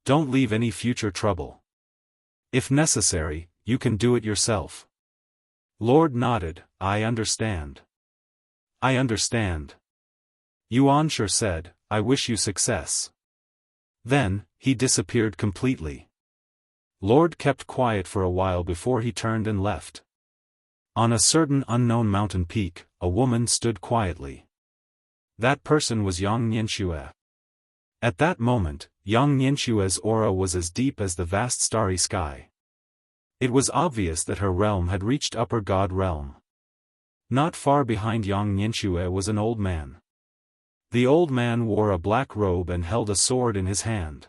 Speaker 1: Don't leave any future trouble. If necessary, you can do it yourself." Lord nodded, "I understand. I understand." Yuan Shi said, "I wish you success." Then, he disappeared completely. Lord kept quiet for a while before he turned and left. On a certain unknown mountain peak, a woman stood quietly. That person was Yang Nianxue. At that moment, Yang Nianxue's aura was as deep as the vast starry sky. It was obvious that her realm had reached Upper God realm. Not far behind Yang Nianxue was an old man. The old man wore a black robe and held a sword in his hand.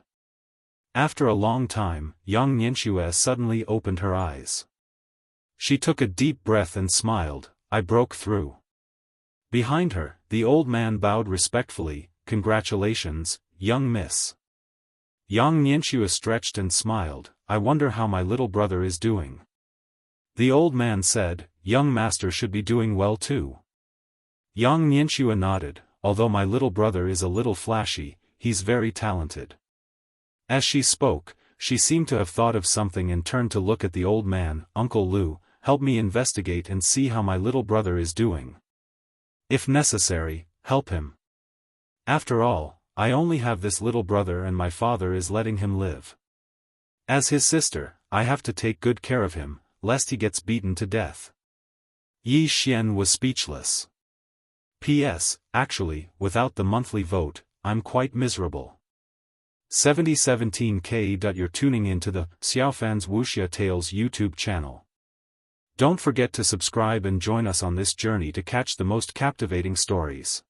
Speaker 1: After a long time, Yang Nianxue suddenly opened her eyes. She took a deep breath and smiled, "I broke through." Behind her, the old man bowed respectfully, "Congratulations, young miss." Yang Nianxue stretched and smiled, "I wonder how my little brother is doing." The old man said, "Young master should be doing well too." Yang Nianxue nodded, "Although my little brother is a little flashy, he's very talented." As she spoke, she seemed to have thought of something and turned to look at the old man. "Uncle Lu, help me investigate and see how my little brother is doing. If necessary, help him. After all, I only have this little brother and my father is letting him live. As his sister, I have to take good care of him, lest he gets beaten to death." Yi Xian was speechless. P.S. Actually, without the monthly vote, I'm quite miserable. 7017K. You're tuning into the Xiaofan's Wuxia Tales YouTube channel. Don't forget to subscribe and join us on this journey to catch the most captivating stories.